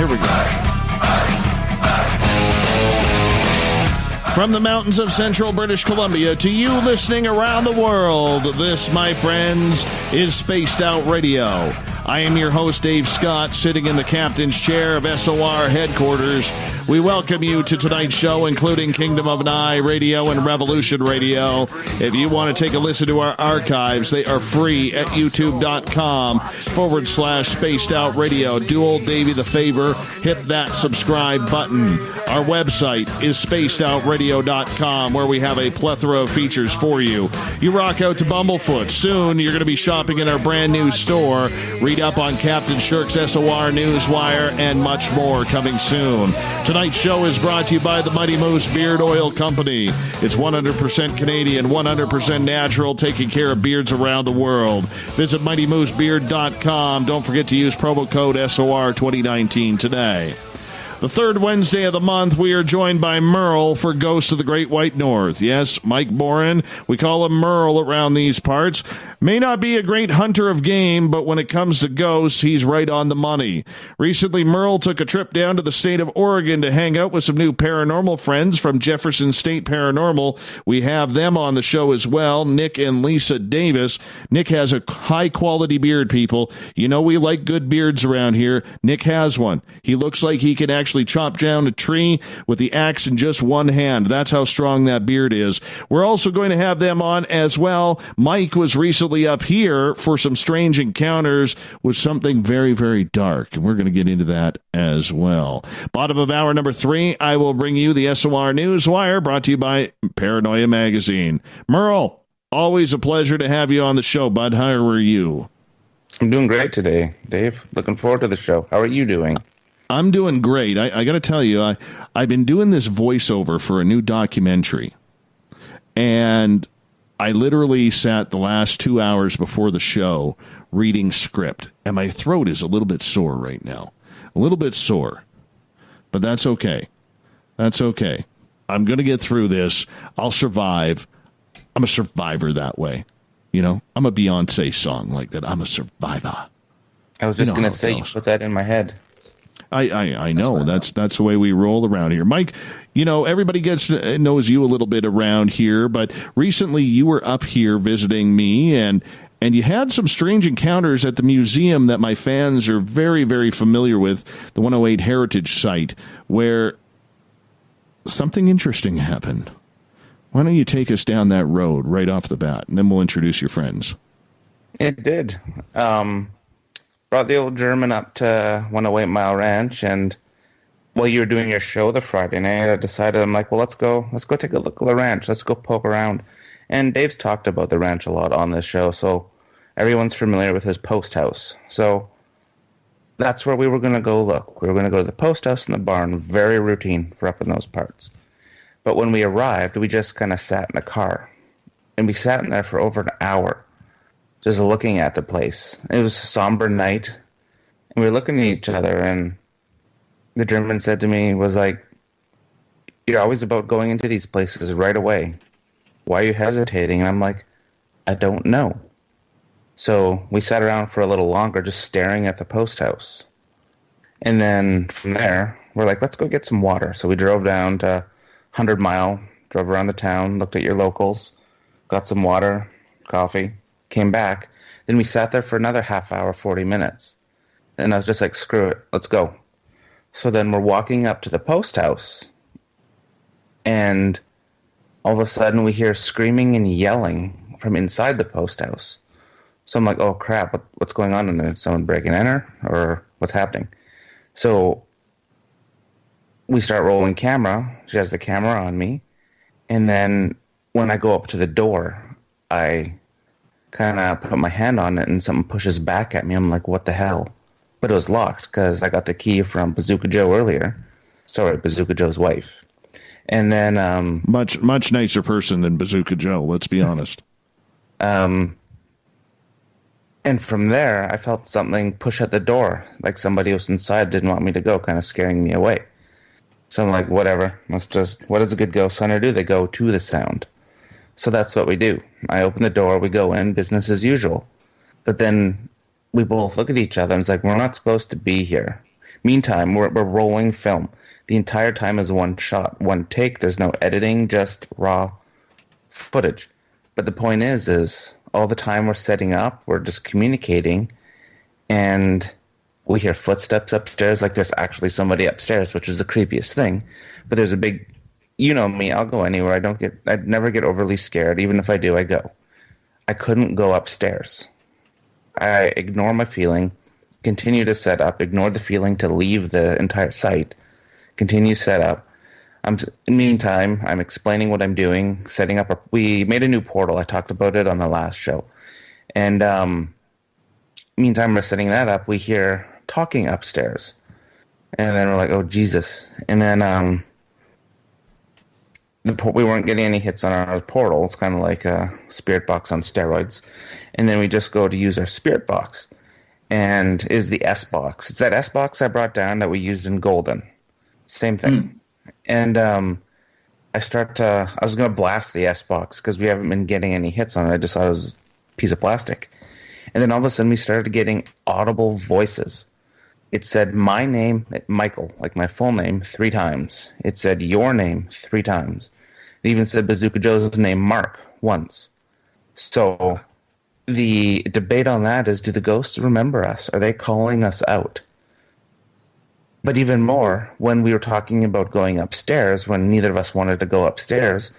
Here we go. From the mountains of central British Columbia to you listening around the world, this, my friends, is Spaced Out Radio. I am your host, Dave Scott, sitting in the captain's chair of SOR headquarters. We welcome you to tonight's show, including Kingdom of Nye Radio and Revolution Radio. If you want to take a listen to our archives, they are free at youtube.com/Spaced Out Radio. Do old Davey the favor, hit that subscribe button. Our website is spacedoutradio.com, where we have a plethora of features for you. You rock out to Bumblefoot. Soon, you're going to be shopping in our brand new store. Read up on Captain Shirk's SOR Newswire and much more coming soon. Tonight's show is brought to you by the Mighty Moose Beard Oil Company. It's 100% Canadian, 100% natural, taking care of beards around the world. Visit MightyMooseBeard.com. Don't forget to use promo code SOR 2019 today. The third Wednesday of the month, we are joined by Merle for Ghosts of the Great White North. Yes, Mike Morin. We call him Merle around these parts. May not be a great hunter of game, but when it comes to ghosts, he's right on the money. Recently, Merle took a trip down to the state of Oregon to hang out with some new paranormal friends from Jefferson State Paranormal. We have them on the show as well, Nick and Lisa Davis. Nick has a high-quality beard, people. You know we like good beards around here. Nick has one. He looks like he can actually chop down a tree with the axe in just one hand. That's how strong that beard is. We're also going to have them on as well. Mike was recently up here for some strange encounters with something very, very dark, and we're going to get into that as well. Bottom of hour number 3, I will bring you the SOR Newswire, brought to you by Paranoia Magazine. Merle, always a pleasure to have you on the show, bud. How are you? I'm doing great today, Dave. Looking forward to the show. How are you doing? I'm doing great. I got to tell you, I've been doing this voiceover for a new documentary, and I literally sat the last 2 hours before the show reading script, and my throat is a little bit sore right now. A little bit sore, but that's okay. That's okay. I'm going to get through this. I'll survive. I'm a survivor that way. You know, I'm a Beyonce song like that. I'm a survivor. I was just going to say, you put that in my head. I know. That's the way we roll around here. Mike, you know, everybody knows you a little bit around here, but recently you were up here visiting me, and you had some strange encounters at the museum that my fans are very, very familiar with, the 108 Heritage Site, where something interesting happened. Why don't you take us down that road right off the bat, and then we'll introduce your friends. It did. Brought the old German up to 108 Mile Ranch, and while you were doing your show the Friday night, I decided, I'm like, well, let's go take a look at the ranch. Let's go poke around. And Dave's talked about the ranch a lot on this show, so everyone's familiar with his post house. So that's where we were going to go look. We were going to go to the post house and the barn, very routine for up in those parts. But when we arrived, we just kind of sat in the car, and we sat in there for over an hour, just looking at the place. It was a somber night, and we were looking at each other, and the German said to me, was like, you're always about going into these places right away. Why are you hesitating? And I'm like, I don't know. So we sat around for a little longer just staring at the post house. And then from there, we're like, let's go get some water. So we drove down to 100 Mile, drove around the town, looked at your locals, got some water, coffee, came back. Then we sat there for another half hour, 40 minutes. And I was just like, screw it, let's go. So then we're walking up to the post house, and all of a sudden we hear screaming and yelling from inside the post house. So I'm like, oh crap, what's going on in there? Someone breaking in or what's happening? So we start rolling camera. She has the camera on me. And then when I go up to the door, I kind of put my hand on it and something pushes back at me. I'm like, what the hell? But it was locked because I got the key from Bazooka Joe earlier. Sorry, Bazooka Joe's wife. And then much nicer person than Bazooka Joe, let's be honest. And from there, I felt something push at the door, like somebody was inside, didn't want me to go, kind of scaring me away. So I'm like, whatever, what does a good ghost hunter do? They go to the sound. So that's what we do. I open the door, we go in, business as usual. But then we both look at each other and it's like, we're not supposed to be here. Meantime, we're rolling film. The entire time is one shot, one take. There's no editing, just raw footage. But the point is all the time we're setting up, we're just communicating, and we hear footsteps upstairs, like there's actually somebody upstairs, which is the creepiest thing. But there's a big, you know me, I'll go anywhere. I never get overly scared. Even if I do, I go. I couldn't go upstairs. I ignore my feeling, continue to set up, ignore the feeling to leave the entire site, continue set up. Meantime, I'm explaining what I'm doing, setting up. We made a new portal. I talked about it on the last show. And meantime, we're setting that up. We hear talking upstairs. And then we're like, oh, Jesus. And then we weren't getting any hits on our portal. It's kind of like a spirit box on steroids. And then we just go to use our spirit box. And is the S box. It's that S box I brought down that we used in Golden. Same thing. And I was going to blast the S box because we haven't been getting any hits on it. I just thought it was a piece of plastic. And then all of a sudden we started getting audible voices. It said my name, Michael, like my full name, 3 times. It said your name 3 times. It even said Bazooka Joe's name, Mark, once. So the debate on that is, do the ghosts remember us? Are they calling us out? But even more, when we were talking about going upstairs, when neither of us wanted to go upstairs,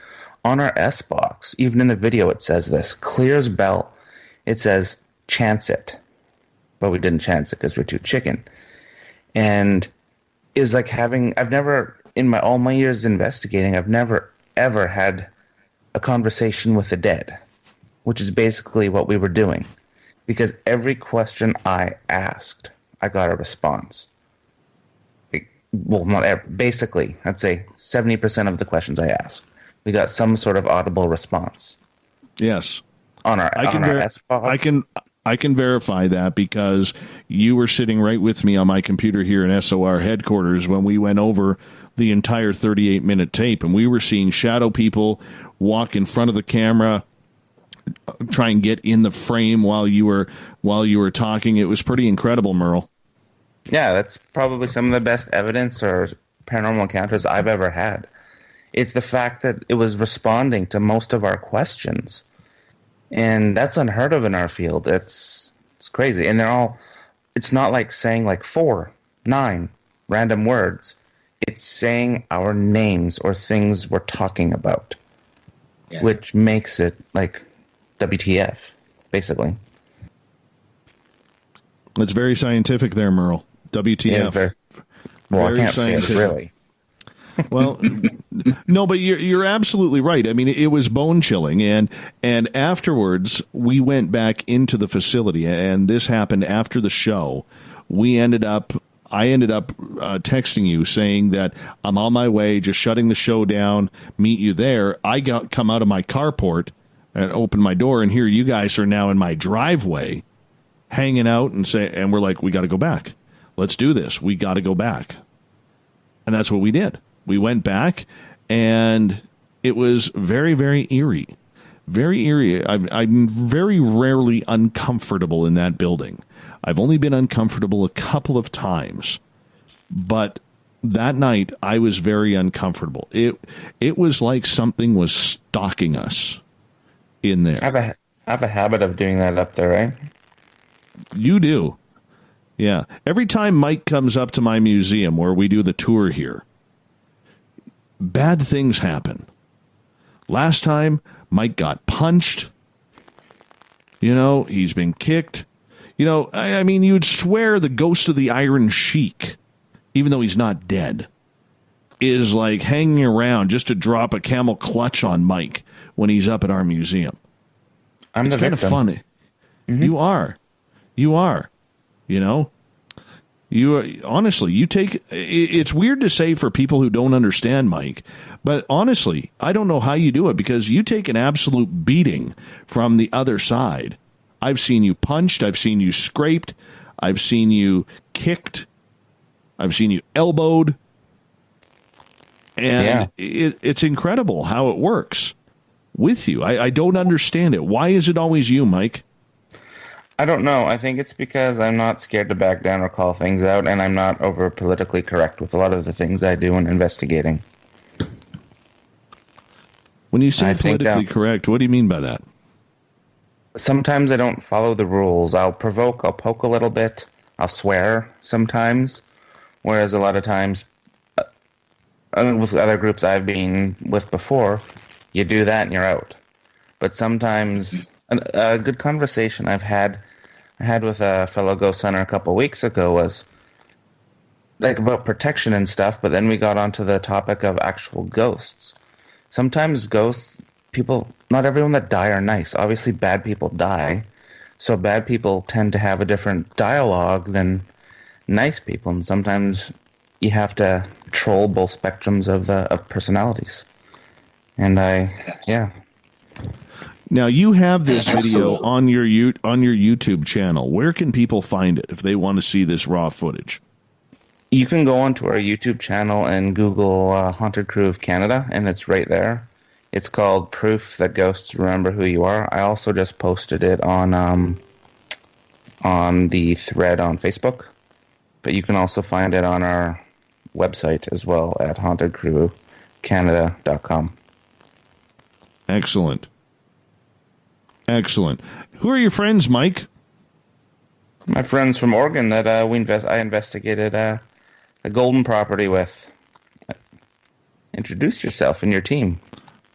on our S box, even in the video it says this, clear as bell, it says, chance it. But we didn't chance it because we're too chicken. And it was like I've never, in all my years investigating, I've never, ever had a conversation with the dead, which is basically what we were doing. Because every question I asked, I got a response. Well, not every, basically, I'd say 70% of the questions I asked, we got some sort of audible response. Yes. On our S-box. I can verify that because you were sitting right with me on my computer here in SOR headquarters when we went over the entire 38-minute tape, and we were seeing shadow people walk in front of the camera, try and get in the frame while you were talking. It was pretty incredible, Merle. Yeah, that's probably some of the best evidence or paranormal encounters I've ever had. It's the fact that it was responding to most of our questions. And that's unheard of in our field. It's crazy. And it's not like saying like 4, 9 random words. It's saying our names or things we're talking about, which makes it like WTF, basically. It's very scientific there, Merle. WTF. Yeah, I can't scientific. Say it really. Well, no, but you're absolutely right. I mean, it was bone chilling, and afterwards we went back into the facility, and this happened after the show. I ended up texting you saying that I'm on my way, just shutting the show down. Meet you there. I come out of my carport and open my door, and here you guys are now in my driveway, hanging out, and we're like, we got to go back. Let's do this. We got to go back, and that's what we did. We went back, and it was very, very eerie. Very eerie. I'm very rarely uncomfortable in that building. I've only been uncomfortable a couple of times. But that night, I was very uncomfortable. It was like something was stalking us in there. I have a habit of doing that up there, right? You do. Yeah. Every time Mike comes up to my museum where we do the tour here, bad things happen. Last time, Mike got punched. He's been kicked. I mean, you'd swear the ghost of the Iron Sheik, even though he's not dead, is like hanging around just to drop a camel clutch on Mike when he's up at our museum. It's kind of funny. Mm-hmm. You are. Honestly, you take, it's weird to say for people who don't understand, Mike, but honestly, I don't know how you do it because you take an absolute beating from the other side. I've seen you punched. I've seen you scraped. I've seen you kicked. I've seen you elbowed. And it's incredible how it works with you. I don't understand it. Why is it always you, Mike? I don't know. I think it's because I'm not scared to back down or call things out, and I'm not over politically correct with a lot of the things I do when investigating. When you say politically correct, what do you mean by that? Sometimes I don't follow the rules. I'll provoke, I'll poke a little bit, I'll swear sometimes, whereas a lot of times with other groups I've been with before, you do that and you're out. But sometimes a good conversation I had with a fellow ghost hunter a couple of weeks ago was like about protection and stuff, but then we got onto the topic of actual ghosts. Sometimes ghosts, people, not everyone that die are nice. Obviously bad people die, so bad people tend to have a different dialogue than nice people, and sometimes you have to troll both spectrums of personalities. And Now you have this video on your YouTube channel. Where can people find it if they want to see this raw footage? You can go onto our YouTube channel and Google Haunted Crew of Canada, and it's right there. It's called Proof That Ghosts Remember Who You Are. I also just posted it on the thread on Facebook, but you can also find it on our website as well at hauntedcrewcanada.com. Excellent. Who are your friends, Mike? My friends from Oregon that I investigated a golden property with. Introduce yourself and your team.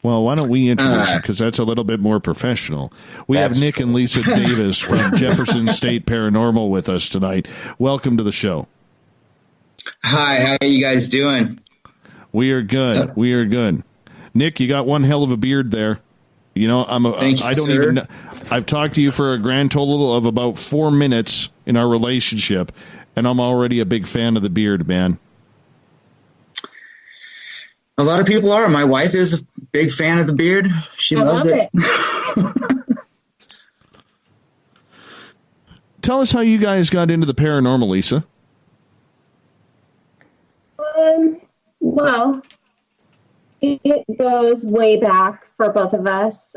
Well, why don't we introduce you, because that's a little bit more professional. We have Nick and Lisa Davis from Jefferson State Paranormal with us tonight. Welcome to the show. Hi, how are you guys doing? We are good. Nick, you got one hell of a beard there. You know, I've talked to you for a grand total of about 4 minutes in our relationship, and I'm already a big fan of the beard, man. A lot of people are. My wife is a big fan of the beard. She loves it. Tell us how you guys got into the paranormal, Lisa. Well, it goes way back for both of us.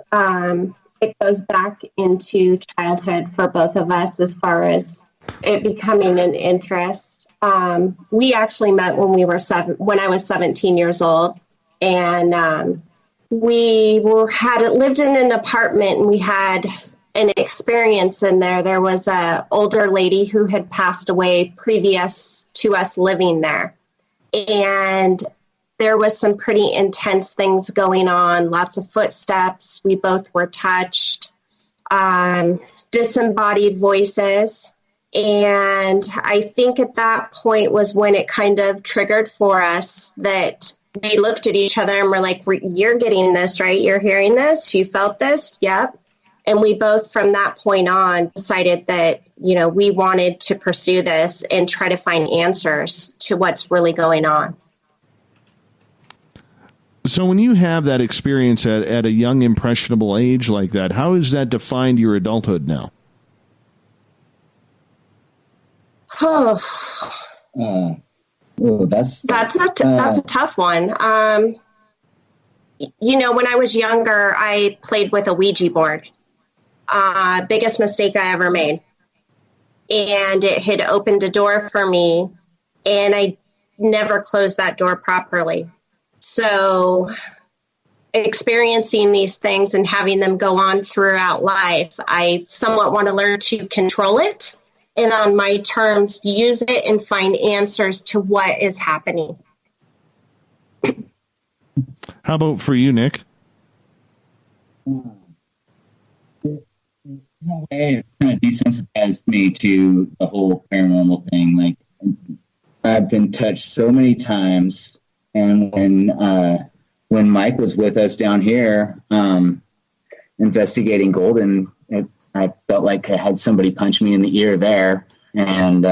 It goes back into childhood for both of us as far as it becoming an interest. We actually met when when I was 17 years old, and we had lived in an apartment, and we had an experience in there. There was a older lady who had passed away previous to us living there, and there was some pretty intense things going on, lots of footsteps. We both were touched, disembodied voices. And I think at that point was when it kind of triggered for us that we looked at each other and we're like, you're getting this, right? You're hearing this? You felt this? Yep. And we both, from that point on, decided that, we wanted to pursue this and try to find answers to what's really going on. So when you have that experience at a young, impressionable age like that, how has that defined your adulthood now? That's a tough one. When I was younger, I played with a Ouija board. Biggest mistake I ever made. And it had opened a door for me, and I never closed that door properly. So experiencing these things and having them go on throughout life, I somewhat want to learn to control it and on my terms use it and find answers to what is happening. How about for you, Nick? In a way, it kind of desensitized me to the whole paranormal thing. Like, I've been touched so many times. And when Mike was with us down here investigating Golden, I felt like I had somebody punch me in the ear there. And,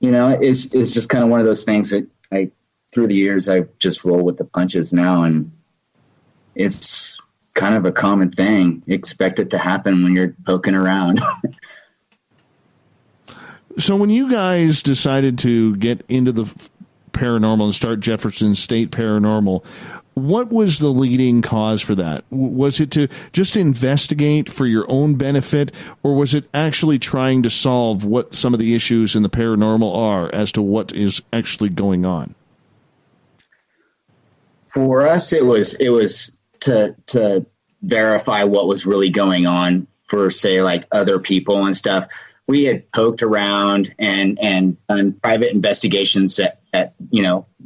it's just kind of one of those things that through the years, I just roll with the punches now. And it's kind of a common thing. Expect it to happen when you're poking around. So when you guys decided to get into the paranormal and start Jefferson State Paranormal, What was the leading cause for that? Was it to just investigate for your own benefit, or was it actually trying to solve what some of the issues in the paranormal are as to what is actually going on? For us, it was to verify what was really going on for, say, like other people and stuff. We had poked around and done private investigations at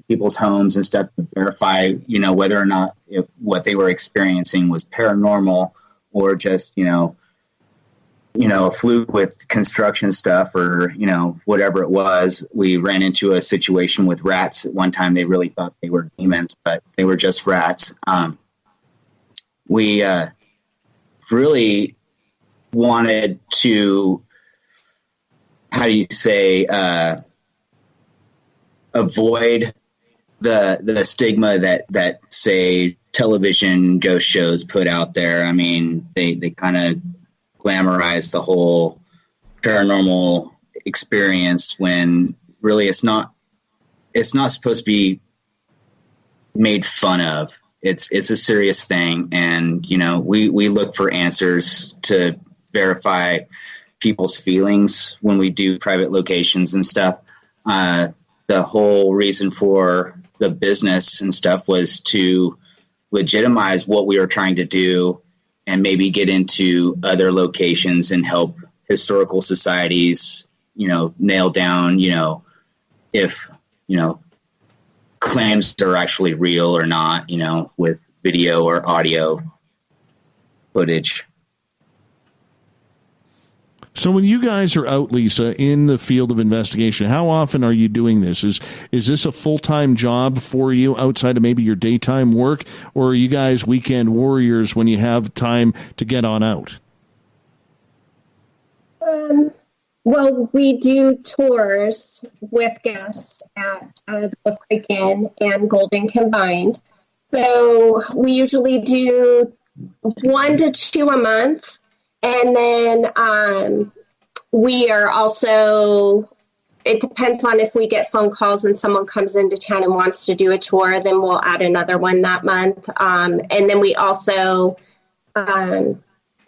people's homes and stuff to verify, whether or not what they were experiencing was paranormal or just, a fluke with construction stuff or, whatever it was. We ran into a situation with rats at one time. They really thought they were demons, but they were just rats. We really wanted to, how do you say, avoid the stigma that say television ghost shows put out there. I mean, they kind of glamorize the whole paranormal experience when really it's not supposed to be made fun of. It's a serious thing, and we look for answers to verify people's feelings when we do private locations and stuff. The whole reason for the business and stuff was to legitimize what we were trying to do and maybe get into other locations and help historical societies, nail down, if, claims are actually real or not, with video or audio footage. So when you guys are out, Lisa, in the field of investigation, how often are you doing this? Is this a full-time job for you outside of maybe your daytime work, or are you guys weekend warriors when you have time to get on out? Well, we do tours with guests at the Wolf Creek Inn and Golden combined. So we usually do 1 to 2 a month. And then we are also, it depends on if we get phone calls and someone comes into town and wants to do a tour, then we'll add another one that month. And then we also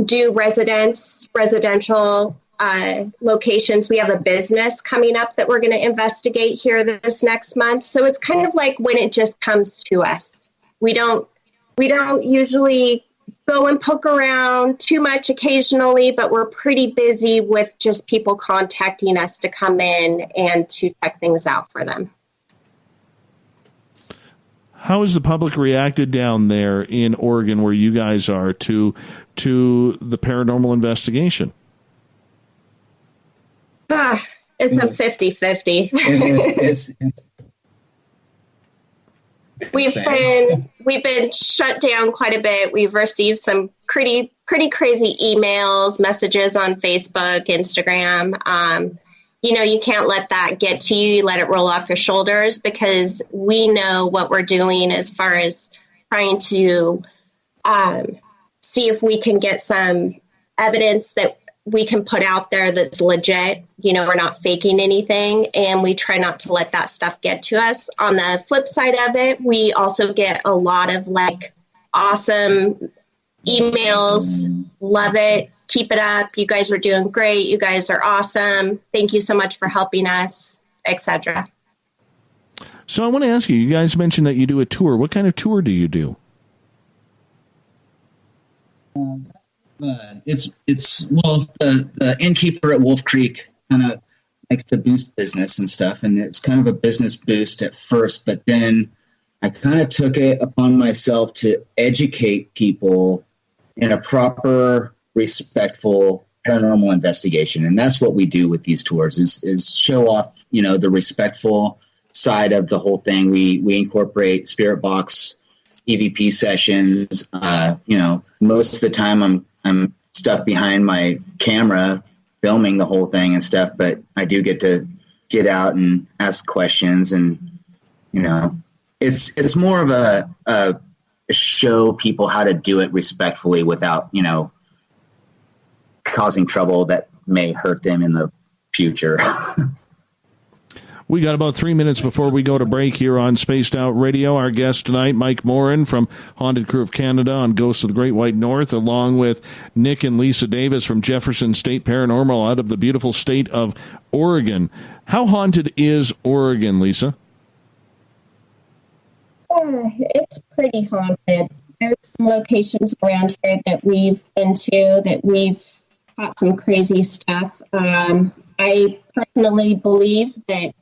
do residential locations. We have a business coming up that we're going to investigate here this next month. So it's kind of like when it just comes to us. We don't usually go and poke around too much occasionally, but we're pretty busy with just people contacting us to come in and to check things out for them. How has the public reacted down there in Oregon where you guys are to the paranormal investigation? It's a 50-50. We've been shut down quite a bit. We've received some pretty crazy emails, messages on Facebook, Instagram. You can't let that get to you. You let it roll off your shoulders because we know what we're doing as far as trying to see if we can get some evidence that we can put out there that's legit. We're not faking anything, and we try not to let that stuff get to us. On the flip side of it, we also get a lot of awesome emails. Love it. Keep it up. You guys are doing great. You guys are awesome. Thank you so much for helping us, etc. So I want to ask you guys mentioned that you do a tour. What kind of tour do you do? The innkeeper at Wolf Creek kind of likes to boost business and stuff, and it's kind of a business boost at first, but then I kind of took it upon myself to educate people in a proper, respectful paranormal investigation, and that's what we do with these tours is show off, the respectful side of the whole thing. We incorporate spirit box EVP sessions. Most of the time I'm stuck behind my camera filming the whole thing and stuff, but I do get to get out and ask questions, and it's more of a show people how to do it respectfully without causing trouble that may hurt them in the future. We got about 3 minutes before we go to break here on Spaced Out Radio. Our guest tonight, Mike Morin from Haunted Crew of Canada on Ghosts of the Great White North, along with Nick and Lisa Davis from Jefferson State Paranormal out of the beautiful state of Oregon. How haunted is Oregon, Lisa? It's pretty haunted. There's some locations around here that we've been to that we've caught some crazy stuff. I personally believe that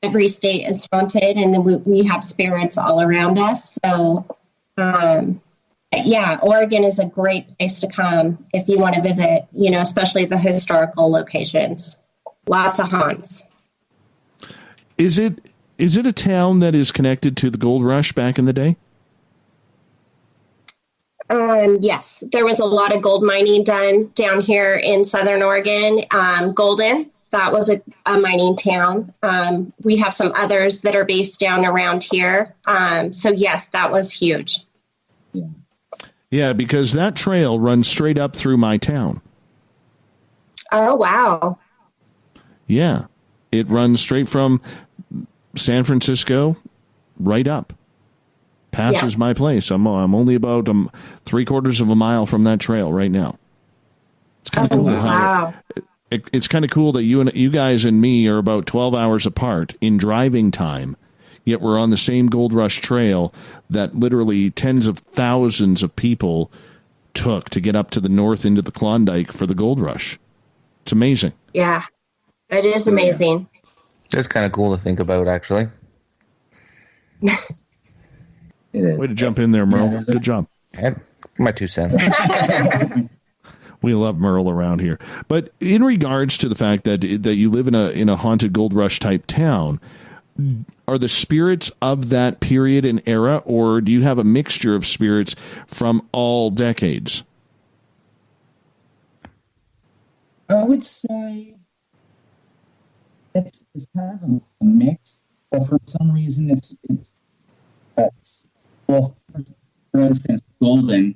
every state is haunted, and then we have spirits all around us. So, yeah, Oregon is a great place to come if you want to visit, especially the historical locations. Lots of haunts. Is it a town that is connected to the gold rush back in the day? Yes, there was a lot of gold mining done down here in Southern Oregon. Golden. That was a mining town. We have some others that are based down around here. So, yes, that was huge. Yeah, because that trail runs straight up through my town. Oh, wow. Yeah, it runs straight from San Francisco right up. Passes my place. I'm only about 3/4 of a mile from that trail right now. It's kind of cool. Wow. It's kind of cool that you guys and me are about 12 hours apart in driving time, yet we're on the same Gold Rush trail that literally tens of thousands of people took to get up to the north into the Klondike for the Gold Rush. It's amazing. Yeah, it is amazing. It's kind of cool to think about, actually. It is. Way to jump in there, Merle. Good job. My 2 cents. We love Merle around here. But in regards to the fact that you live in a haunted Gold Rush type town, are the spirits of that period and era, or do you have a mixture of spirits from all decades? I would say it's kind of a mix, but for some reason it's well, for instance, Golden.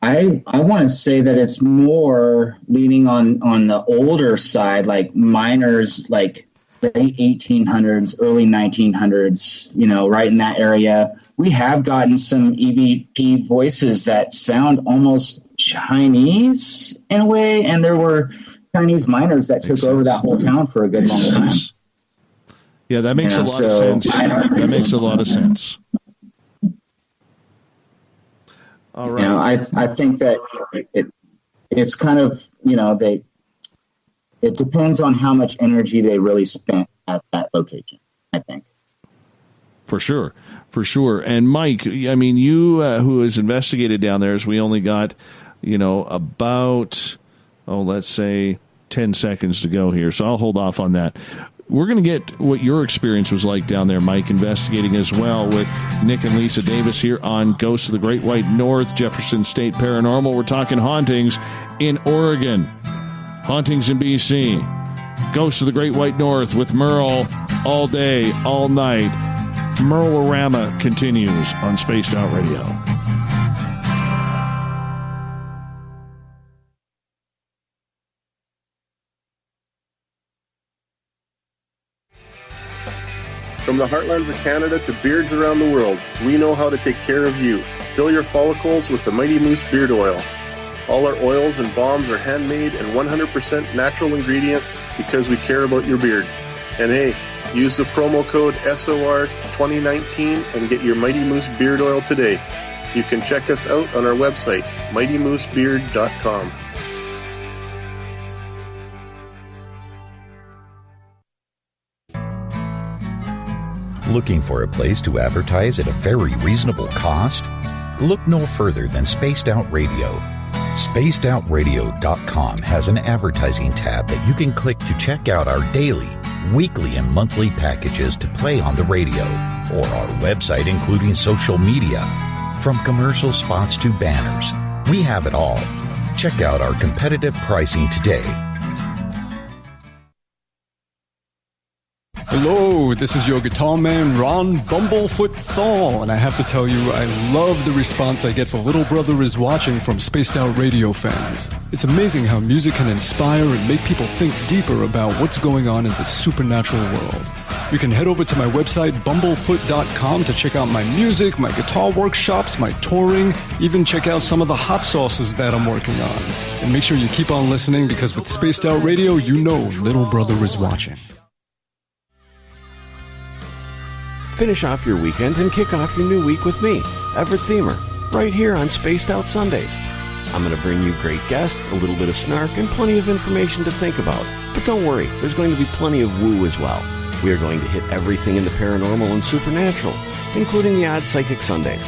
I want to say that it's more leaning on the older side, like miners, like late 1800s, early 1900s, right in that area. We have gotten some EVP voices that sound almost Chinese in a way, and there were Chinese miners that took over that whole town for a good long time. Yeah, that makes a lot of sense. That makes a lot of sense. All right. I think that it's kind of, it depends on how much energy they really spent at that location, I think. For sure. And Mike, I mean, you who has investigated down there, as we only got, about, let's say 10 seconds to go here. So I'll hold off on that. We're going to get what your experience was like down there, Mike, investigating as well with Nick and Lisa Davis here on Ghosts of the Great White North, Jefferson State Paranormal. We're talking hauntings in Oregon, hauntings in BC, Ghosts of the Great White North with Merle all day, all night. Merle-orama continues on Spaced Out Radio. From the heartlands of Canada to beards around the world, we know how to take care of you. Fill your follicles with the Mighty Moose Beard Oil. All our oils and balms are handmade and 100% natural ingredients because we care about your beard. And hey, use the promo code SOR2019 and get your Mighty Moose Beard Oil today. You can check us out on our website, mightymoosebeard.com. Looking for a place to advertise at a very reasonable cost? Look no further than Spaced Out Radio. SpacedOutRadio.com has an advertising tab that you can click to check out our daily, weekly, and monthly packages to play on the radio, or our website including social media. From commercial spots to banners, we have it all. Check out our competitive pricing today. Hello, this is your guitar man, Ron Bumblefoot THAL, and I have to tell you, I love the response I get for Little Brother is Watching from Spaced Out Radio fans. It's amazing how music can inspire and make people think deeper about what's going on in the supernatural world. You can head over to my website, bumblefoot.com, to check out my music, my guitar workshops, my touring, even check out some of the hot sauces that I'm working on. And make sure you keep on listening, because with Spaced Out Radio, you know Little Brother is watching. Finish off your weekend and kick off your new week with me, Everett Thiemer, right here on Spaced Out Sundays. I'm going to bring you great guests, a little bit of snark, and plenty of information to think about. But don't worry, there's going to be plenty of woo as well. We are going to hit everything in the paranormal and supernatural, including the odd psychic Sundays.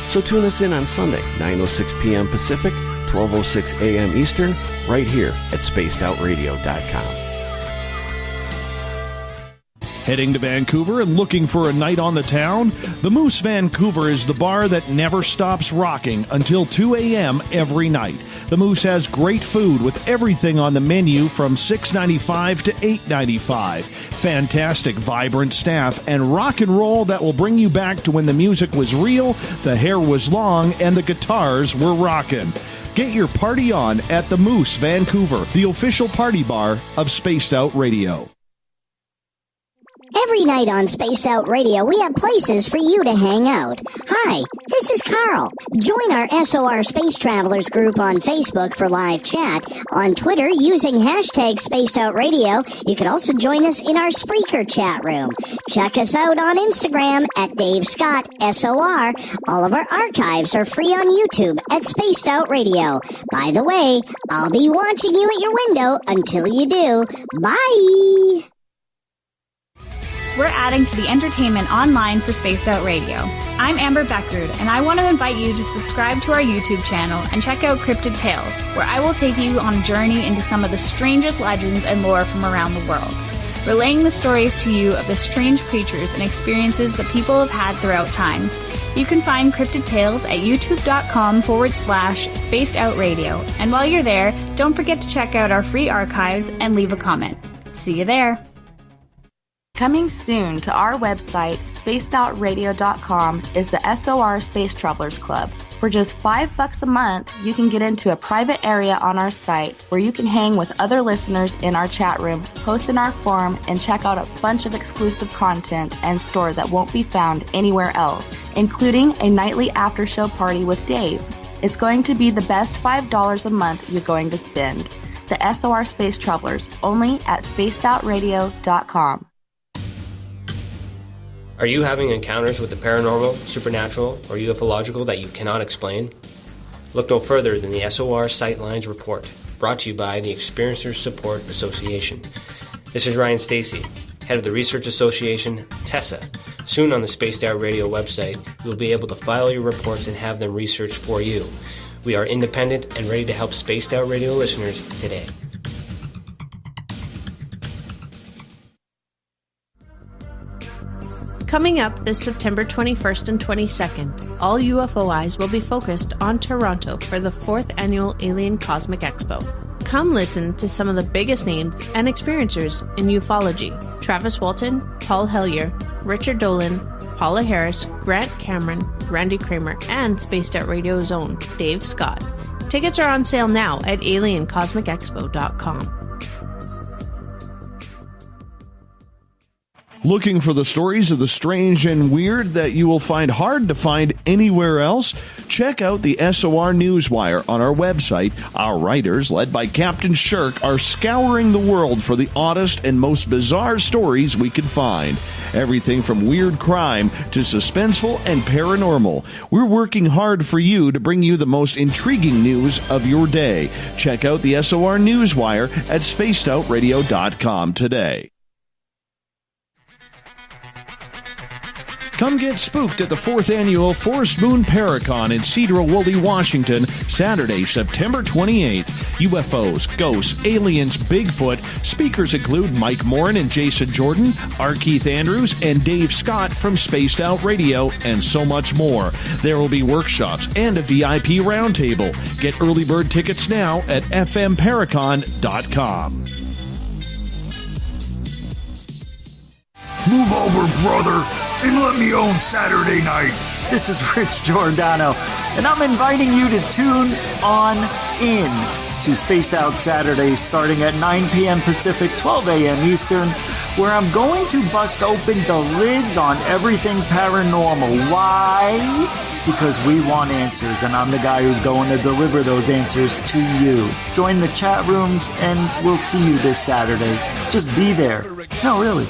So tune us in on Sunday, 9:06 p.m. Pacific, 12:06 a.m. Eastern, right here at spacedoutradio.com. Heading to Vancouver and looking for a night on the town? The Moose Vancouver is the bar that never stops rocking until 2 a.m. every night. The Moose has great food with everything on the menu from $6.95 to $8.95. Fantastic, vibrant staff and rock and roll that will bring you back to when the music was real, the hair was long, and the guitars were rocking. Get your party on at the Moose Vancouver, the official party bar of Spaced Out Radio. Every night on Spaced Out Radio, we have places for you to hang out. Hi, this is Carl. Join our SOR Space Travelers group on Facebook for live chat. On Twitter, using hashtag Spaced Out Radio, you can also join us in our Spreaker chat room. Check us out on Instagram at Dave Scott SOR. All of our archives are free on YouTube at Spaced Out Radio. By the way, I'll be watching you at your window until you do. Bye! We're adding to the entertainment online for Spaced Out Radio. I'm Amber Beckrud, and I want to invite you to subscribe to our YouTube channel and check out Cryptid Tales, where I will take you on a journey into some of the strangest legends and lore from around the world, relaying the stories to you of the strange creatures and experiences that people have had throughout time. You can find Cryptid Tales at youtube.com/Spaced Out Radio. And while you're there, don't forget to check out our free archives and leave a comment. See you there. Coming soon to our website, spacedoutradio.com, is the SOR Space Travelers Club. For just $5 a month, you can get into a private area on our site where you can hang with other listeners in our chat room, post in our forum, and check out a bunch of exclusive content and store that won't be found anywhere else, including a nightly after-show party with Dave. It's going to be the best $5 a month you're going to spend. The SOR Space Travelers, only at spacedoutradio.com. Are you having encounters with the paranormal, supernatural, or ufological that you cannot explain? Look no further than the SOR Sightlines Report, brought to you by the Experiencers Support Association. This is Ryan Stacy, head of the Research Association, TESA. Soon on the Spaced Out Radio website, you will be able to file your reports and have them researched for you. We are independent and ready to help Spaced Out Radio listeners today. Coming up this September 21st and 22nd, all UFO eyes will be focused on Toronto for the 4th Annual Alien Cosmic Expo. Come listen to some of the biggest names and experiencers in ufology: Travis Walton, Paul Hellyer, Richard Dolan, Paula Harris, Grant Cameron, Randy Kramer, and Spaced Out Radio's own Dave Scott. Tickets are on sale now at aliencosmicexpo.com. Looking for the stories of the strange and weird that you will find hard to find anywhere else? Check out the SOR Newswire on our website. Our writers, led by Captain Shirk, are scouring the world for the oddest and most bizarre stories we can find. Everything from weird crime to suspenseful and paranormal. We're working hard for you to bring you the most intriguing news of your day. Check out the SOR Newswire at spacedoutradio.com today. Come get spooked at the 4th Annual Forest Moon Paracon in Cedar-Woolley, Washington, Saturday, September 28th. UFOs, ghosts, aliens, Bigfoot. Speakers include Mike Morin and Jason Jordan, R. Keith Andrews, and Dave Scott from Spaced Out Radio, and so much more. There will be workshops and a VIP roundtable. Get early bird tickets now at fmparacon.com. Move over, brother, and let me own Saturday night. This is Rich Giordano, and I'm inviting you to tune on in to Spaced Out Saturdays starting at 9 p.m. Pacific, 12 a.m. Eastern, where I'm going to bust open the lids on everything paranormal. Why? Because we want answers, and I'm the guy who's going to deliver those answers to you. Join the chat rooms, and we'll see you this Saturday. Just be there. No, really.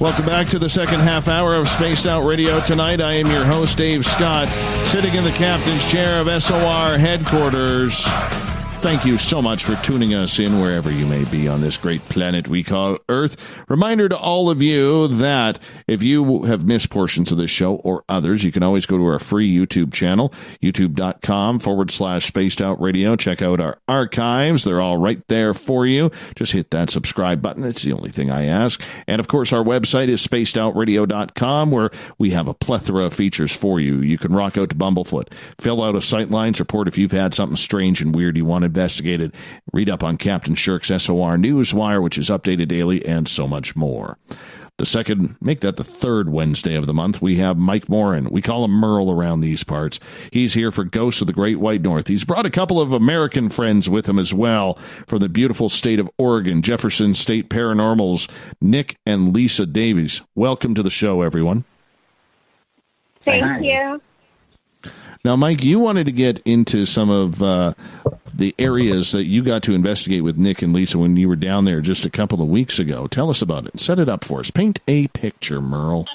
Welcome back to the second half hour of Spaced Out Radio tonight. I am your host, Dave Scott, sitting in the captain's chair of SOR headquarters. Thank you so much for tuning us in wherever you may be on this great planet we call Earth. Reminder to all of you that if you have missed portions of this show or others, you can always go to our free YouTube channel, youtube.com/Spaced Out Radio. Check out our archives. They're all right there for you. Just hit that subscribe button. It's the only thing I ask. And, of course, our website is spacedoutradio.com, where we have a plethora of features for you. You can rock out to Bumblefoot, fill out a Sightlines report if you've had something strange and weird you want to investigated, read up on Captain Shirk's SOR Newswire, which is updated daily, and so much more. Make that the third Wednesday of the month, we have Mike Morin. We call him Merle around these parts. He's here for Ghosts of the Great White North. He's brought a couple of American friends with him as well from the beautiful state of Oregon, Jefferson State Paranormal's Nick and Lisa Davies. Welcome to the show, everyone. Thank you. Now, Mike, you wanted to get into some of the areas that you got to investigate with Nick and Lisa when you were down there just a couple of weeks ago. Tell us about it. Set it up for us. Paint a picture, Merle.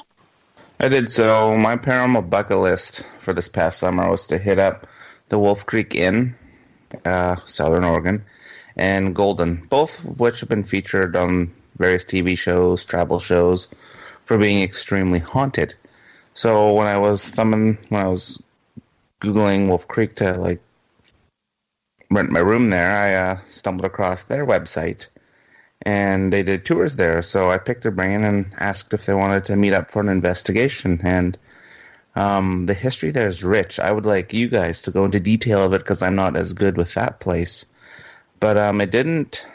I did. So my paranormal bucket list for this past summer was to hit up the Wolf Creek Inn, Southern Oregon, and Golden, both of which have been featured on various TV shows, travel shows, for being extremely haunted. So when I was Googling Wolf Creek to rent my room there, I stumbled across their website, and they did tours there. So I picked their brain and asked if they wanted to meet up for an investigation. And the history there is rich. I would like you guys to go into detail of it because I'm not as good with that place. But it didn't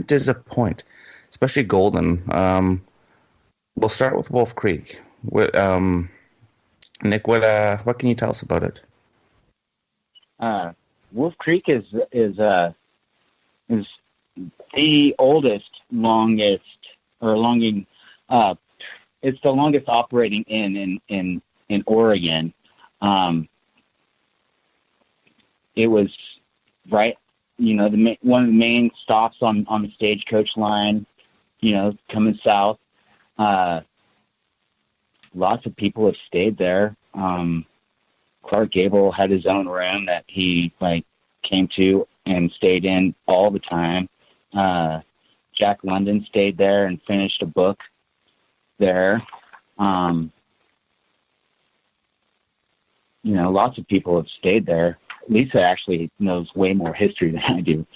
disappoint, especially Golden. We'll start with Wolf Creek. Nick, what can you tell us about it? Wolf Creek is the oldest, it's the longest operating inn in Oregon. It was right, one of the main stops on the stagecoach line, coming south. Lots of people have stayed there. Clark Gable had his own room that he came to and stayed in all the time. Jack London stayed there and finished a book there. Lots of people have stayed there. Lisa actually knows way more history than I do.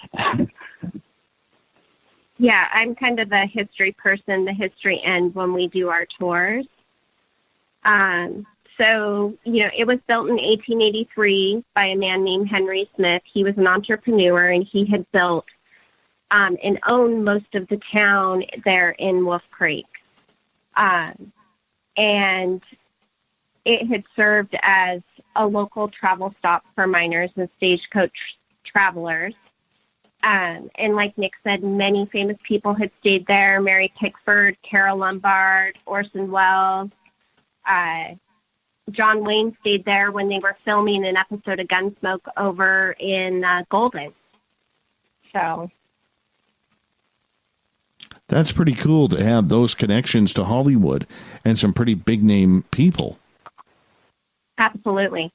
Yeah, I'm kind of the history person, the history end when we do our tours. So, it was built in 1883 by a man named Henry Smith. He was an entrepreneur, and he had built and owned most of the town there in Wolf Creek. And it had served as a local travel stop for miners and stagecoach travelers. And like Nick said, many famous people had stayed there. Mary Pickford, Carol Lombard, Orson Welles. John Wayne stayed there when they were filming an episode of Gunsmoke over in Golden. So that's pretty cool to have those connections to Hollywood and some pretty big name people. Absolutely.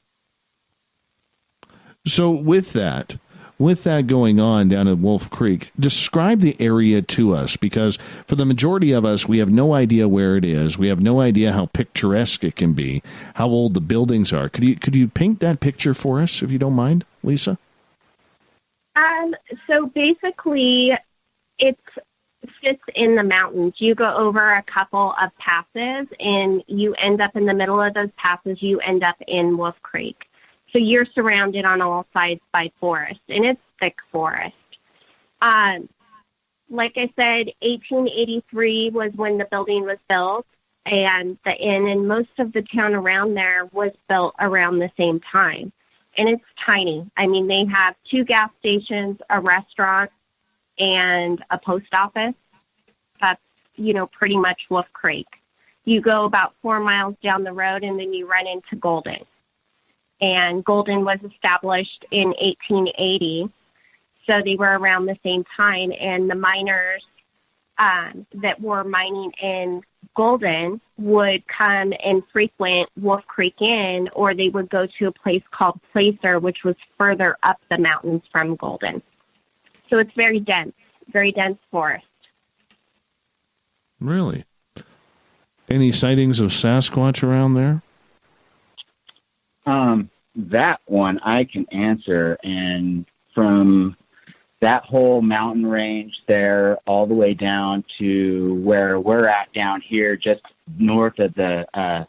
So with that going on down at Wolf Creek, describe the area to us, because for the majority of us, we have no idea where it is. We have no idea how picturesque it can be, how old the buildings are. Could you paint that picture for us, if you don't mind, Lisa? So basically, it's just in the mountains. You go over a couple of passes, and you end up in the middle of those passes. You end up in Wolf Creek. So you're surrounded on all sides by forest, and it's thick forest. Like I said, 1883 was when the building was built, and the inn and most of the town around there was built around the same time. And it's tiny. I mean, they have 2 gas stations, a restaurant, and a post office. That's, pretty much Wolf Creek. You go about 4 miles down the road, and then you run into Golden. And Golden was established in 1880, so they were around the same time. And the miners that were mining in Golden would come and frequent Wolf Creek Inn, or they would go to a place called Placer, which was further up the mountains from Golden. So it's very dense forest. Really? Any sightings of Sasquatch around there? That one I can answer, and from that whole mountain range there all the way down to where we're at down here, just north of the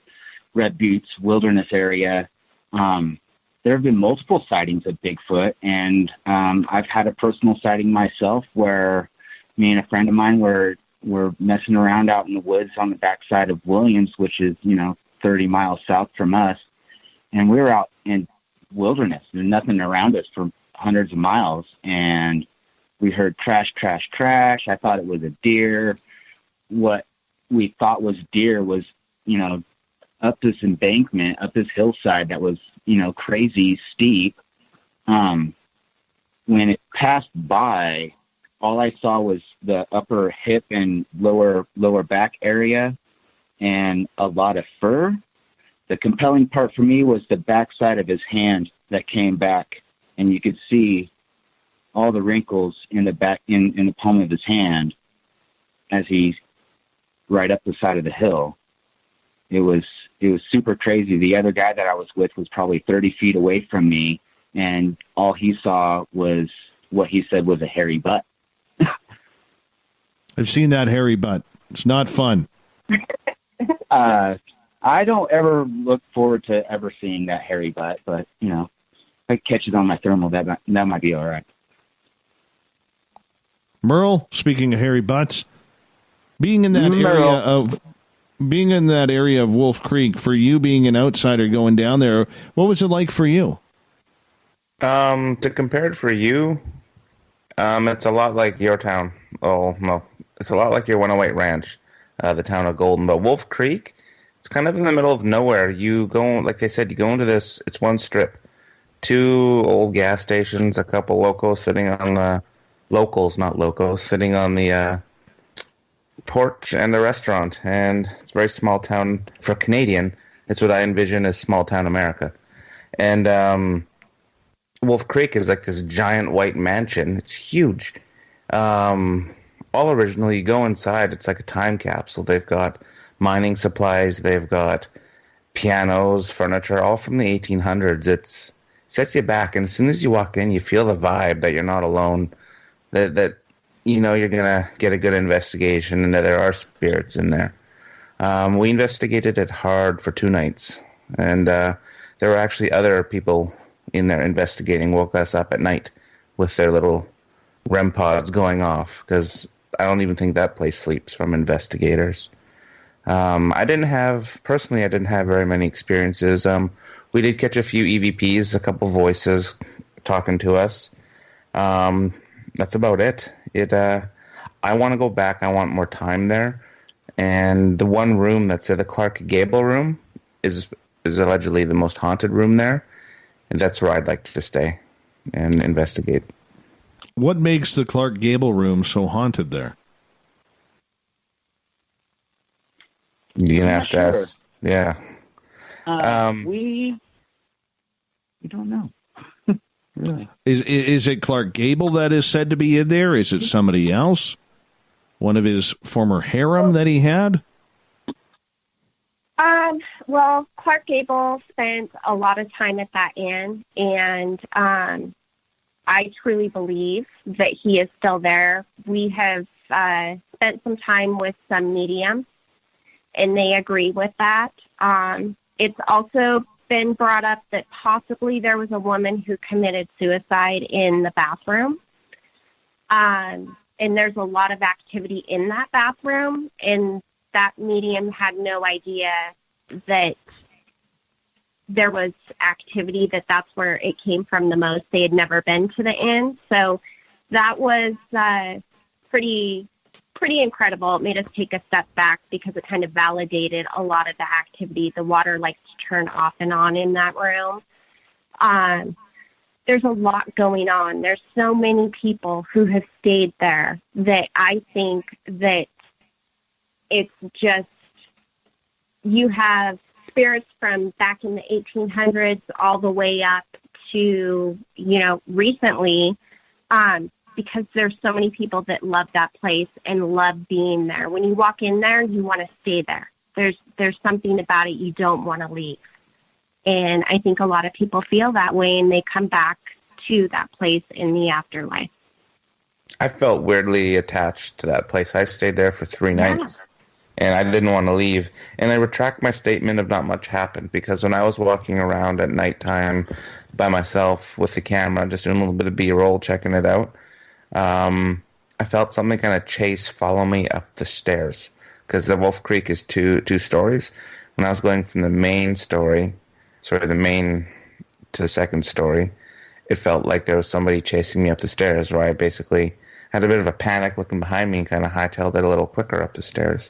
Red Buttes Wilderness area, there have been multiple sightings of Bigfoot, and I've had a personal sighting myself where me and a friend of mine were messing around out in the woods on the backside of Williams, which is, 30 miles south from us, and we were out in wilderness. There's nothing around us for hundreds of miles, and we heard crash, crash, crash. I thought it was a deer. What we thought was deer was, up this embankment, up this hillside that was, crazy steep. When it passed by, all I saw was the upper hip and lower back area and a lot of fur. The compelling part for me was the backside of his hand that came back, and you could see all the wrinkles in the back in the palm of his hand as he's right up the side of the hill. It was super crazy. The other guy that I was with was probably 30 feet away from me, and all he saw was what he said was a hairy butt. I've seen that hairy butt. It's not fun. I don't ever look forward to ever seeing that hairy butt, but, if I catch it on my thermal, that might be all right. Merle, speaking of hairy butts, being in that area of Wolf Creek, for you being an outsider going down there, what was it like for you? To compare it for you, it's a lot like your town. Oh, no. It's a lot like your 108 Ranch, the town of Golden. But Wolf Creek, it's kind of in the middle of nowhere. You go, like I said, you go into this, it's one strip. 2 old gas stations, a couple locals sitting on the sitting on the porch and the restaurant. And it's a very small town for Canadian. It's what I envision as small town America. And Wolf Creek is like this giant white mansion. It's huge. All original. You go inside, it's like a time capsule. They've got mining supplies, they've got pianos, furniture, all from the 1800s. It sets you back, and as soon as you walk in, you feel the vibe that you're not alone, that you're gonna get a good investigation, and that there are spirits in there. We investigated it hard for 2 nights, and there were actually other people in there investigating. Woke us up at night with their little REM pods going off, because I don't even think that place sleeps from investigators. I didn't have very many experiences. We did catch a few EVPs, a couple voices talking to us. That's about it. I want to go back. I want more time there. And the one room that's the Clark Gable room is allegedly the most haunted room there. And that's where I'd like to stay and investigate. What makes the Clark Gable room so haunted there? You're going to have to ask. Yeah. We don't know. Really. Is it Clark Gable that is said to be in there? Is it somebody else? One of his former harem that he had? Well, Clark Gable spent a lot of time at that inn, and I truly believe that he is still there. We have spent spent some time with some mediums, and they agree with that. It's also been brought up that possibly there was a woman who committed suicide in the bathroom. And there's a lot of activity in that bathroom, and that medium had no idea that there was activity, that's where it came from the most. They had never been to the inn. So that was pretty incredible. It made us take a step back because it kind of validated a lot of the activity. The water likes to turn off and on in that room. There's a lot going on. There's so many people who have stayed there that I think that it's just, you have spirits from back in the 1800s all the way up to, recently, because there's so many people that love that place and love being there. When you walk in there, you want to stay there. There's something about it you don't want to leave. And I think a lot of people feel that way, and they come back to that place in the afterlife. I felt weirdly attached to that place. I stayed there for 3 nights, and I didn't want to leave. And I retract my statement of not much happened, because when I was walking around at nighttime by myself with the camera, just doing a little bit of B-roll, checking it out, I felt something kind of follow me up the stairs, because the Wolf Creek is two stories. When I was going from the main story, the main to the second story, it felt like there was somebody chasing me up the stairs, where I basically had a bit of a panic looking behind me and kind of hightailed it a little quicker up the stairs.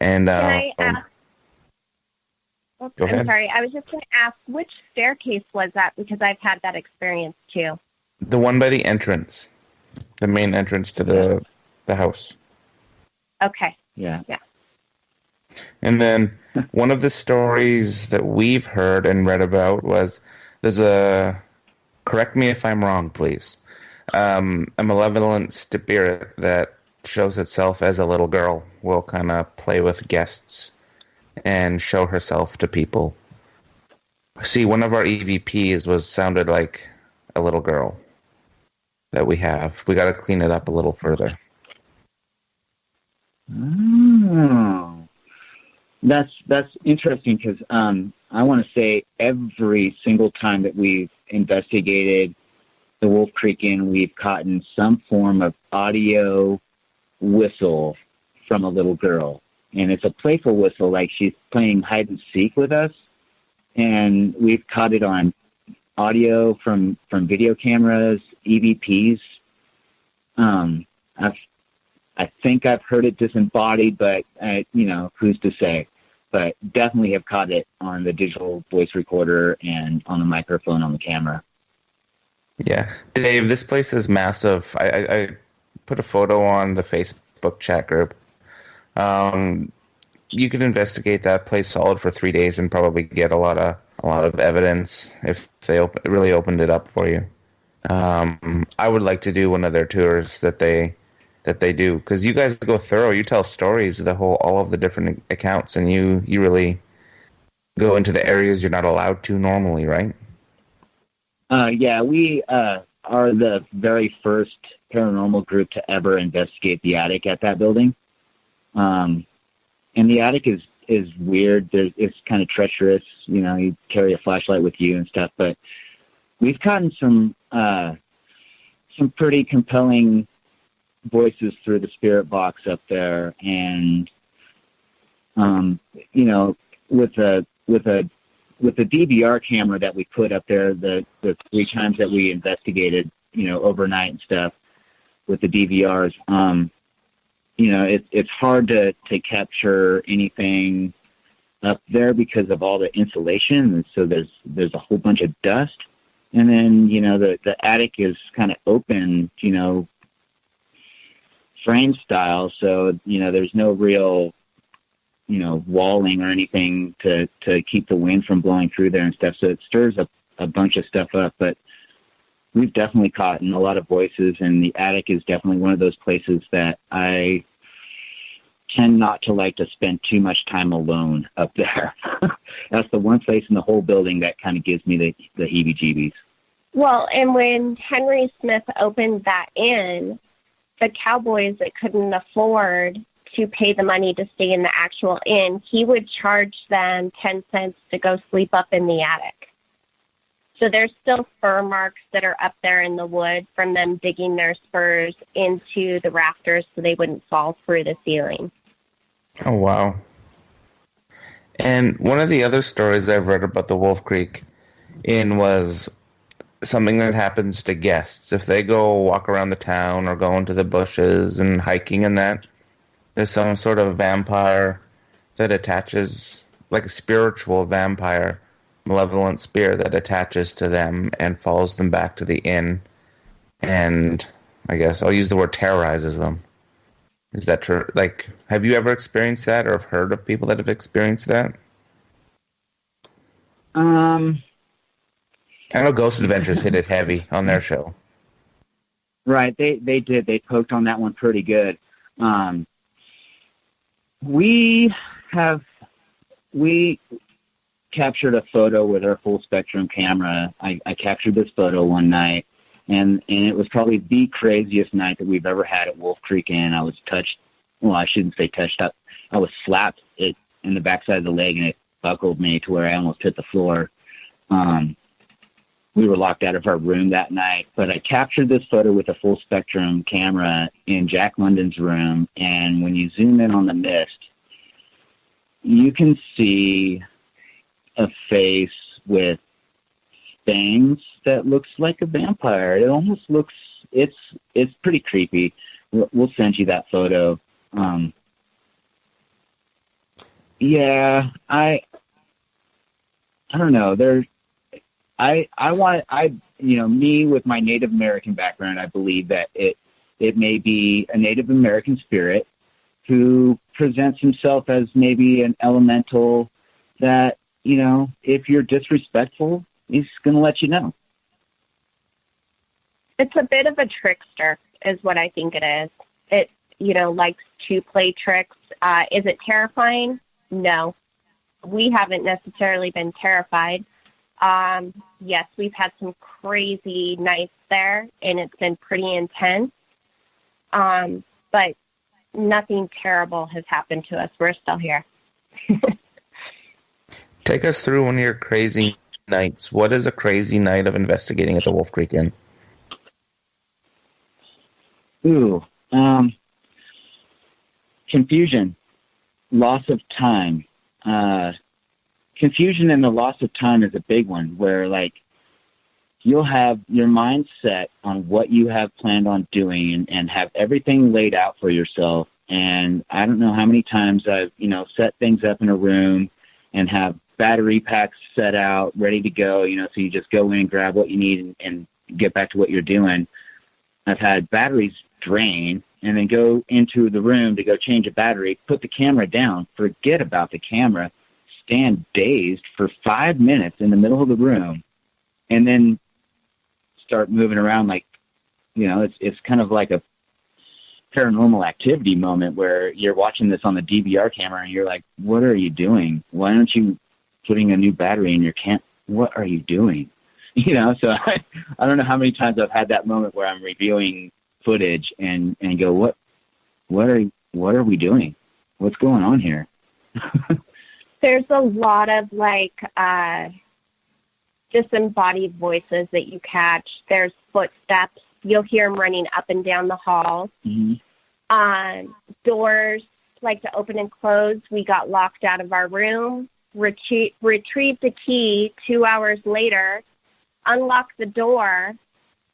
And Can I ask? Go ahead. I'm sorry. I was just going to ask, which staircase was that? Because I've had that experience too. The one by the entrance, the main entrance to the house. Okay. Yeah. And then one of the stories that we've heard and read about was there's a, correct me if I'm wrong, please, a malevolent spirit that shows itself as a little girl, will kind of play with guests and show herself to people. See, one of our EVPs sounded like a little girl that we have. We got to clean it up a little further. Oh. That's interesting, because I want to say every single time that we've investigated the Wolf Creek Inn, we've caught in some form of audio whistle from a little girl. And it's a playful whistle, like she's playing hide and seek with us. And we've caught it on audio from video cameras, EVPs. I think I've heard it disembodied, but, who's to say? But definitely have caught it on the digital voice recorder and on the microphone on the camera. Yeah. Dave, this place is massive. I put a photo on the Facebook chat group. You could investigate that place solid for 3 days and probably get a lot of evidence if they really opened it up for you. I would like to do one of their tours that they do, because you guys go thorough. You tell stories, all of the different accounts, and you really go into the areas you're not allowed to normally, right? Yeah, we are the very first paranormal group to ever investigate the attic at that building. And the attic is weird. It's kind of treacherous. You carry a flashlight with you and stuff. But we've gotten some pretty compelling voices through the spirit box up there, and with the DVR camera that we put up there, the 3 times that we investigated, overnight and stuff with the DVRs, it's hard to capture anything up there because of all the insulation, and so there's a whole bunch of dust. And then the attic is kind of open, frame style, so there's no real walling or anything to keep the wind from blowing through there and stuff, so it stirs up a bunch of stuff up. But we've definitely caught in a lot of voices, and the attic is definitely one of those places that I tend not to like to spend too much time alone up there. That's the one place in the whole building that kind of gives me the heebie-jeebies. Well, and when Henry Smith opened that inn, the cowboys that couldn't afford to pay the money to stay in the actual inn, he would charge them 10 cents to go sleep up in the attic. So there's still spur marks that are up there in the wood from them digging their spurs into the rafters so they wouldn't fall through the ceiling. Oh, wow. And one of the other stories I've read about the Wolf Creek Inn was something that happens to guests. If they go walk around the town or go into the bushes and hiking and that, there's some sort of vampire that attaches, like a spiritual vampire, malevolent spirit that attaches to them and follows them back to the inn. And I guess I'll use the word terrorizes them. Is that true? Like, have you ever experienced that or have heard of people that have experienced that? I know Ghost Adventures hit it heavy on their show. Right, they did. They poked on that one pretty good. We captured a photo with our full spectrum camera. I captured this photo one night, and it was probably the craziest night that we've ever had at Wolf Creek Inn. I was touched. Well, I shouldn't say touched up. I was slapped in the backside of the leg, and it buckled me to where I almost hit the floor. We were locked out of our room that night, but I captured this photo with a full spectrum camera in Jack London's room, and when you zoom in on the mist, you can see a face with fangs that looks like a vampire. It almost looks, it's pretty creepy. We'll send you that photo. Yeah, I don't know. Me with my Native American background, I believe that it may be a Native American spirit who presents himself as maybe an elemental that, if you're disrespectful, he's going to let you know. It's a bit of a trickster is what I think it is. It, likes to play tricks. Is it terrifying? No. We haven't necessarily been terrified. Yes, we've had some crazy nights there, and it's been pretty intense. But nothing terrible has happened to us. We're still here. Take us through one of your crazy nights. What is a crazy night of investigating at the Wolf Creek Inn? Ooh, confusion, loss of time. Confusion and the loss of time is a big one where, you'll have your mind set on what you have planned on doing and have everything laid out for yourself. And I don't know how many times I've, set things up in a room and have battery packs set out, ready to go, so you just go in, grab what you need and get back to what you're doing. I've had batteries drain and then go into the room to go change a battery, put the camera down, forget about the camera, stand dazed for 5 minutes in the middle of the room, and then start moving around it's kind of like a paranormal activity moment where you're watching this on the DVR camera and you're like, what are you doing? Why aren't you putting a new battery in your camera? What are you doing? So I don't know how many times I've had that moment where I'm reviewing footage and go, what are we doing? What's going on here? There's a lot of disembodied voices that you catch. There's footsteps. You'll hear them running up and down the hall. Mm-hmm. Doors like to open and close. We got locked out of our room, retrieved the key 2 hours later, unlocked the door.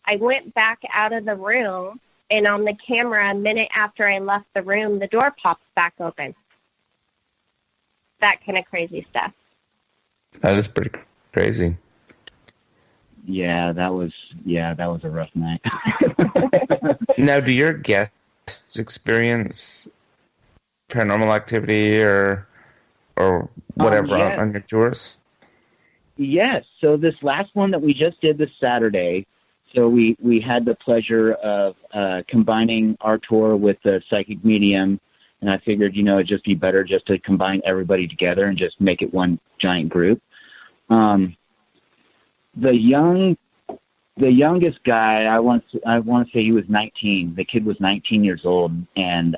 I went back out of the room, and on the camera, a minute after I left the room, the door pops back open. That kind of crazy stuff. That is pretty crazy. Yeah, that was a rough night. Now, do your guests experience paranormal activity or whatever on your tours? Yes. So this last one that we just did this Saturday, so we had the pleasure of combining our tour with the psychic medium, and I figured, it'd just be better just to combine everybody together and just make it one giant group. The young The youngest guy, I want to say he was 19. The kid was 19 years old, and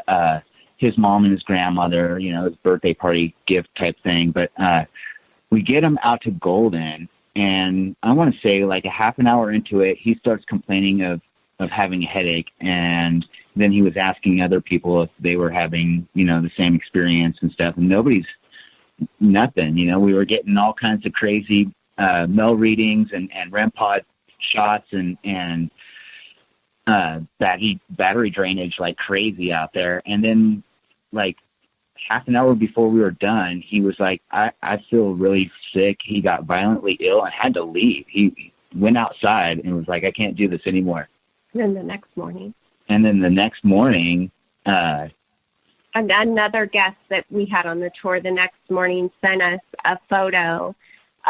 his mom and his grandmother, his birthday party gift type thing. But we get him out to Golden, and I want to say like a half an hour into it, he starts complaining of having a headache, and then he was asking other people if they were having, the same experience and stuff, and nothing. We were getting all kinds of crazy Mel readings and REM pod shots and battery drainage like crazy out there. And then like half an hour before we were done, he was like, I feel really sick. He got violently ill and had to leave. He went outside and was like, I can't do this anymore. And then the next morning, another guest that we had on the tour the next morning sent us a photo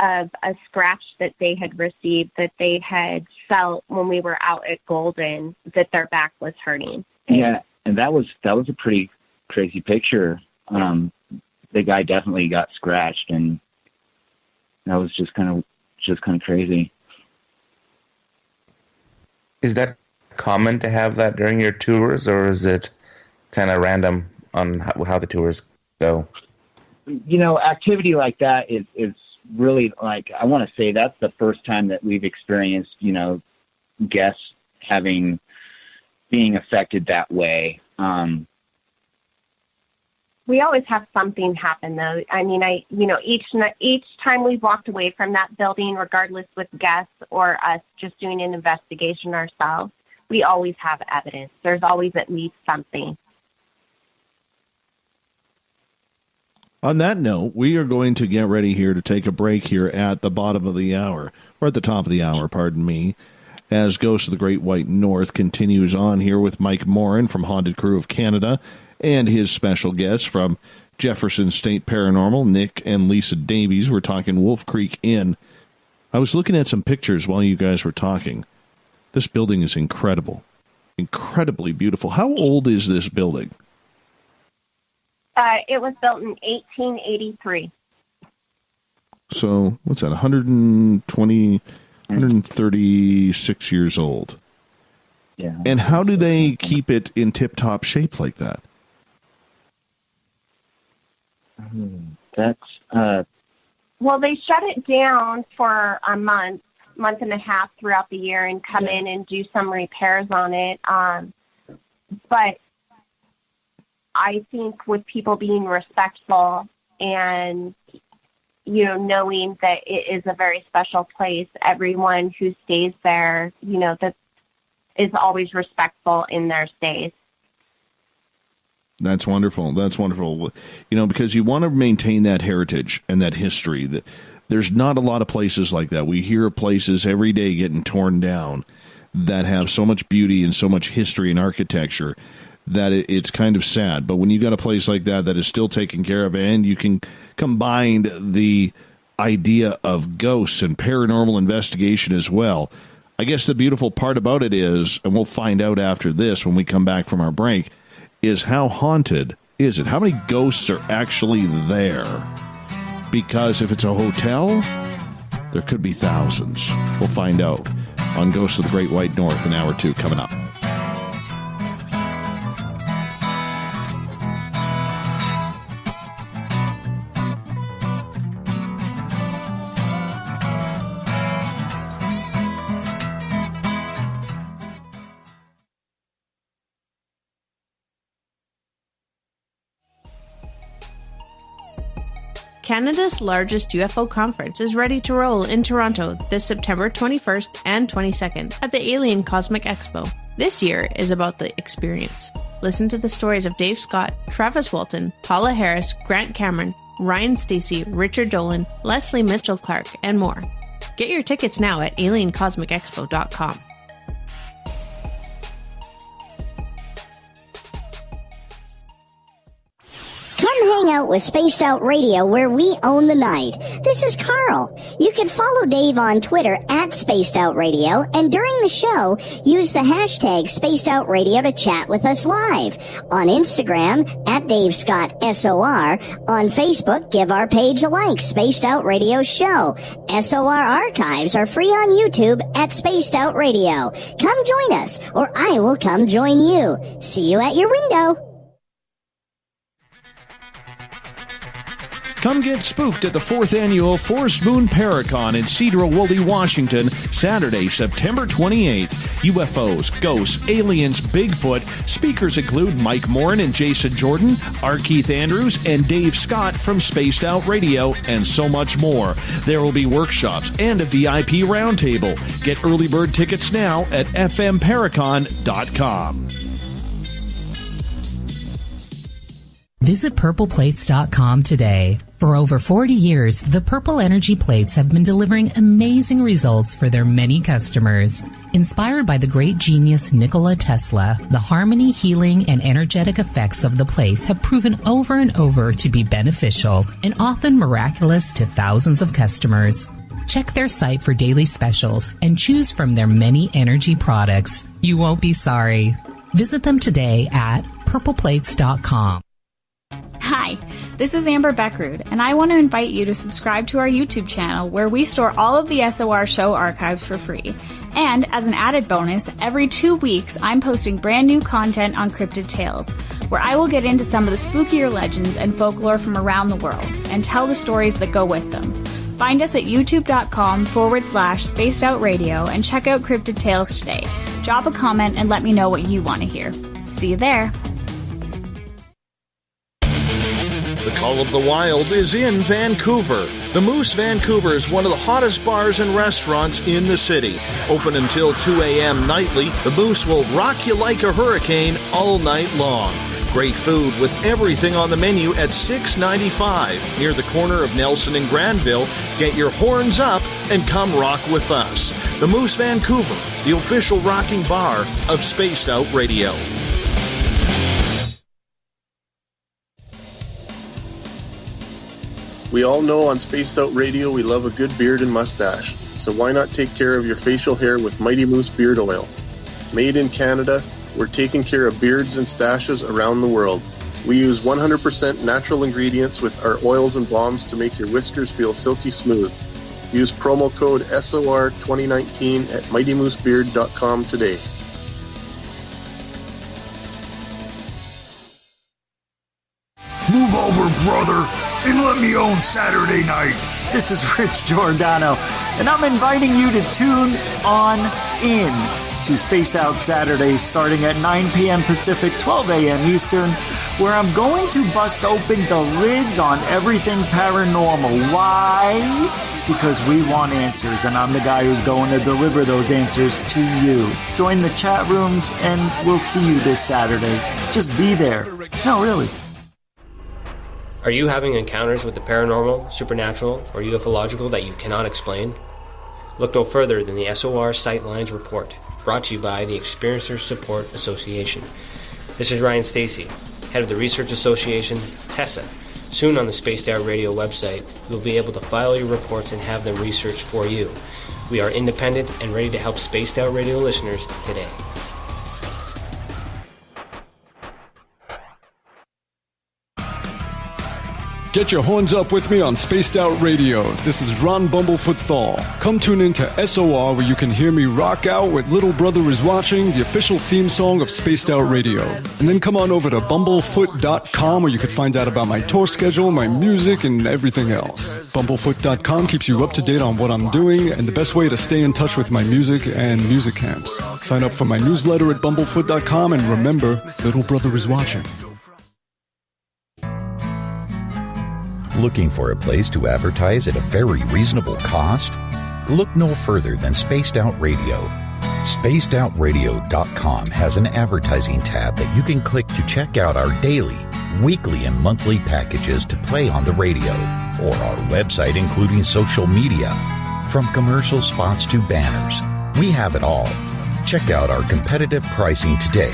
of a scratch that they had received that they had felt when we were out at Golden, that their back was hurting. Yeah, and that was a pretty crazy picture. The guy definitely got scratched, and that was just kind of crazy. Is that common to have that during your tours, or is it kind of random on how the tours go? Activity like that is really, like, I want to say that's the first time that we've experienced, guests being affected that way. We always have something happen, though. I mean, each time we've walked away from that building, regardless with guests or us just doing an investigation ourselves, we always have evidence. There's always at least something. On that note, we are going to get ready here to take a break here at the bottom of the hour, or at the top of the hour, pardon me, as Ghost of the Great White North continues on here with Mike Morin from Haunted Crew of Canada and his special guests from Jefferson State Paranormal, Nick and Lisa Davies. We're talking Wolf Creek Inn. I was looking at some pictures while you guys were talking. This building is incredible, incredibly beautiful. How old is this building? It was built in 1883. So, what's that, 136 years old? Yeah. And how do they keep it in tip-top shape like that? Well, they shut it down for a month and a half throughout the year and come in and do some repairs on it. But I think with people being respectful and, knowing that it is a very special place, everyone who stays there, that is always respectful in their stays. That's wonderful. That's wonderful. Because you want to maintain that heritage and that history. There's not a lot of places like that. We hear of places every day getting torn down that have so much beauty and so much history and architecture that it's kind of sad. But when you got a place like that is still taken care of, and you can combine the idea of ghosts and paranormal investigation as well, I guess the beautiful part about it is, and we'll find out after this when we come back from our break, is how haunted is it? How many ghosts are actually there? Because if it's a hotel, there could be thousands. We'll find out on Ghosts of the Great White North in Hour 2 coming up. Canada's largest UFO conference is ready to roll in Toronto this September 21st and 22nd at the Alien Cosmic Expo. This year is about the experience. Listen to the stories of Dave Scott, Travis Walton, Paula Harris, Grant Cameron, Ryan Stacy, Richard Dolan, Leslie Mitchell-Clark, and more. Get your tickets now at aliencosmicexpo.com. Come hang out with Spaced Out Radio, where we own the night. This is Carl. You can follow Dave on Twitter at Spaced Out Radio, and during the show, use the hashtag Spaced Out Radio to chat with us live. On Instagram, at Dave Scott SOR. On Facebook, give our page a like, Spaced Out Radio Show. SOR archives are free on YouTube at Spaced Out Radio. Come join us, or I will come join you. See you at your window. Come get spooked at the 4th Annual Forest Moon Paracon in Cedar-Woolley, Washington, Saturday, September 28th. UFOs, ghosts, aliens, Bigfoot. Speakers include Mike Morin and Jason Jordan, R. Keith Andrews, and Dave Scott from Spaced Out Radio, and so much more. There will be workshops and a VIP roundtable. Get early bird tickets now at fmparacon.com. Visit purpleplates.com today. For over 40 years, the Purple Energy Plates have been delivering amazing results for their many customers. Inspired by the great genius Nikola Tesla, the harmony, healing, and energetic effects of the plates have proven over and over to be beneficial and often miraculous to thousands of customers. Check their site for daily specials and choose from their many energy products. You won't be sorry. Visit them today at purpleplates.com. Hi, this is Amber Beckrud, and I want to invite you to subscribe to our YouTube channel where we store all of the SOR show archives for free. And as an added bonus, every 2 weeks I'm posting brand new content on Cryptid Tales, where I will get into some of the spookier legends and folklore from around the world and tell the stories that go with them. Find us at youtube.com/Spaced Out Radio and check out Cryptid Tales today. Drop a comment and let me know what you want to hear. See you there. The Call of the Wild is in Vancouver. The Moose Vancouver is one of the hottest bars and restaurants in the city. Open until 2 a.m. nightly, the Moose will rock you like a hurricane all night long. Great food with everything on the menu at $6.95 near the corner of Nelson and Granville. Get your horns up and come rock with us. The Moose Vancouver, the official rocking bar of Spaced Out Radio. We all know on Spaced Out Radio we love a good beard and mustache, so why not take care of your facial hair with Mighty Moose Beard Oil? Made in Canada, we're taking care of beards and stashes around the world. We use 100% natural ingredients with our oils and balms to make your whiskers feel silky smooth. Use promo code SOR2019 at MightyMooseBeard.com today. Move over, brother, and let me own Saturday night. This is Rich Giordano, and I'm inviting you to tune on in to Spaced Out Saturdays starting at 9 p.m. Pacific, 12 a.m. Eastern, where I'm going to bust open the lids on everything paranormal. Why? Because we want answers, and I'm the guy who's going to deliver those answers to you. Join the chat rooms, and we'll see you this Saturday. Just be there. No, really. Are you having encounters with the paranormal, supernatural, or ufological that you cannot explain? Look no further than the SOR Sightlines Report, brought to you by the Experiencers Support Association. This is Ryan Stacy, head of the Research Association, TESA. Soon on the Spaced Out Radio website, you'll be able to file your reports and have them researched for you. We are independent and ready to help Spaced Out Radio listeners today. Get your horns up with me on Spaced Out Radio. This is Ron Bumblefoot Thal. Come tune in to SOR where you can hear me rock out with Little Brother is Watching, the official theme song of Spaced Out Radio. And then come on over to bumblefoot.com where you can find out about my tour schedule, my music, and everything else. Bumblefoot.com keeps you up to date on what I'm doing and the best way to stay in touch with my music and music camps. Sign up for my newsletter at bumblefoot.com and remember, Little Brother is Watching. Looking for a place to advertise at a very reasonable cost? Look no further than Spaced Out Radio. SpacedOutRadio.com has an advertising tab that you can click to check out our daily, weekly, and monthly packages to play on the radio, or our website including social media. From commercial spots to banners, we have it all. Check out our competitive pricing today.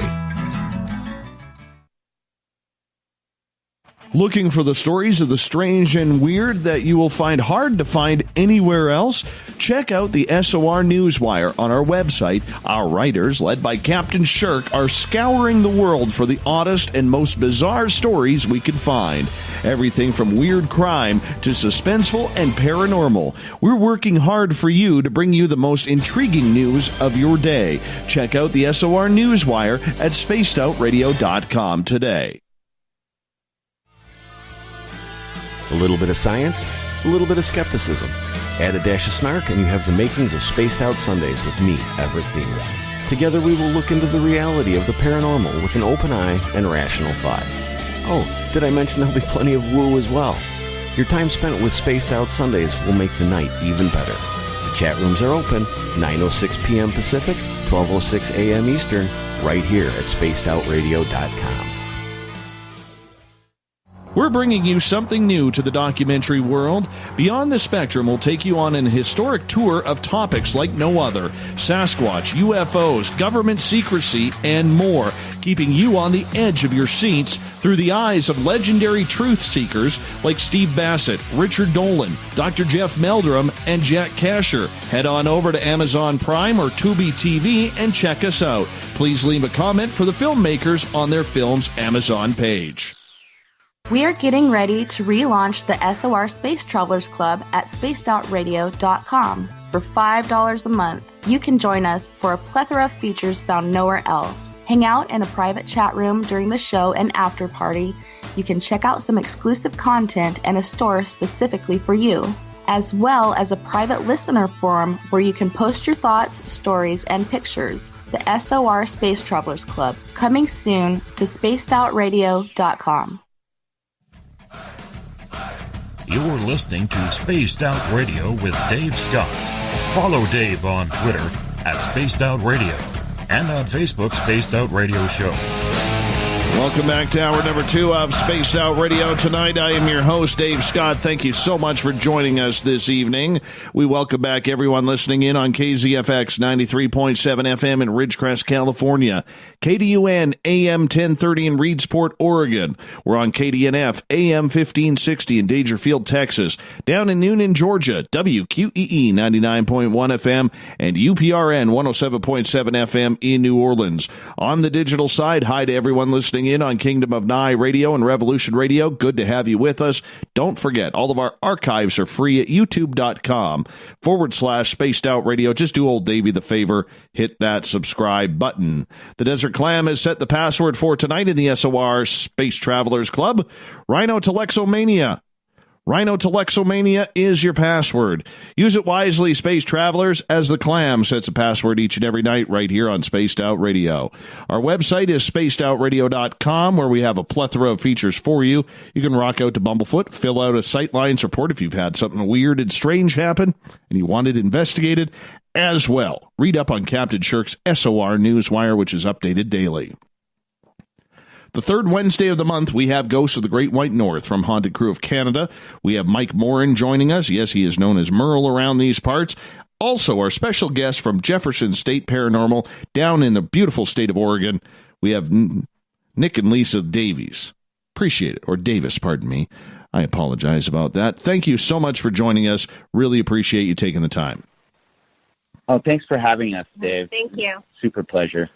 Looking for the stories of the strange and weird that you will find hard to find anywhere else? Check out the SOR Newswire on our website. Our writers, led by Captain Shirk, are scouring the world for the oddest and most bizarre stories we can find. Everything from weird crime to suspenseful and paranormal. We're working hard for you to bring you the most intriguing news of your day. Check out the SOR Newswire at spacedoutradio.com today. A little bit of science, a little bit of skepticism. Add a dash of snark and you have the makings of Spaced Out Sundays with me, Everett Thiemer. Together we will look into the reality of the paranormal with an open eye and rational thought. Oh, did I mention there'll be plenty of woo as well? Your time spent with Spaced Out Sundays will make the night even better. The chat rooms are open, 9:06 p.m. Pacific, 12:06 a.m. Eastern, right here at spacedoutradio.com. We're bringing you something new to the documentary world. Beyond the Spectrum will take you on an historic tour of topics like no other. Sasquatch, UFOs, government secrecy, and more, keeping you on the edge of your seats through the eyes of legendary truth seekers like Steve Bassett, Richard Dolan, Dr. Jeff Meldrum, and Jack Kasher. Head on over to Amazon Prime or Tubi TV and check us out. Please leave a comment for the filmmakers on their film's Amazon page. We are getting ready to relaunch the SOR Space Travelers Club at spacedoutradio.com. For $5 a month, you can join us for a plethora of features found nowhere else. Hang out in a private chat room during the show and after party. You can check out some exclusive content and a store specifically for you, as well as a private listener forum where you can post your thoughts, stories, and pictures. The SOR Space Travelers Club, coming soon to spacedoutradio.com. You're listening to Spaced Out Radio with Dave Scott. Follow Dave on Twitter at Spaced Out Radio and on Facebook, Spaced Out Radio Show. Welcome back to hour number 2 of Spaced Out Radio. Tonight, I am your host, Dave Scott. Thank you so much for joining us this evening. We welcome back everyone listening in on KZFX 93.7 FM in Ridgecrest, California. KDUN AM 1030 in Reedsport, Oregon. We're on KDNF AM 1560 in Dangerfield, Texas. Down in Noonan, Georgia, WQEE 99.1 FM and UPRN 107.7 FM in New Orleans. On the digital side, hi to everyone listening in on Kingdom of Nye Radio and Revolution Radio. Good to have you with us. Don't forget, all of our archives are free at youtube.com/Spaced Out Radio. Just do old Davey the favor, hit that subscribe button. The Desert Clam has set the password for tonight in the SOR Space Travelers Club. Rhino Telexomania. Rhino Telexomania is your password. Use it wisely, Space Travelers, as the Clam sets a password each and every night right here on Spaced Out Radio. Our website is spacedoutradio.com, where we have a plethora of features for you. You can rock out to Bumblefoot, fill out a Sightlines report if you've had something weird and strange happen and you want it investigated as well. Read up on Captain Shirk's SOR Newswire, which is updated daily. The third Wednesday of the month, we have Ghosts of the Great White North from Haunted Crew of Canada. We have Mike Morin joining us. Yes, he is known as Merle around these parts. Also, our special guest from Jefferson State Paranormal down in the beautiful state of Oregon. We have Nick and Lisa Davies. Appreciate it. Or Davis, pardon me. I apologize about that. Thank you so much for joining us. Really appreciate you taking the time. Oh, thanks for having us, Dave. Thank you. Super pleasure.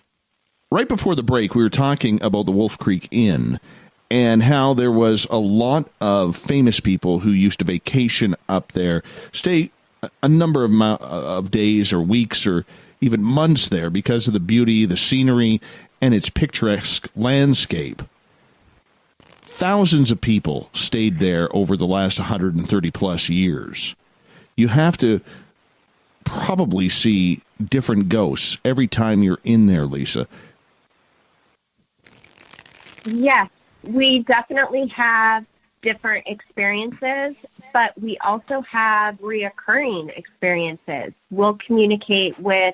Right before the break, we were talking about the Wolf Creek Inn and how there was a lot of famous people who used to vacation up there, stay a number of days or weeks or even months there because of the beauty, the scenery, and its picturesque landscape. Thousands of people stayed there over the last 130 plus years. You have to probably see different ghosts every time you're in there, Lisa. Yes, we definitely have different experiences, but we also have reoccurring experiences. We'll communicate with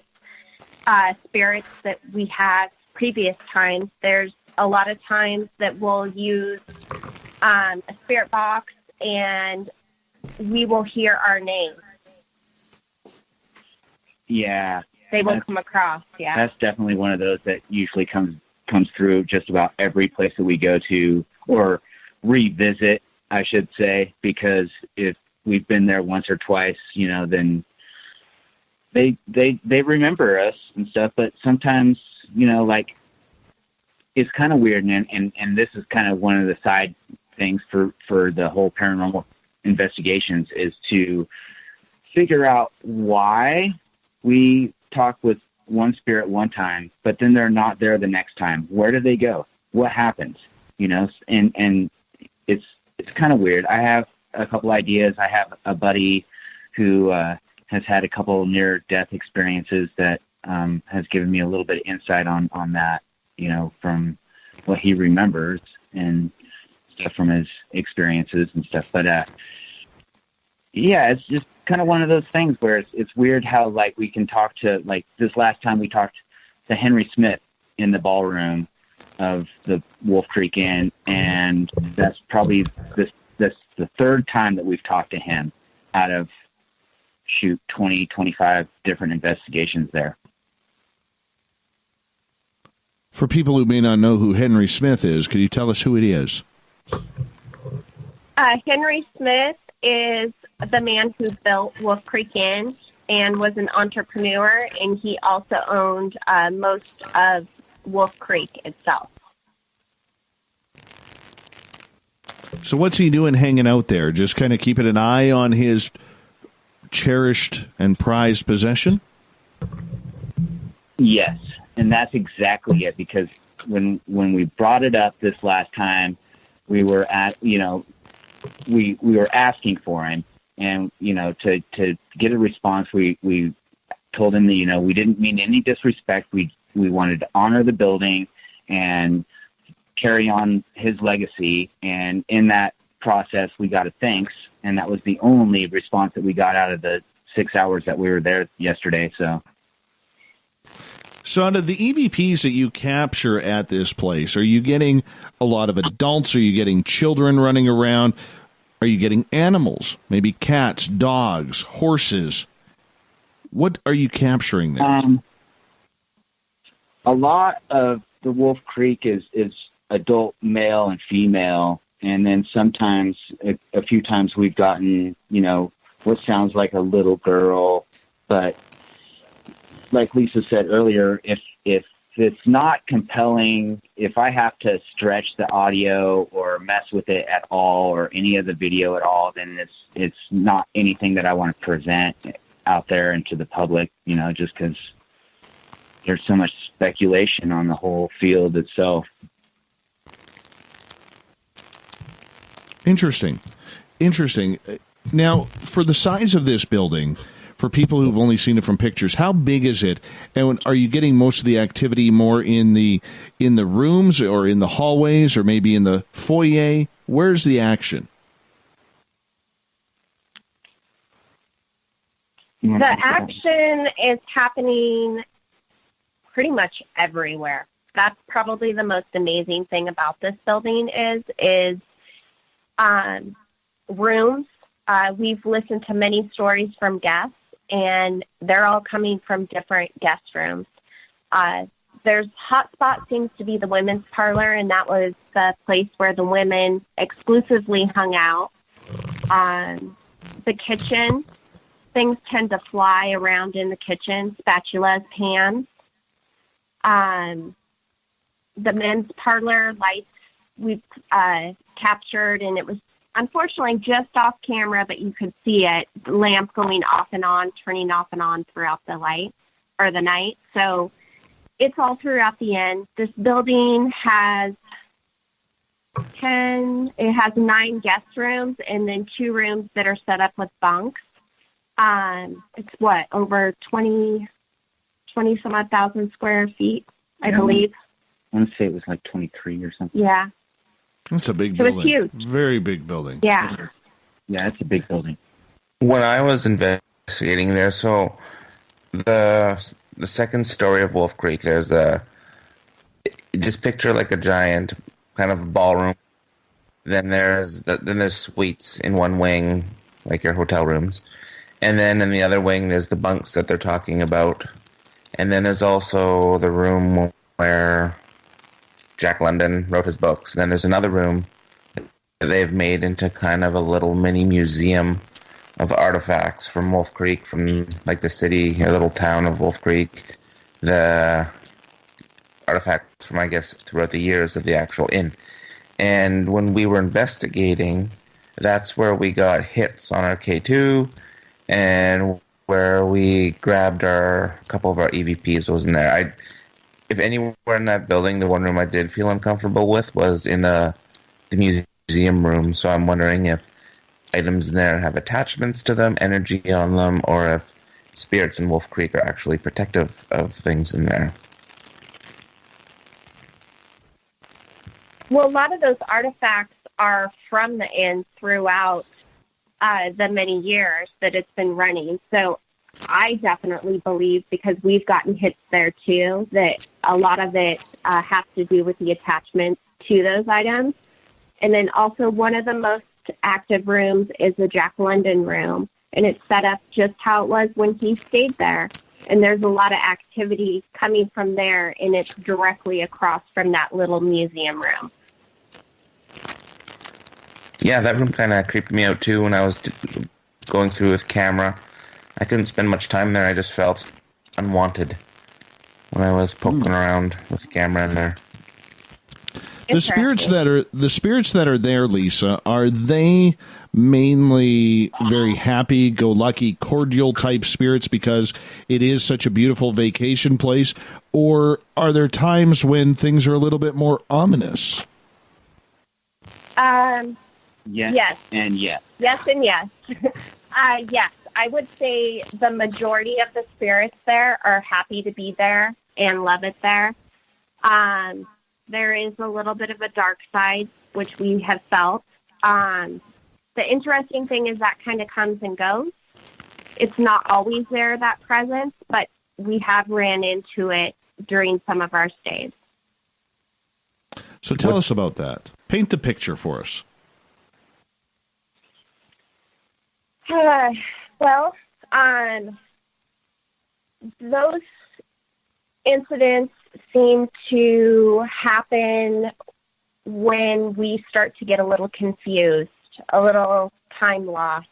spirits that we had previous times. There's a lot of times that we'll use a spirit box and we will hear our name. Yeah. They will come across, yeah. That's definitely one of those that usually comes through just about every place that we go to, or revisit, I should say, because if we've been there once or twice, then they remember us and stuff. But sometimes, like, it's kind of weird, and this is kind of one of the side things for the whole paranormal investigations, is to figure out why we talk with one spirit one time, but then they're not there the next time. Where do they go? What happens? And it's kind of weird. I have a couple ideas. I have a buddy who has had a couple near-death experiences that has given me a little bit of insight on that, from what he remembers and stuff from his experiences and stuff. But yeah, it's just kind of one of those things where it's weird how, like, we can talk to, like, this last time we talked to Henry Smith in the ballroom of the Wolf Creek Inn, and that's probably that's the third time that we've talked to him out of 20, 25 different investigations there. For people who may not know who Henry Smith is, could you tell us who it is? Henry Smith is the man who built Wolf Creek Inn and was an entrepreneur, and he also owned most of Wolf Creek itself. So what's he doing hanging out there? Just kind of keeping an eye on his cherished and prized possession? Yes, and that's exactly it, because when we brought it up this last time, we were we were asking for him, and to get a response, we told him that we didn't mean any disrespect. We wanted to honor the building and carry on his legacy, and in that process we got a thanks, and that was the only response that we got out of the 6 hours that we were there yesterday. So out of the EVPs that you capture at this place, are you getting a lot of adults? Are you getting children running around? Are you getting animals, maybe cats, dogs, horses? What are you capturing there? A lot of the Wolf Creek is adult male and female, and then sometimes, a few times, we've gotten, what sounds like a little girl. But like Lisa said earlier, if it's not compelling, if I have to stretch the audio or mess with it at all, or any of the video at all, then it's not anything that I want to present out there into the public, just because there's so much speculation on the whole field itself. Interesting. Now, for the size of this building, for people who've only seen it from pictures, how big is it? And are you getting most of the activity more in the rooms, or in the hallways, or maybe in the foyer? Where's the action? The action is happening pretty much everywhere. That's probably the most amazing thing about this building is rooms. We've listened to many stories from guests, and they're all coming from different guest rooms. There's hotspot seems to be the women's parlor, and that was the place where the women exclusively hung out. The kitchen, things tend to fly around in the kitchen, spatulas, pans. The men's parlor lights we've captured, and it was unfortunately just off camera, but you could see it, the lamp going off and on, turning off and on throughout the night. So it's all throughout the inn. This building has 9 guest rooms, and then 2 rooms that are set up with bunks. It's over 20 some odd thousand square feet, I believe. I want to say it was like 23 or something. Yeah. That's a big So building. it's huge. Very big building. Yeah. Yeah, it's a big building. When I was investigating there, so the second story of Wolf Creek, there's just picture like a giant kind of ballroom. Then there's suites in one wing, like your hotel rooms. And then in the other wing, there's the bunks that they're talking about. And then there's also the room where Jack London wrote his books. And then there's another room they've made into kind of a little mini museum of artifacts from Wolf Creek, from like the city, a little town of Wolf Creek, the artifacts from, I guess, throughout the years of the actual inn. And when we were investigating, that's where we got hits on our K2, and where we grabbed a couple of our EVPs was in there. If anywhere in that building, the one room I did feel uncomfortable with was in the museum room. So I'm wondering if items in there have attachments to them, energy on them, or if spirits in Wolf Creek are actually protective of things in there. Well, a lot of those artifacts are from the inn throughout the many years that it's been running. So I definitely believe, because we've gotten hits there too, that a lot of it has to do with the attachment to those items. And then also one of the most active rooms is the Jack London room, and it's set up just how it was when he stayed there. And there's a lot of activity coming from there, and it's directly across from that little museum room. Yeah, that room kind of creeped me out too when I was going through with camera. I couldn't spend much time there. I just felt unwanted when I was poking around with the camera in there. The spirits that are there, Lisa, are they mainly very happy-go-lucky, cordial type spirits because it is such a beautiful vacation place, or are there times when things are a little bit more ominous? Yes. And yes. Yes and yes. Yes, I would say the majority of the spirits there are happy to be there and love it there. There is a little bit of a dark side, which we have felt. The interesting thing is that kind of comes and goes. It's not always there, that presence, but we have ran into it during some of our stays. So tell us about that. Paint the picture for us. Those incidents seem to happen when we start to get a little confused, a little time lost.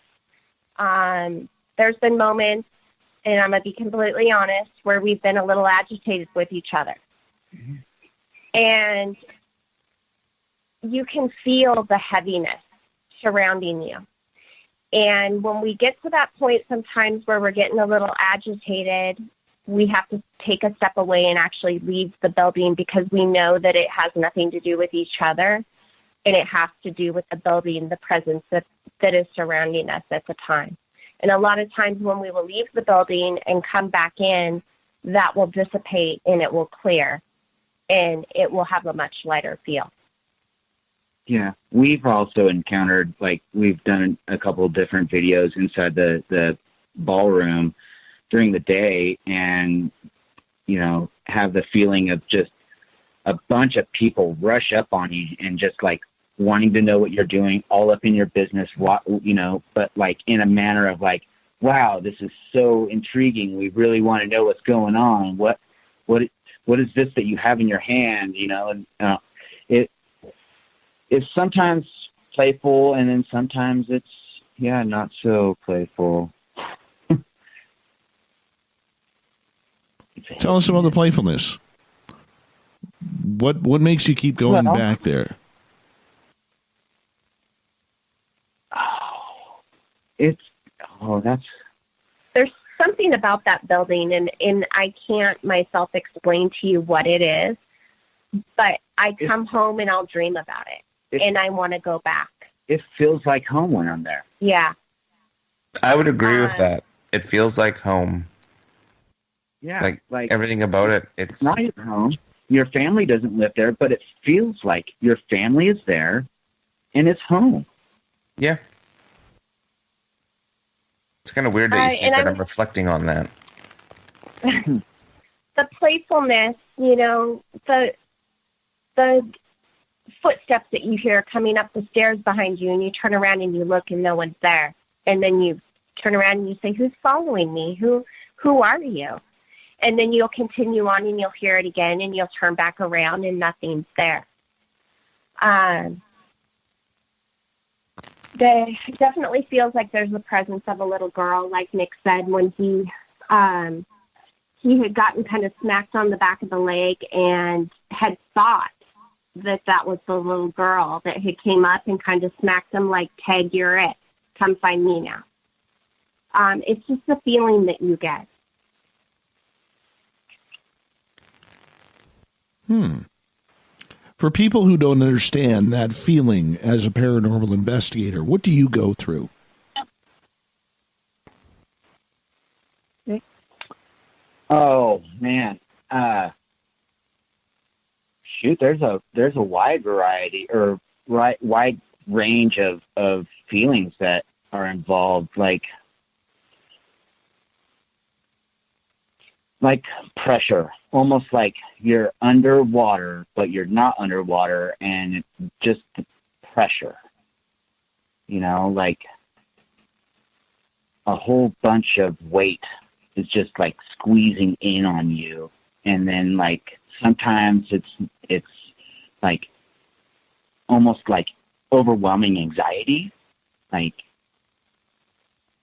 There's been moments, and I'm going to be completely honest, where we've been a little agitated with each other. Mm-hmm. And you can feel the heaviness surrounding you. And when we get to that point sometimes where we're getting a little agitated, we have to take a step away and actually leave the building, because we know that it has nothing to do with each other, and it has to do with the building, the presence that is surrounding us at the time. And a lot of times when we will leave the building and come back in, that will dissipate and it will clear, and it will have a much lighter feel. Yeah, we've also encountered, like, we've done a couple of different videos inside the ballroom during the day, and, you know, have the feeling of just a bunch of people rush up on you and just, like, wanting to know what you're doing, all up in your business, you know, but, like, in a manner of, like, wow, this is so intriguing. We really want to know what's going on. What is this that you have in your hand, you know? And it's sometimes playful, and then sometimes it's, not so playful. Tell us about the playfulness. What makes you keep going back there? There's something about that building, and I can't myself explain to you what it is, but I come home and I'll dream about it, and I want to go back. It feels like home when I'm there. Yeah. I would agree with that. It feels like home. Yeah. Like everything about it. It's not your home. Your family doesn't live there, but it feels like your family is there, and it's home. Yeah. It's kind of weird that you say that. I'm reflecting on that. The playfulness, you know, the footsteps that you hear coming up the stairs behind you, and you turn around and you look and no one's there. And then you turn around and you say, who's following me? Who are you? And then you'll continue on and you'll hear it again, and you'll turn back around and nothing's there. There definitely feels like there's the presence of a little girl, like Nick said, when he had gotten kind of smacked on the back of the leg and had thought that was the little girl that had came up and kind of smacked him like, Ted, you're it. Come find me now. It's just the feeling that you get. For people who don't understand that feeling as a paranormal investigator, what do you go through? Oh man, shoot, there's a wide variety or wide range of feelings that are involved, like pressure, almost like you're underwater, but you're not underwater, and it's just pressure, like a whole bunch of weight is just like squeezing in on you. And then like sometimes it's like almost like overwhelming anxiety, like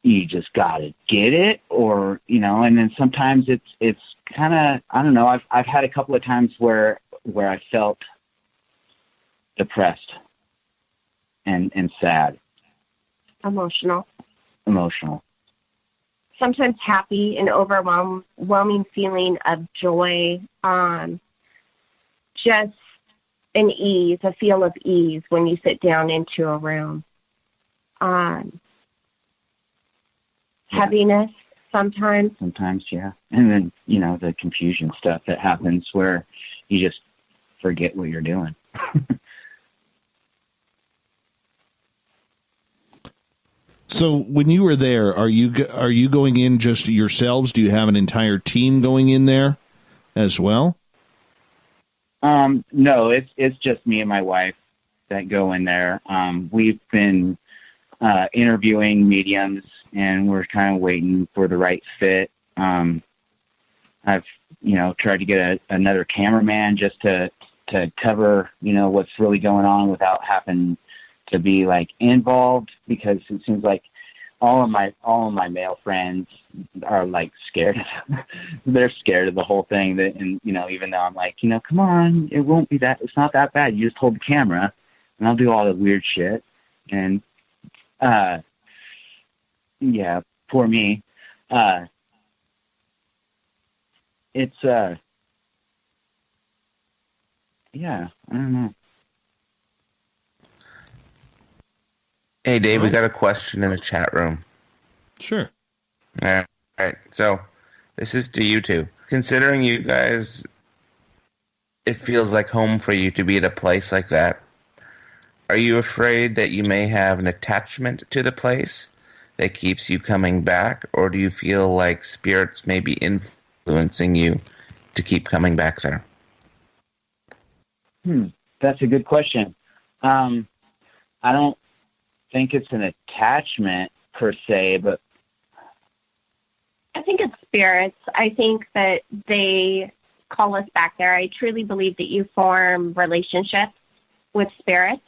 you just gotta get it, or and then sometimes it's kind of, I don't know, I've had a couple of times where I felt depressed and sad, emotional, sometimes happy, and overwhelming feeling of joy, just an ease, a feel of ease when you sit down into a room. Heaviness sometimes. Yeah. And then, the confusion stuff that happens where you just forget what you're doing. So when you were there, are you going in just yourselves? Do you have an entire team going in there as well? No, it's just me and my wife that go in there. We've been interviewing mediums, and we're kind of waiting for the right fit. I've tried to get another cameraman just to cover what's really going on without having to be like involved, because it seems like all of my male friends are like scared. They're scared of the whole thing. And even though I'm like, come on, it won't be that. It's not that bad. You just hold the camera, and I'll do all the weird shit. And yeah, poor me. It's yeah, I don't know. Hey, Dave, we got a question in the chat room. Sure. All right. So this is to you two. Considering you guys, it feels like home for you to be at a place like that. Are you afraid that you may have an attachment to the place that keeps you coming back, or do you feel like spirits may be influencing you to keep coming back there? That's a good question. I don't think it's an attachment per se, but I think it's spirits. I think that they call us back there. I truly believe that you form relationships with spirits,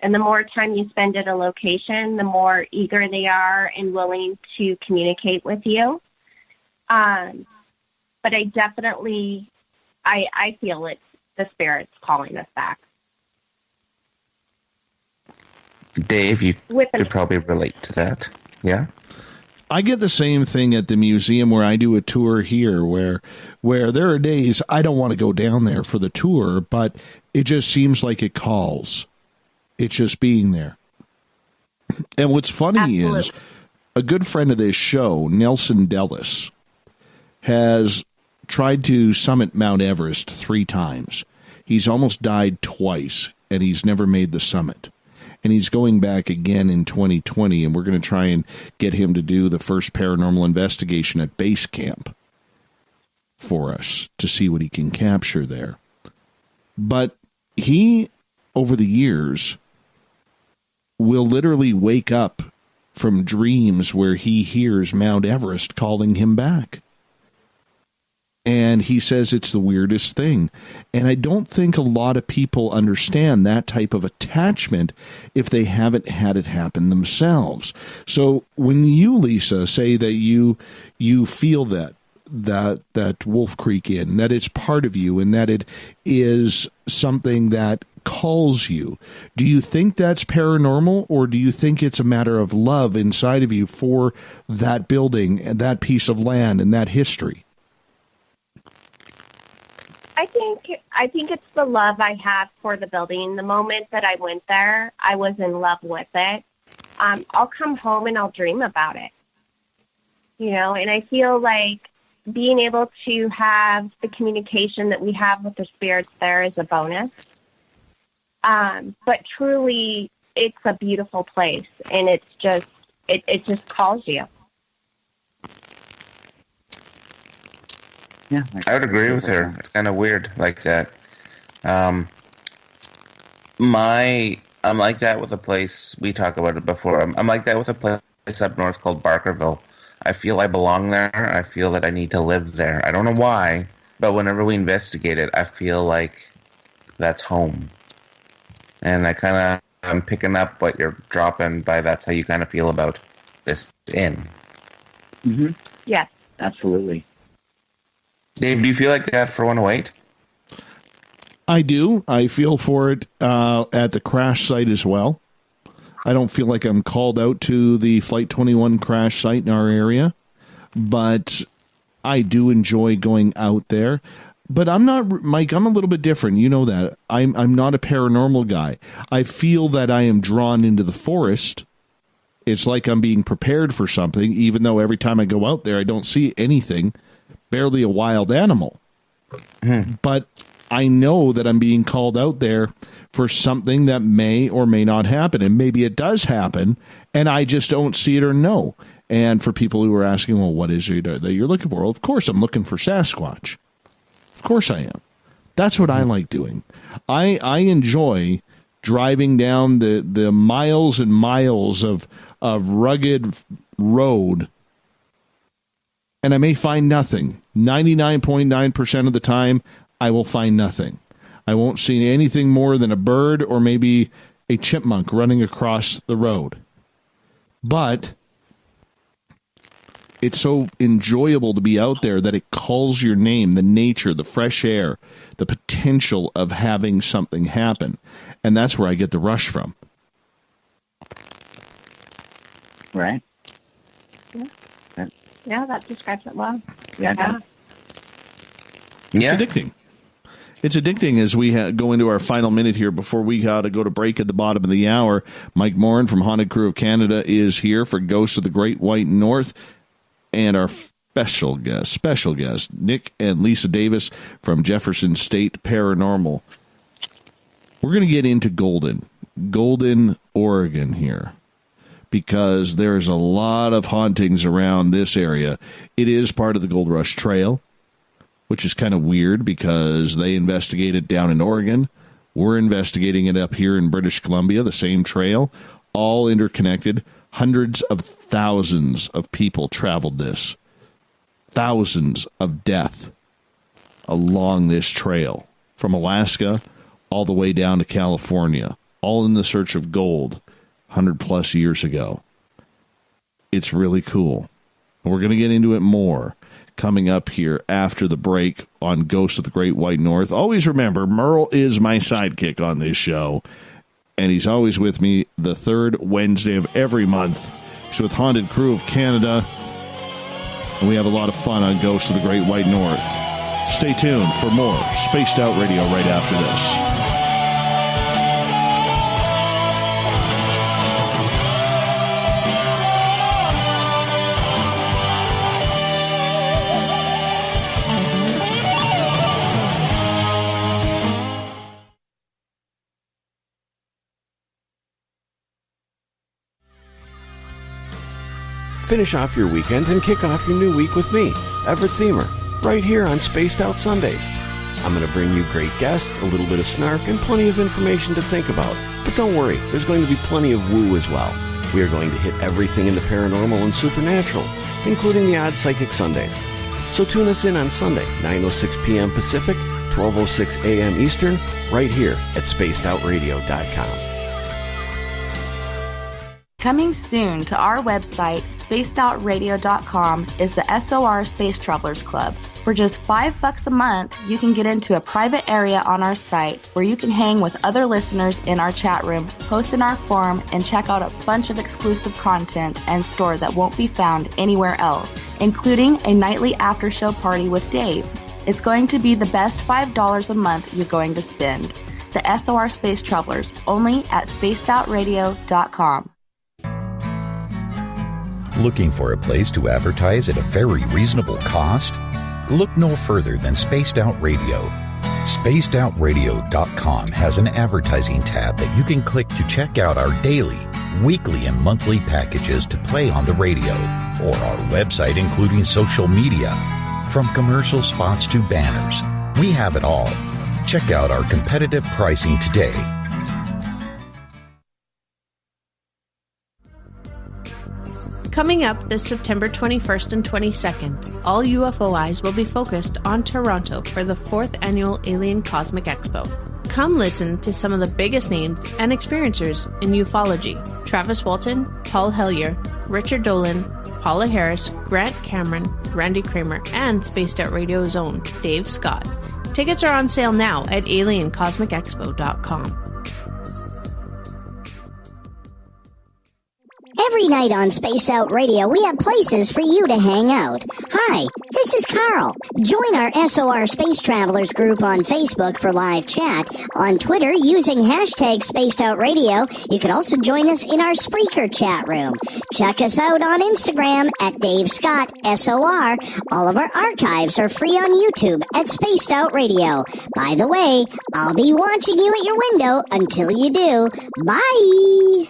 and the more time you spend at a location, the more eager they are and willing to communicate with you. But I definitely, I feel it's the spirits calling us back. Dave, you could probably relate to that. Yeah? I get the same thing at the museum where I do a tour here, where there are days I don't want to go down there for the tour, but it just seems like it calls. It's just being there. And what's funny is a good friend of this show, Nelson Dellis, has tried to summit Mount Everest 3 times. He's almost died twice, and he's never made the summit. And he's going back again in 2020, and we're going to try and get him to do the first paranormal investigation at base camp for us to see what he can capture there. But he, over the years, will literally wake up from dreams where he hears Mount Everest calling him back. And he says it's the weirdest thing. And I don't think a lot of people understand that type of attachment if they haven't had it happen themselves. So when you, Lisa, say that you feel that Wolf Creek Inn, that it's part of you and that it is something that calls you, do you think that's paranormal, or do you think it's a matter of love inside of you for that building and that piece of land and that history? I think it's the love I have for the building. The moment that I went there, I was in love with it. I'll come home and I'll dream about it, and I feel like being able to have the communication that we have with the spirits there is a bonus. But truly, it's a beautiful place, and it just calls you. Yeah, I would agree with her. It's kind of weird like that. I'm like that with a place, we talked about it before. I'm like that with a place up north called Barkerville. I feel I belong there. I feel that I need to live there. I don't know why, but whenever we investigate it, I feel like that's home. And I'm picking up what you're dropping by. That's how you kind of feel about this inn. Mm-hmm. Yes. Absolutely. Dave, do you feel like that for 108? I do. I feel for it at the crash site as well. I don't feel like I'm called out to the Flight 21 crash site in our area, but I do enjoy going out there. But I'm not, Mike, I'm a little bit different. You know that. I'm not a paranormal guy. I feel that I am drawn into the forest. It's like I'm being prepared for something, even though every time I go out there, I don't see anything, barely a wild animal. But I know that I'm being called out there for something that may or may not happen. And maybe it does happen, and I just don't see it or know. And for people who are asking, well, what is it that you're looking for? Well, of course, I'm looking for Sasquatch. Of course I am. That's what I like doing. I enjoy driving down the miles and miles of rugged road, and I may find nothing. 99.9% of the time, I will find nothing. I won't see anything more than a bird or maybe a chipmunk running across the road. But it's so enjoyable to be out there that it calls your name, the nature, the fresh air, the potential of having something happen. And that's where I get the rush from. Right. Yeah, that describes it well. Yeah. It's addicting. It's addicting as we go into our final minute here before we got to go to break at the bottom of the hour. Mike Morin from Haunted Crew of Canada is here for Ghosts of the Great White North. And our special guest, Nick and Lisa Davis from Jefferson State Paranormal. We're going to get into Golden, Oregon here, because there's a lot of hauntings around this area. It is part of the Gold Rush Trail, which is kind of weird because they investigate it down in Oregon. We're investigating it up here in British Columbia, the same trail, all interconnected. Hundreds of thousands of people traveled this. Thousands of death along this trail from Alaska all the way down to California, all in the search of gold 100+ years ago. It's really cool. We're going to get into it more coming up here after the break on Ghosts of the Great White North. Always remember, Merle is my sidekick on this show, and he's always with me the third Wednesday of every month. He's with Haunted Crew of Canada, and we have a lot of fun on Ghosts of the Great White North. Stay tuned for more Spaced Out Radio right after this. Finish off your weekend and kick off your new week with me, Everett Thiemer, right here on Spaced Out Sundays. I'm going to bring you great guests, a little bit of snark, and plenty of information to think about. But don't worry, there's going to be plenty of woo as well. We are going to hit everything in the paranormal and supernatural, including the odd psychic Sundays. So tune us in on Sunday, 9:06 p.m. Pacific, 12:06 a.m. Eastern, right here at spacedoutradio.com. Coming soon to our website, spacedoutradio.com, is the SOR Space Travelers Club. For just $5 a month, you can get into a private area on our site where you can hang with other listeners in our chat room, post in our forum, and check out a bunch of exclusive content and store that won't be found anywhere else, including a nightly after-show party with Dave. It's going to be the best $5 a month you're going to spend. The SOR Space Travelers, only at spacedoutradio.com. Looking for a place to advertise at a very reasonable cost? Look no further than Spaced Out Radio. SpacedOutRadio.com has an advertising tab that you can click to check out our daily, weekly, and monthly packages to play on the radio, or our website including social media. From commercial spots to banners, we have it all. Check out our competitive pricing today. Coming up this September 21st and 22nd, all UFO eyes will be focused on Toronto for the 4th Annual Alien Cosmic Expo. Come listen to some of the biggest names and experiencers in ufology. Travis Walton, Paul Hellyer, Richard Dolan, Paula Harris, Grant Cameron, Randy Kramer, and Spaced Out Radio's own Dave Scott. Tickets are on sale now at aliencosmicexpo.com. Every night on Spaced Out Radio, we have places for you to hang out. Hi, this is Carl. Join our SOR Space Travelers group on Facebook for live chat. On Twitter, using hashtag Spaced Out Radio, you can also join us in our Spreaker chat room. Check us out on Instagram at Dave Scott SOR. All of our archives are free on YouTube at Spaced Out Radio. By the way, I'll be watching you at your window until you do. Bye!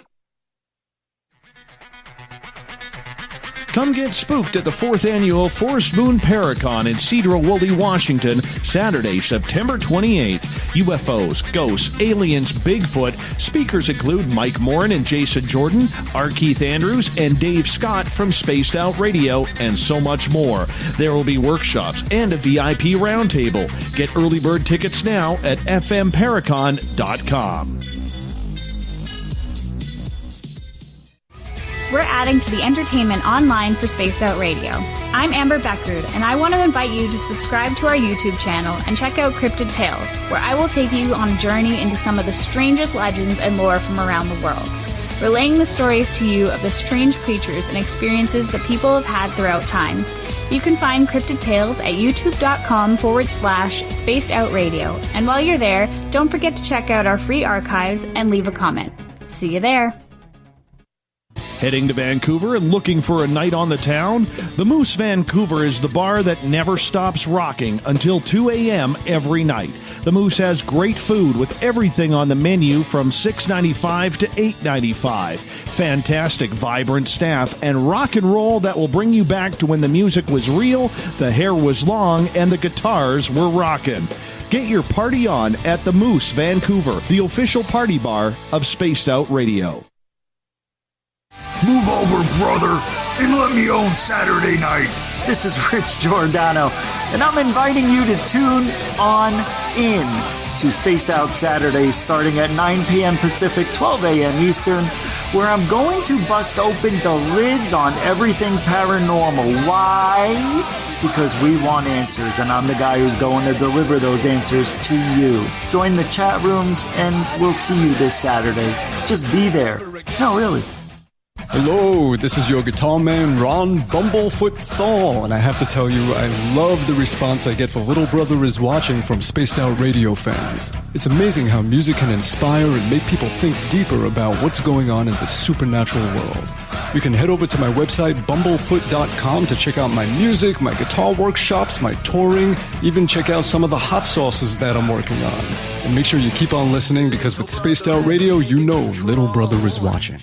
Come get spooked at the 4th Annual Forest Moon Paracon in Cedar-Woolley, Washington, Saturday, September 28th. UFOs, ghosts, aliens, Bigfoot. Speakers include Mike Morin and Jason Jordan, R. Keith Andrews, and Dave Scott from Spaced Out Radio, and so much more. There will be workshops and a VIP roundtable. Get early bird tickets now at fmparacon.com. We're adding to the entertainment online for Spaced Out Radio. I'm Amber Beckrud, and I want to invite you to subscribe to our YouTube channel and check out Cryptid Tales, where I will take you on a journey into some of the strangest legends and lore from around the world, relaying the stories to you of the strange creatures and experiences that people have had throughout time. You can find Cryptid Tales at youtube.com/Spaced Out Radio, and while you're there, don't forget to check out our free archives and leave a comment. See you there. Heading to Vancouver and looking for a night on the town? The Moose Vancouver is the bar that never stops rocking until 2 a.m. every night. The Moose has great food with everything on the menu from $6.95 to $8.95. Fantastic, vibrant staff and rock and roll that will bring you back to when the music was real, the hair was long, and the guitars were rocking. Get your party on at the Moose Vancouver, the official party bar of Spaced Out Radio. Move over, brother, and let me own Saturday night. This is Rich Giordano, and I'm inviting you to tune on in to Spaced Out Saturdays starting at 9 p.m. Pacific, 12 a.m. Eastern, where I'm going to bust open the lids on everything paranormal. Why? Because we want answers, and I'm the guy who's going to deliver those answers to you. Join the chat rooms, and we'll see you this Saturday. Just be there. No, really. Hello, this is your guitar man, Ron Bumblefoot Thal, and I have to tell you, I love the response I get for Little Brother Is Watching from Spaced Out Radio fans. It's amazing how music can inspire and make people think deeper about what's going on in the supernatural world. You can head over to my website, bumblefoot.com, to check out my music, my guitar workshops, my touring, even check out some of the hot sauces that I'm working on. And make sure you keep on listening, because with Spaced Out Radio, you know Little Brother is watching.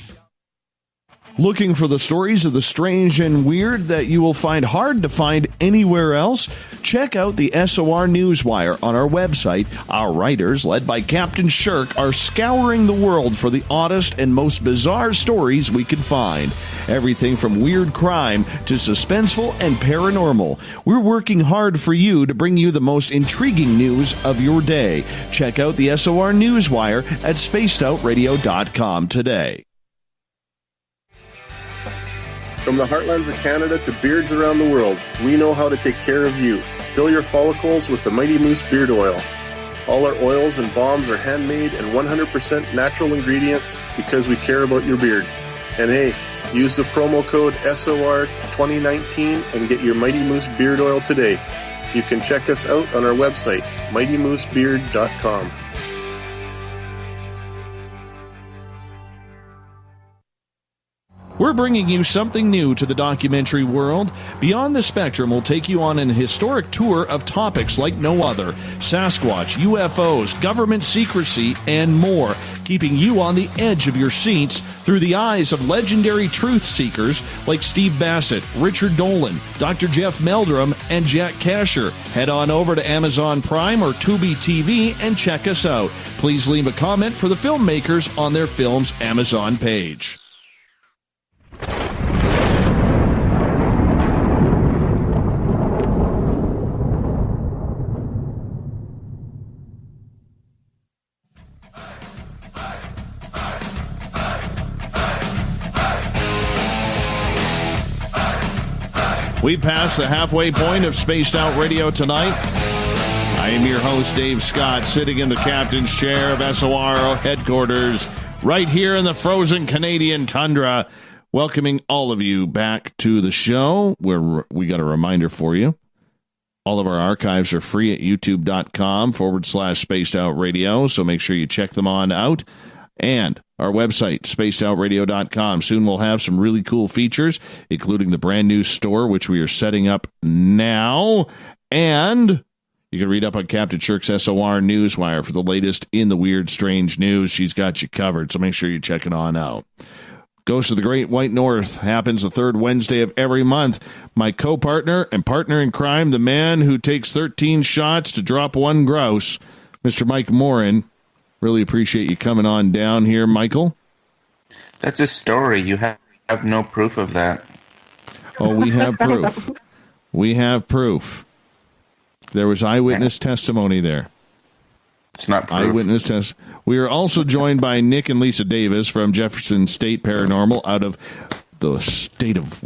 Looking for the stories of the strange and weird that you will find hard to find anywhere else? Check out the SOR Newswire on our website. Our writers, led by Captain Shirk, are scouring the world for the oddest and most bizarre stories we can find. Everything from weird crime to suspenseful and paranormal. We're working hard for you to bring you the most intriguing news of your day. Check out the SOR Newswire at spacedoutradio.com today. From the heartlands of Canada to beards around the world, we know how to take care of you. Fill your follicles with the Mighty Moose Beard Oil. All our oils and balms are handmade and 100% natural ingredients because we care about your beard. And hey, use the promo code SOR2019 and get your Mighty Moose Beard Oil today. You can check us out on our website, mightymoosebeard.com. We're bringing you something new to the documentary world. Beyond the Spectrum will take you on an historic tour of topics like no other. Sasquatch, UFOs, government secrecy, and more. Keeping you on the edge of your seats through the eyes of legendary truth seekers like Steve Bassett, Richard Dolan, Dr. Jeff Meldrum, and Jack Kasher. Head on over to Amazon Prime or Tubi TV and check us out. Please leave a comment for the filmmakers on their film's Amazon page. We passed the halfway point of Spaced Out Radio tonight. I am your host, Dave Scott, sitting in the captain's chair of SOR headquarters right here in the frozen Canadian tundra, welcoming all of you back to the show, where we got a reminder for you. All of our archives are free at youtube.com/Spaced Out Radio, so make sure you check them on out. And our website, spacedoutradio.com. Soon we'll have some really cool features, including the brand new store, which we are setting up now. And you can read up on Captain Shirk's SOR Newswire for the latest in the weird, strange news. She's got you covered, so make sure you check it on out. Ghost of the Great White North happens the third Wednesday of every month. My co-partner and partner in crime, the man who takes 13 shots to drop one grouse, Mr. Mike Morin. Really appreciate you coming on down here, Michael. That's a story. You have no proof of that. Oh, we have proof. We have proof. There was eyewitness testimony there. It's not proof. Eyewitness test. We are also joined by Nick and Lisa Davis from Jefferson State Paranormal out of the state of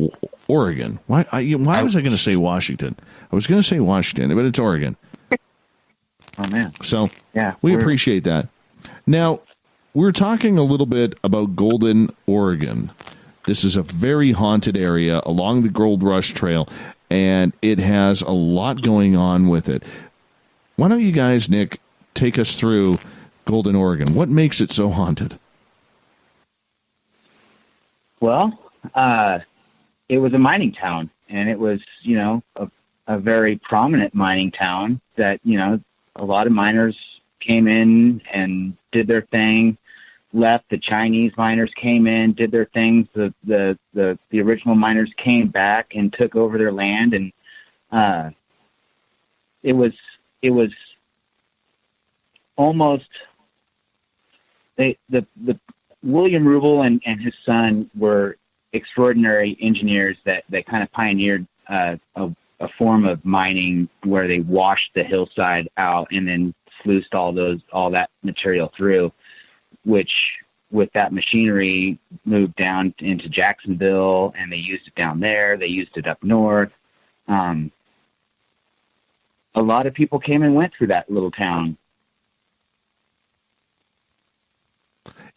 Oregon. Why was I going to say Washington? I was going to say Washington, but it's Oregon. Oh, man. So yeah, we appreciate that. Now, we're talking a little bit about Golden, Oregon. This is a very haunted area along the Gold Rush Trail, and it has a lot going on with it. Why don't you guys, Nick, take us through Golden, Oregon? What makes it so haunted? Well, it was a mining town, and it was, a very prominent mining town that, a lot of miners came in and did their thing, left. The Chinese miners came in, did their things. The original miners came back and took over their land, and it was almost the William Rubel and his son were extraordinary engineers that kind of pioneered a form of mining where they washed the hillside out and then sluiced all that material through, which with that machinery moved down into Jacksonville, and they used it down there. They used it up north. A lot of people came and went through that little town.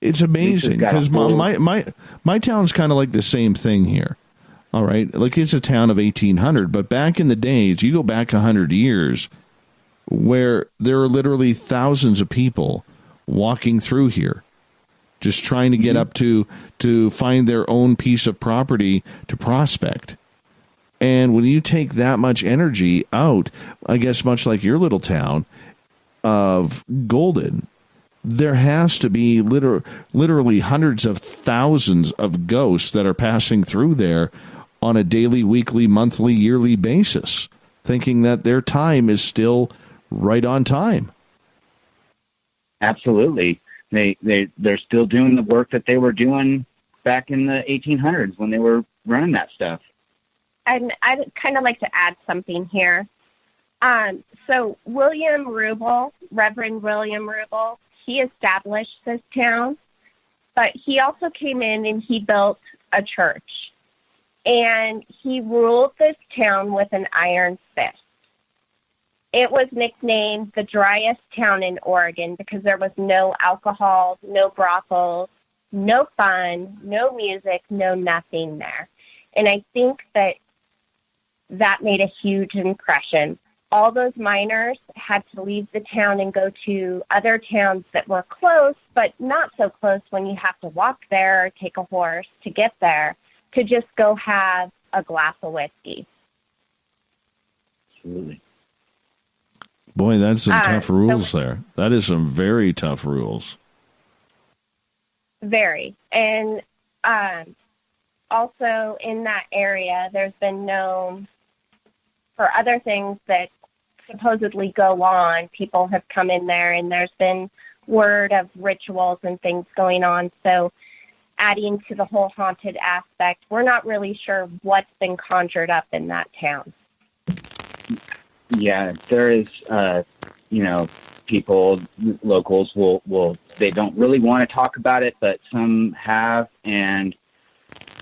It's amazing because my town's kind of like the same thing here. All right, like it's a town of 1800, but back in the days, you go back 100 years, where there are literally thousands of people walking through here, just trying to get up to find their own piece of property to prospect. And when you take that much energy out, I guess much like your little town of Golden, there has to be literally hundreds of thousands of ghosts that are passing through there on a daily, weekly, monthly, yearly basis, thinking that their time is still right on time. Absolutely. They're still doing the work that they were doing back in the 1800s when they were running that stuff. And I'd kind of like to add something here. So William Rubel, Reverend William Rubel, he established this town, but he also came in and he built a church. And he ruled this town with an iron fist. It was nicknamed the driest town in Oregon because there was no alcohol, no brothels, no fun, no music, no nothing there. And I think that made a huge impression. All those miners had to leave the town and go to other towns that were close, but not so close when you have to walk there or take a horse to get there, to just go have a glass of whiskey. Absolutely. Boy, that's some tough rules there. That is some very tough rules. Very. And also in that area, there's been known for other things that supposedly go on. People have come in there, and there's been word of rituals and things going on. So adding to the whole haunted aspect, we're not really sure what's been conjured up in that town. Yeah, there is, people, locals will, they don't really want to talk about it, but some have. And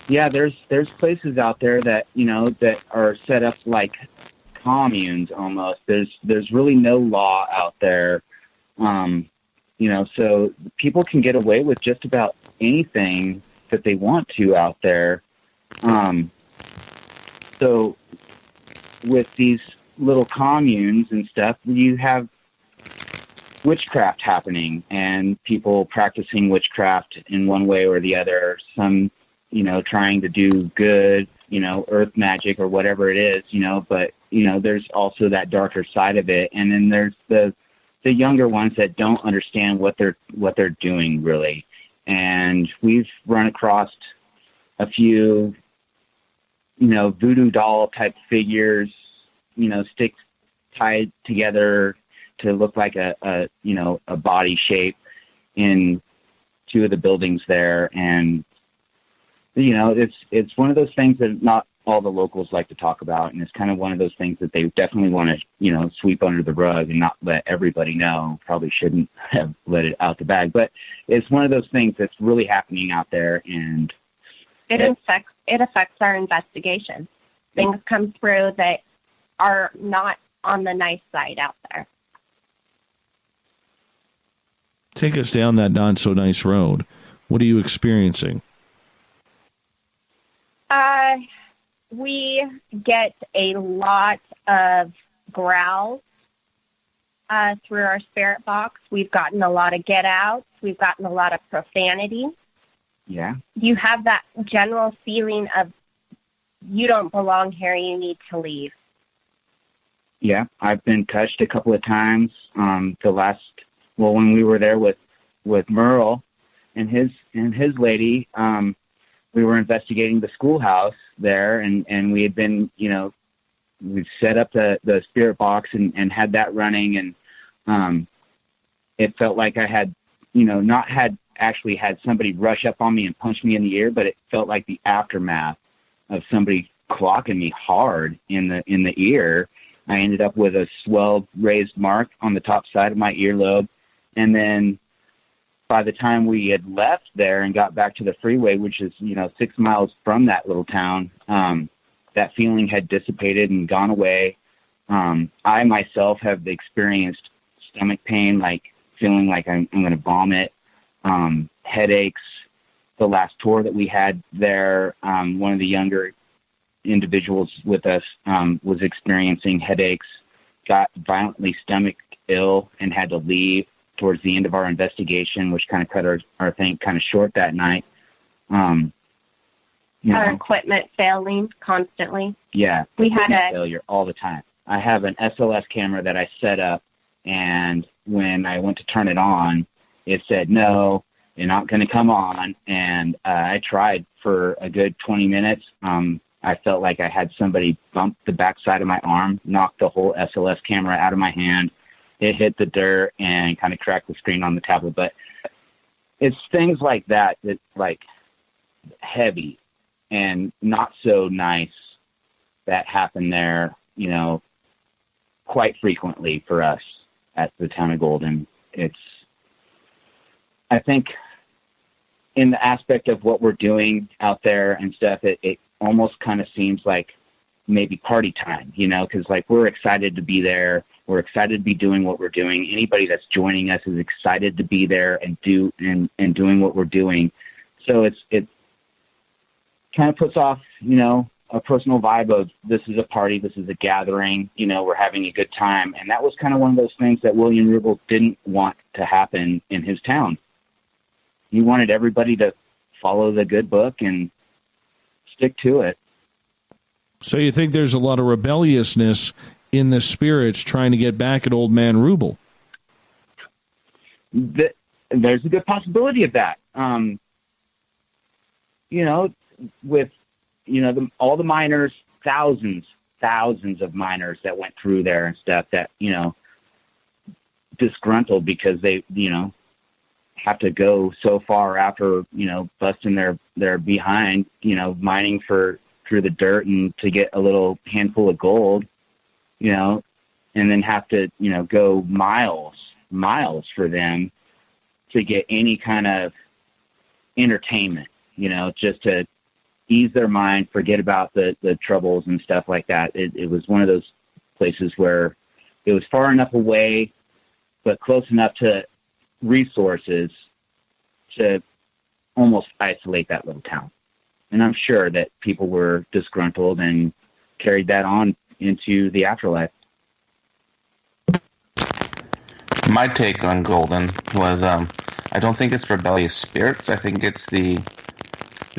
yeah, there's places out there that, that are set up like communes almost. There's really no law out there. So people can get away with just about anything that they want to out there. So with these little communes and stuff, you have witchcraft happening and people practicing witchcraft in one way or the other. Some, trying to do good, earth magic or whatever it is, but, there's also that darker side of it. And then there's the younger ones that don't understand what they're doing really. And we've run across a few, voodoo doll type figures, sticks tied together to look like a body shape in two of the buildings there. And, it's one of those things that not all the locals like to talk about. And it's kind of one of those things that they definitely want to, sweep under the rug and not let everybody know. Probably shouldn't have let it out the bag, but it's one of those things that's really happening out there. And it affects our investigation. Things come through that are not on the nice side out there. Take us down that not so nice road. What are you experiencing? We get a lot of growls through our spirit box. We've gotten a lot of get outs. We've gotten a lot of profanity. Yeah. You have that general feeling of you don't belong here, you need to leave. Yeah, I've been touched a couple of times. When we were there with Merle and his lady, we were investigating the schoolhouse there, and we had been, we'd set up the spirit box and had that running, and it felt like I had, not actually had somebody rush up on me and punch me in the ear, but it felt like the aftermath of somebody clocking me hard in the ear. I ended up with a swelled, raised mark on the top side of my earlobe. And then by the time we had left there and got back to the freeway, which is, 6 miles from that little town, that feeling had dissipated and gone away. I myself have experienced stomach pain, like feeling like I'm going to vomit, headaches. The last tour that we had there, one of the younger individuals with us was experiencing headaches, got violently stomach ill, and had to leave towards the end of our investigation, which kind of cut our thing kind of short that night. Our equipment failing constantly. Yeah, we had a failure all the time. I have an SLS camera that I set up, and when I went to turn it on, it said, no, you're not going to come on. And I tried for a good 20 minutes. I felt like I had somebody bump the backside of my arm, knock the whole SLS camera out of my hand. It hit the dirt and kind of cracked the screen on the tablet. But it's things like that that's like heavy and not so nice that happen there, you know, quite frequently for us at the town of Golden. I think in the aspect of what we're doing out there and stuff, it almost kind of seems like maybe party time, you know, because like we're excited to be there. We're excited to be doing what we're doing. Anybody that's joining us is excited to be there and doing what we're doing. So it kind of puts off, you know, a personal vibe of this is a party, this is a gathering, you know, we're having a good time. And that was kind of one of those things that William Rubel didn't want to happen in his town. He wanted everybody to follow the good book and stick to it. So you think there's a lot of rebelliousness in the spirits trying to get back at old man Rubel? There's a good possibility of that. You know, with, you know, all the miners, thousands of miners that went through there and stuff that, you know, disgruntled because they, you know, have to go so far after, you know, busting their behind, you know, mining through the dirt and to get a little handful of gold, you know, and then have to, you know, go miles for them to get any kind of entertainment, you know, just to ease their mind, forget about the troubles and stuff like that. It was one of those places where it was far enough away, but close enough to resources to almost isolate that little town. And I'm sure that people were disgruntled and carried that on into the afterlife. My take on Golden was, I don't think it's rebellious spirits. I think it's the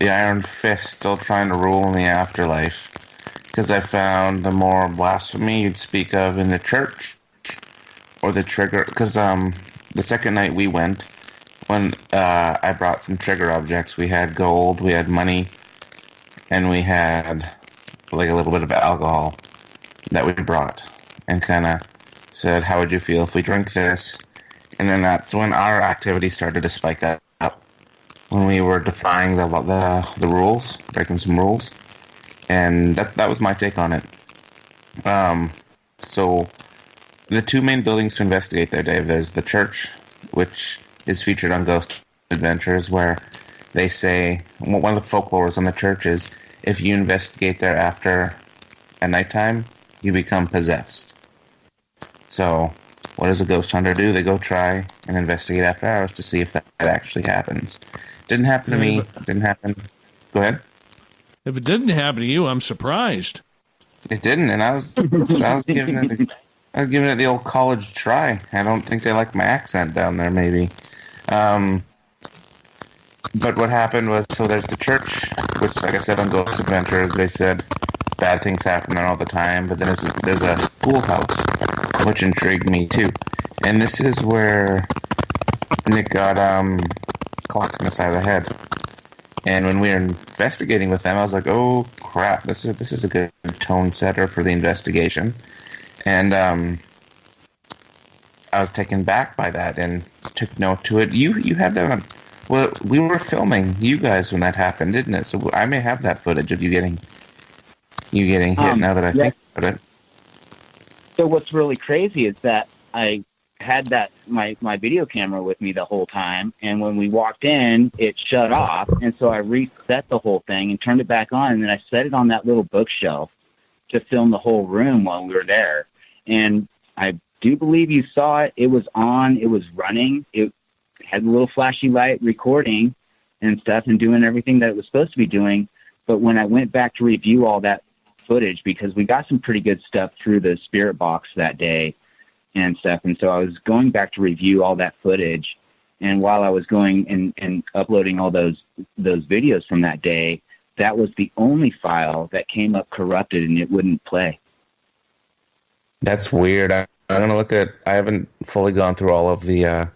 iron fist still trying to rule in the afterlife. Because I found the more blasphemy you'd speak of in the church, or the trigger. Because the second night we went, when I brought some trigger objects, we had gold, we had money, and we had like a little bit of alcohol that we brought, and kind of said, how would you feel if we drink this? And then that's when our activity started to spike up, when we were defying the rules, breaking some rules. And that was my take on it. So the two main buildings to investigate there, Dave, there's the church, which is featured on Ghost Adventures, where they say, one of the folklores on the church is, if you investigate there after a nighttime, you become possessed. So what does a ghost hunter do? They go try and investigate after hours to see if that actually happens. Didn't happen to me. Didn't happen. Go ahead. If it didn't happen to you, I'm surprised. It didn't, and I was giving it the old college try. I don't think they like my accent down there, maybe. But what happened was, so there's the church, which, like I said on Ghost Adventures, they said bad things happen there all the time. But then there's a schoolhouse, which intrigued me too. And this is where Nick got clocked in the side of the head. And when we were investigating with them, I was like, "Oh crap! This is a good tone setter for the investigation." And I was taken back by that and took note to it. You had that on. Well, we were filming you guys when that happened, didn't it? So I may have that footage of you getting hit. Now that I think about it. So what's really crazy is that I had my video camera with me the whole time, and when we walked in, it shut off, and so I reset the whole thing and turned it back on, and then I set it on that little bookshelf to film the whole room while we were there. And I do believe you saw it. It was on. It was running. It had a little flashy light recording and stuff and doing everything that it was supposed to be doing. But when I went back to review all that footage, because we got some pretty good stuff through the spirit box that day and stuff, and so I was going back to review all that footage, and while I was going and uploading all those videos from that day, that was the only file that came up corrupted and it wouldn't play. That's weird. I'm gonna look at. I haven't fully gone through all of the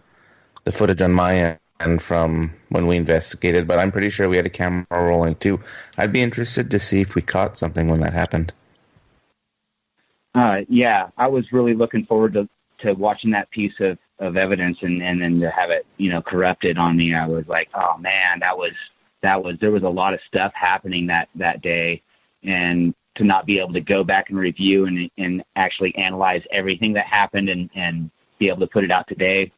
the footage on my end from when we investigated, but I'm pretty sure we had a camera rolling too. I'd be interested to see if we caught something when that happened. Yeah, I was really looking forward to watching that piece of evidence and then to have it, corrupted on me. I was like, oh man, there was a lot of stuff happening that day, and to not be able to go back and review and actually analyze everything that happened and be able to put it out today,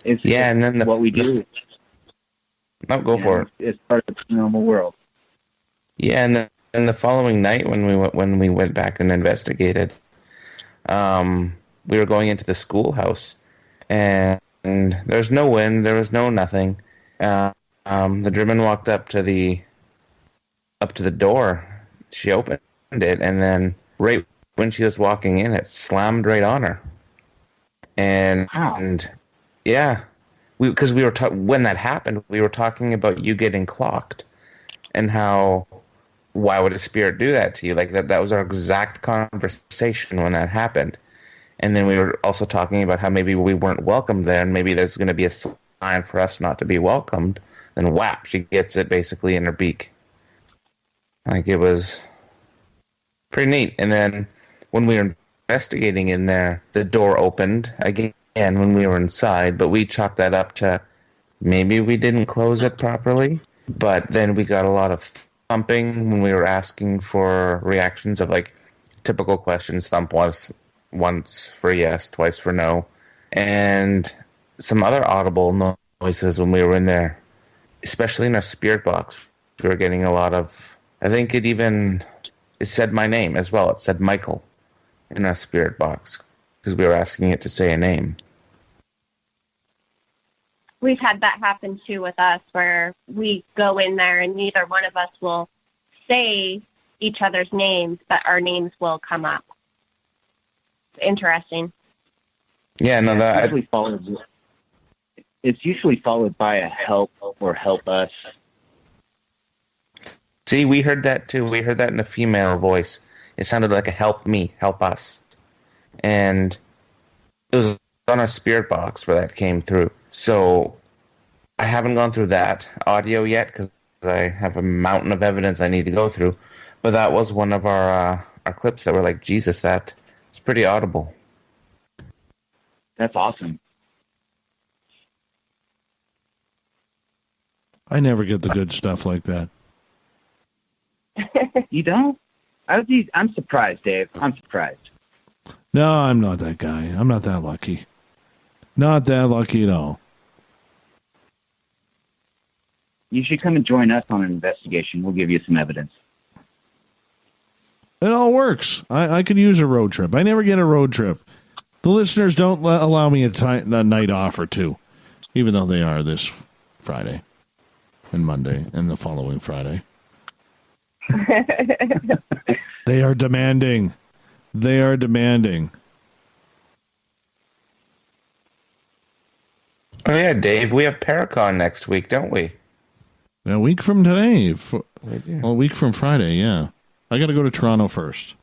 it's and then what we do. No, go for it. It's part of the paranormal world. Yeah, and then the following night when we went back and investigated, we were going into the schoolhouse, and there's no wind, there was no nothing. The German walked up to the door. She opened it, and then right when she was walking in, it slammed right on her. And yeah, because we were when that happened, we were talking about you getting clocked, and how why would a spirit do that to you? Like that was our exact conversation when that happened. And then we were also talking about how maybe we weren't welcomed there, and maybe there's going to be a sign for us not to be welcomed. Then whap, she gets it basically in her beak. Like, it was pretty neat. And then when we were investigating in there, the door opened again when we were inside, but we chalked that up to maybe we didn't close it properly. But then we got a lot of thumping when we were asking for reactions of, like, typical questions. Thump once for yes, twice for no. And some other audible noises when we were in there, especially in our spirit box. We were getting a lot of, I think it said my name as well. It said Michael in our spirit box because we were asking it to say a name. We've had that happen too with us, where we go in there and neither one of us will say each other's names, but our names will come up. It's interesting. Yeah, no, it's usually followed by a help or help us. See, we heard that too. We heard that in a female voice. It sounded like a help me, help us. And it was on our spirit box where that came through. So I haven't gone through that audio yet because I have a mountain of evidence I need to go through. But that was one of our clips that were like, Jesus, it's pretty audible. That's awesome. I never get the good stuff like that. You don't? I'm surprised, Dave. I'm surprised. No, I'm not that guy. I'm not that lucky. Not that lucky at all. You should come and join us on an investigation. We'll give you some evidence. It all works. I could use a road trip. I never get a road trip. The listeners don't allow me a night off or two, even though they are this Friday and Monday and the following Friday. They are demanding. They are demanding. Oh, yeah, Dave, we have Paracon next week, don't we? A week from today. We do. A week from Friday, yeah. I got to go to Toronto first.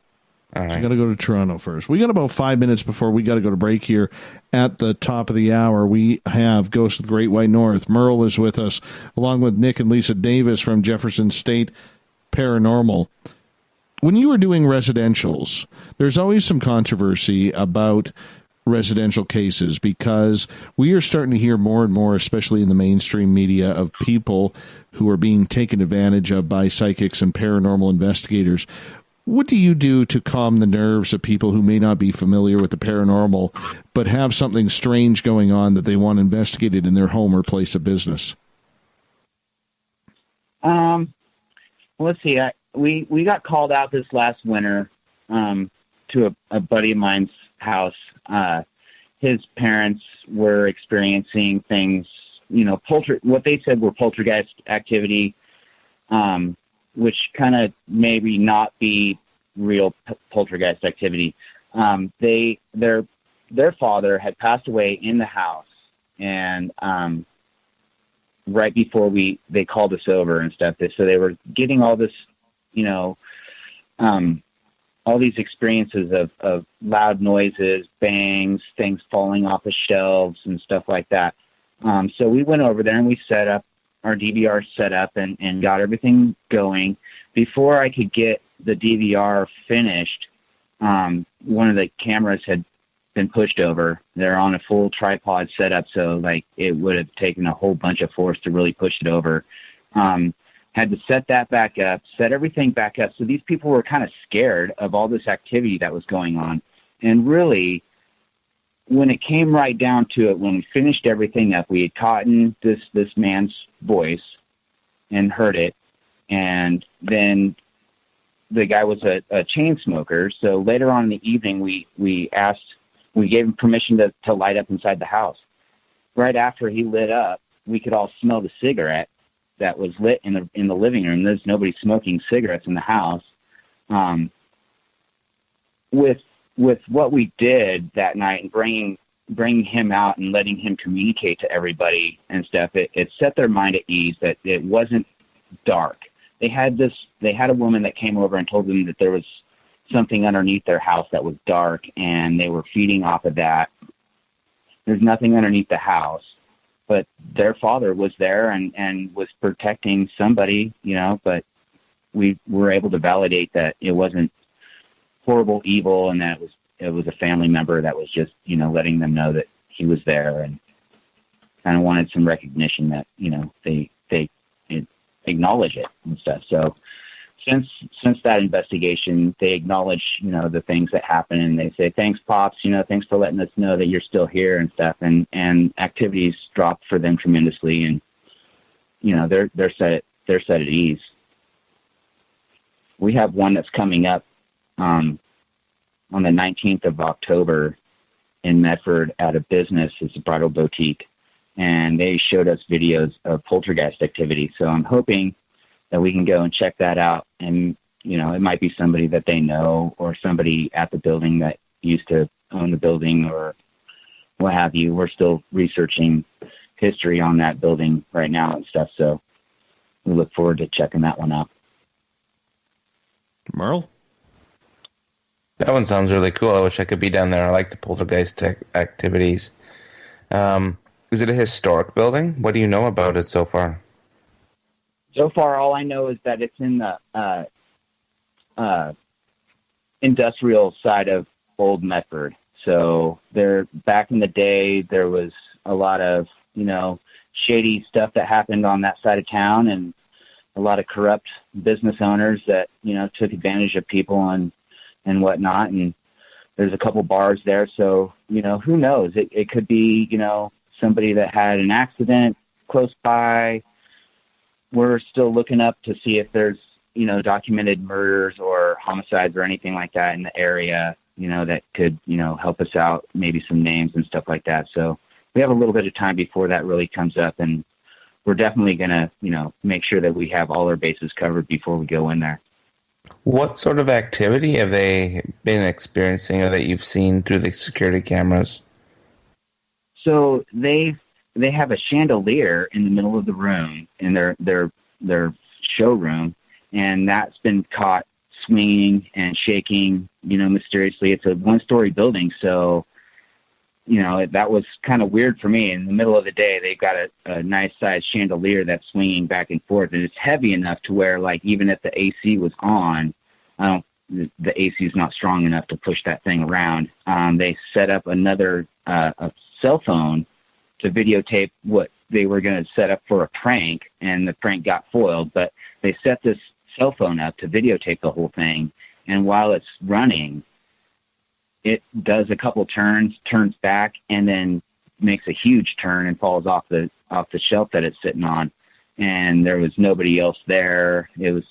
All right. I got to go to Toronto first. We got about 5 minutes before we got to go to break here. At the top of the hour, we have Ghost of the Great White North. Merle is with us, along with Nick and Lisa Davis from Jefferson State Paranormal. When you were doing residentials, there's always some controversy about residential cases because we are starting to hear more and more, especially in the mainstream media, of people who are being taken advantage of by psychics and paranormal investigators. What do you do to calm the nerves of people who may not be familiar with the paranormal but have something strange going on that they want investigated in their home or place of business? Let's see. We got called out this last winter to a buddy of mine's house. His parents were experiencing things, what they said were poltergeist activity, which kind of maybe not be real poltergeist activity. Their father had passed away in the house, and right before they called us over and stuff, so they were getting all this, all these experiences of loud noises, bangs, things falling off of shelves and stuff like that. So we went over there and we set up our DVR set up and got everything going. Before I could get the DVR finished, one of the cameras had been pushed over. They're on a full tripod setup, so like it would have taken a whole bunch of force to really push it over. Had to set that back up, set everything back up. So these people were kind of scared of all this activity that was going on. And really, when it came right down to it, when we finished everything up, we had caught in this man's voice and heard it. And then the guy was a chain smoker. So later on in the evening, we gave him permission to light up inside the house. Right after he lit up, we could all smell the cigarette that was lit in the living room. There's nobody smoking cigarettes in the house. With what we did that night and bringing him out and letting him communicate to everybody and stuff, it set their mind at ease that it wasn't dark. They had a woman that came over and told them that there was something underneath their house that was dark, and they were feeding off of that. There's nothing underneath the house, but their father was there and was protecting somebody, but we were able to validate that it wasn't horrible evil and that it was a family member that was just, letting them know that he was there and kind of wanted some recognition that, they acknowledge it and stuff. So since that investigation, they acknowledge, the things that happen, and they say, thanks, Pops, thanks for letting us know that you're still here and stuff. And activities dropped for them tremendously. And, they're set at ease. We have one that's coming up, on the 19th of October in Medford at a business. It's a bridal boutique, and they showed us videos of poltergeist activity. So I'm hoping that we can go and check that out. And, it might be somebody that they know or somebody at the building that used to own the building or what have you. We're still researching history on that building right now and stuff. So we look forward to checking that one out. Merle? That one sounds really cool. I wish I could be down there. I like the poltergeist activities. Is it a historic building? What do you know about it so far? So far, all I know is that it's in the industrial side of Old Medford. So back in the day, there was a lot of, shady stuff that happened on that side of town, and a lot of corrupt business owners that, took advantage of people and whatnot. And there's a couple bars there. So, who knows? It could be, somebody that had an accident close by. We're still looking up to see if there's, documented murders or homicides or anything like that in the area, that could, help us out, maybe some names and stuff like that. So we have a little bit of time before that really comes up, and we're definitely going to, make sure that we have all our bases covered before we go in there. What sort of activity have they been experiencing or that you've seen through the security cameras? So they have a chandelier in the middle of the room in their showroom, and that's been caught swinging and shaking, mysteriously. It's a one-story building, so, that was kind of weird for me. In the middle of the day, they've got a nice-sized chandelier that's swinging back and forth, and it's heavy enough to where, like, even if the AC was on, the AC is not strong enough to push that thing around. They set up a cell phone to videotape what they were going to set up for a prank, and the prank got foiled, but they set this cell phone up to videotape the whole thing, and while it's running, it does a couple turns back, and then makes a huge turn and falls off the shelf that it's sitting on, and there was nobody else there. It was,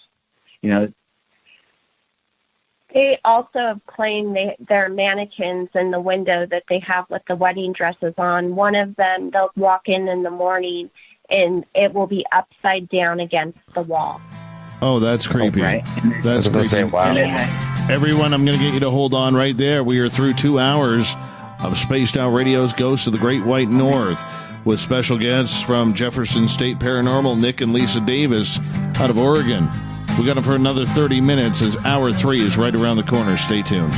They also have claimed there are mannequins in the window that they have with the wedding dresses on. One of them, they'll walk in the morning, and it will be upside down against the wall. Oh, that's creepy. Right. That's creepy. Say, wow. Everyone, I'm going to get you to hold on right there. We are through 2 hours of Spaced Out Radio's Ghosts of the Great White North with special guests from Jefferson State Paranormal, Nick and Lisa Davis out of Oregon. We got them for another 30 minutes as Hour 3 is right around the corner. Stay tuned.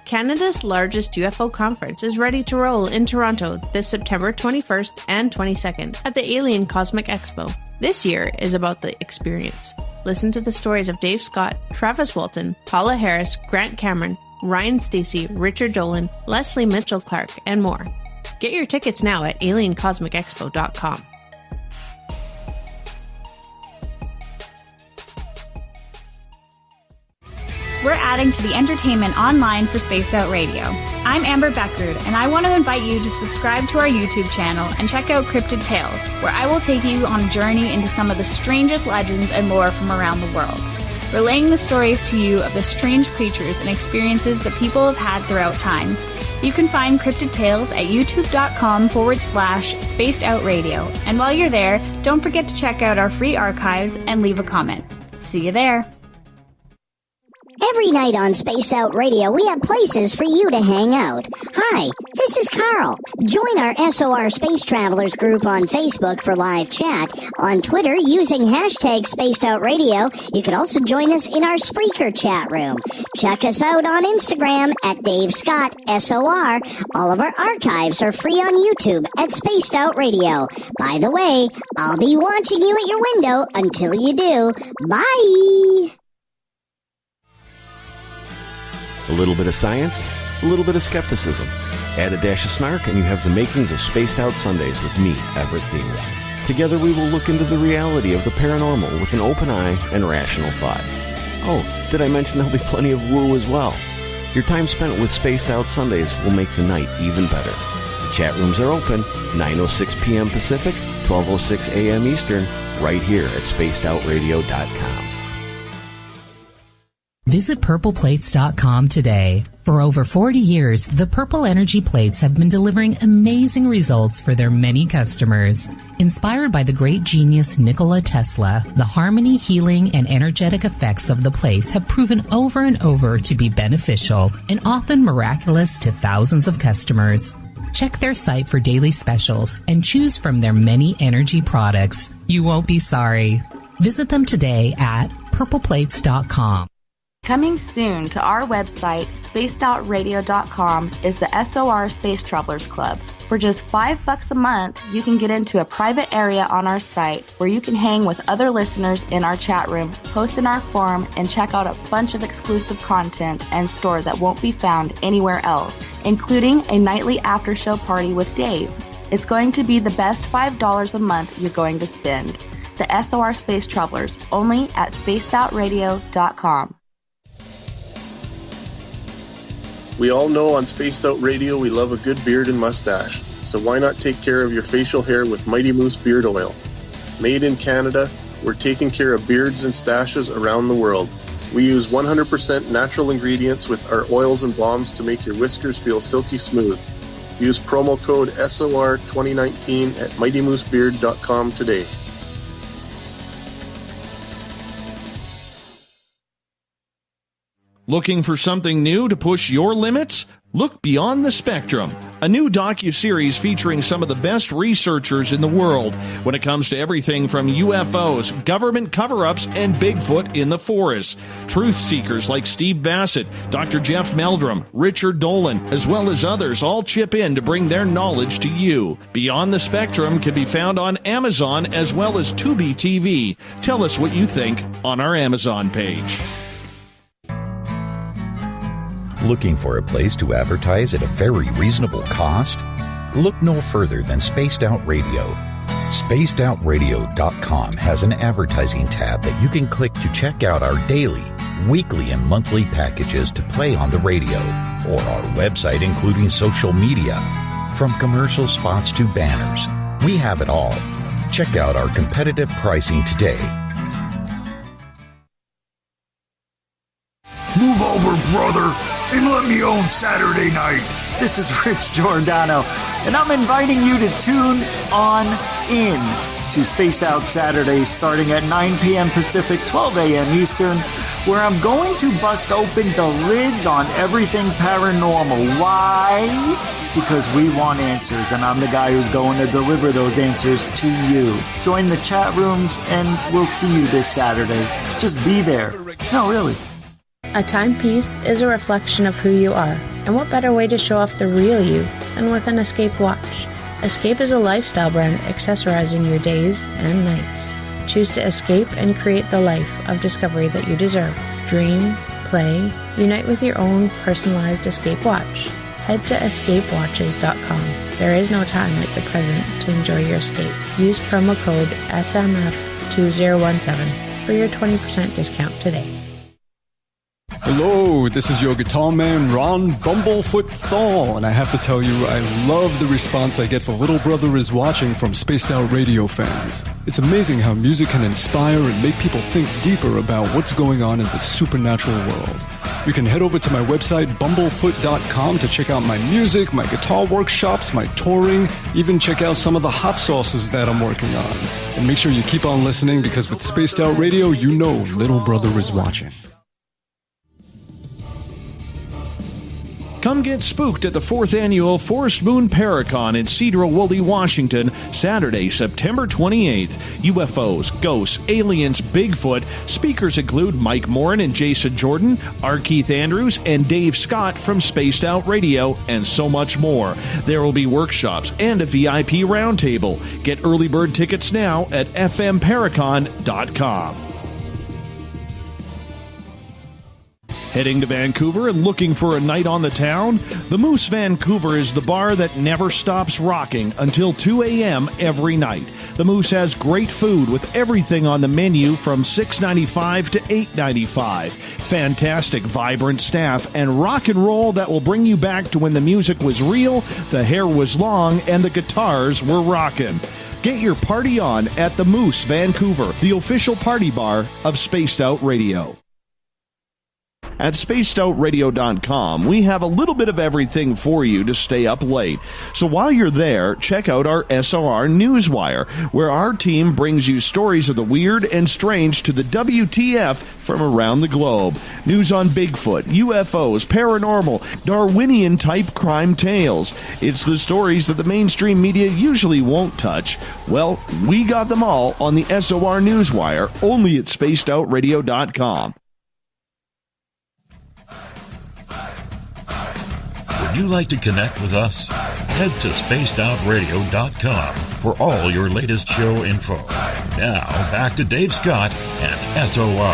Canada's largest UFO conference is ready to roll in Toronto this September 21st and 22nd at the Alien Cosmic Expo. This year is about the experience. Listen to the stories of Dave Scott, Travis Walton, Paula Harris, Grant Cameron, Ryan Stacey, Richard Dolan, Leslie Mitchell-Clark, and more. Get your tickets now at aliencosmicexpo.com. We're adding to the entertainment online for Spaced Out Radio. I'm Amber Beckrud, and I want to invite you to subscribe to our YouTube channel and check out Cryptid Tales, where I will take you on a journey into some of the strangest legends and lore from around the world, relaying the stories to you of the strange creatures and experiences that people have had throughout time. You can find Cryptid Tales at youtube.com/Spaced Out Radio, and while you're there, don't forget to check out our free archives and leave a comment. See you there. Every night on Spaced Out Radio, we have places for you to hang out. Hi, this is Carl. Join our SOR Space Travelers group on Facebook for live chat. On Twitter, using hashtag Spaced Out Radio. You can also join us in our Spreaker chat room. Check us out on Instagram at Dave Scott SOR. All of our archives are free on YouTube at Spaced Out Radio. By the way, I'll be watching you at your window until you do. Bye! A little bit of science, a little bit of skepticism. Add a dash of snark and you have the makings of Spaced Out Sundays with me, Everett Themer. Together we will look into the reality of the paranormal with an open eye and rational thought. Oh, did I mention there'll be plenty of woo as well? Your time spent with Spaced Out Sundays will make the night even better. The chat rooms are open, 9:06 p.m. Pacific, 12:06 a.m. Eastern, right here at spacedoutradio.com. Visit purpleplates.com today. For over 40 years, the Purple Energy Plates have been delivering amazing results for their many customers. Inspired by the great genius Nikola Tesla, the harmony, healing, and energetic effects of the plates have proven over and over to be beneficial and often miraculous to thousands of customers. Check their site for daily specials and choose from their many energy products. You won't be sorry. Visit them today at purpleplates.com. Coming soon to our website, spacedoutradio.com, is the SOR Space Travelers Club. For just $5 a month, you can get into a private area on our site where you can hang with other listeners in our chat room, post in our forum, and check out a bunch of exclusive content and store that won't be found anywhere else, including a nightly after-show party with Dave. It's going to be the best $5 a month you're going to spend. The SOR Space Travelers, only at spacedoutradio.com. We all know on Spaced Out Radio we love a good beard and mustache, so why not take care of your facial hair with Mighty Moose Beard Oil? Made in Canada, we're taking care of beards and stashes around the world. We use 100% natural ingredients with our oils and balms to make your whiskers feel silky smooth. Use promo code SOR2019 at MightyMooseBeard.com today. Looking for something new to push your limits? Look Beyond the Spectrum, a new docuseries featuring some of the best researchers in the world when it comes to everything from UFOs, government cover-ups, and Bigfoot in the forest. Truth seekers like Steve Bassett, Dr. Jeff Meldrum, Richard Dolan, as well as others all chip in to bring their knowledge to you. Beyond the Spectrum can be found on Amazon as well as Tubi TV. Tell us what you think on our Amazon page. Looking for a place to advertise at a very reasonable cost? Look no further than Spaced Out Radio. SpacedOutRadio.com has an advertising tab that you can click to check out our daily, weekly, and monthly packages to play on the radio, or our website including social media. From commercial spots to banners, we have it all. Check out our competitive pricing today. Move over, brother, and let me own Saturday night. This is Rich Giordano, and I'm inviting you to tune on in to Spaced Out Saturdays starting at 9 p.m. Pacific, 12 a.m. Eastern, where I'm going to bust open the lids on everything paranormal. Why? Because we want answers, and I'm the guy who's going to deliver those answers to you. Join the chat rooms, and we'll see you this Saturday. Just be there. No, really. A timepiece is a reflection of who you are, and what better way to show off the real you than with an Escape watch? Escape is a lifestyle brand accessorizing your days and nights. Choose to escape and create the life of discovery that you deserve. Dream, play, unite with your own personalized Escape watch. Head to escapewatches.com. There is no time like the present to enjoy your escape. Use promo code SMF2017 for your 20% discount today. Hello, this is your guitar man, Ron Bumblefoot Thal, and I have to tell you, I love the response I get for Little Brother is Watching from Spaced Out Radio fans. It's amazing how music can inspire and make people think deeper about what's going on in the supernatural world. You can head over to my website, bumblefoot.com, to check out my music, my guitar workshops, my touring, even check out some of the hot sauces that I'm working on. And make sure you keep on listening, because with Spaced Out Radio, you know Little Brother is watching. Come get spooked at the 4th Annual Forest Moon Paracon in Cedar-Woolley, Washington, Saturday, September 28th. UFOs, ghosts, aliens, Bigfoot. Speakers include Mike Morin and Jason Jordan, R. Keith Andrews, and Dave Scott from Spaced Out Radio, and so much more. There will be workshops and a VIP roundtable. Get early bird tickets now at fmparacon.com. Heading to Vancouver and looking for a night on the town? The Moose Vancouver is the bar that never stops rocking until 2 a.m. every night. The Moose has great food with everything on the menu from $6.95 to $8.95. Fantastic, vibrant staff and rock and roll that will bring you back to when the music was real, the hair was long, and the guitars were rocking. Get your party on at the Moose Vancouver, the official party bar of Spaced Out Radio. At spacedoutradio.com, we have a little bit of everything for you to stay up late. So while you're there, check out our SOR Newswire, where our team brings you stories of the weird and strange to the WTF from around the globe. News on Bigfoot, UFOs, paranormal, Darwinian-type crime tales. It's the stories that the mainstream media usually won't touch. Well, we got them all on the SOR Newswire, only at spacedoutradio.com. Would you like to connect with us? Head to spacedoutradio.com for all your latest show info. Now, back to Dave Scott and SOR.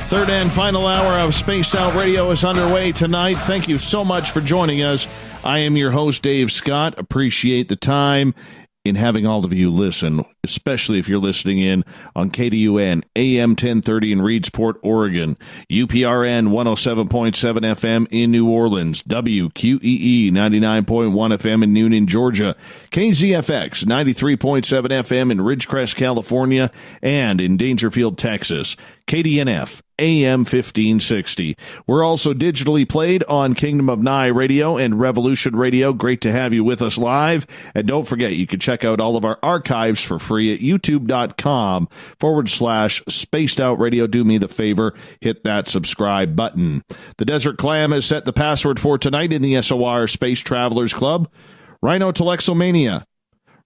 Third and final hour of Spaced Out Radio is underway tonight. Thank you so much for joining us. I am your host, Dave Scott. Appreciate the time in having all of you listen, especially if you're listening in on KDUN, AM 1030 in Reedsport, Oregon, UPRN 107.7 FM in New Orleans, WQEE 99.1 FM in Noonan, Georgia, KZFX 93.7 FM in Ridgecrest, California, and in Dangerfield, Texas, KDNF AM 1560. We're also digitally played on Kingdom of Nye Radio and Revolution Radio. Great to have you with us live. And don't forget, you can check out all of our archives for free at youtube.com/spaced out radio. Do me the favor, hit that subscribe button. The Desert Clam has set the password for tonight in the SOR Space Travelers Club. Rhinotelexomania.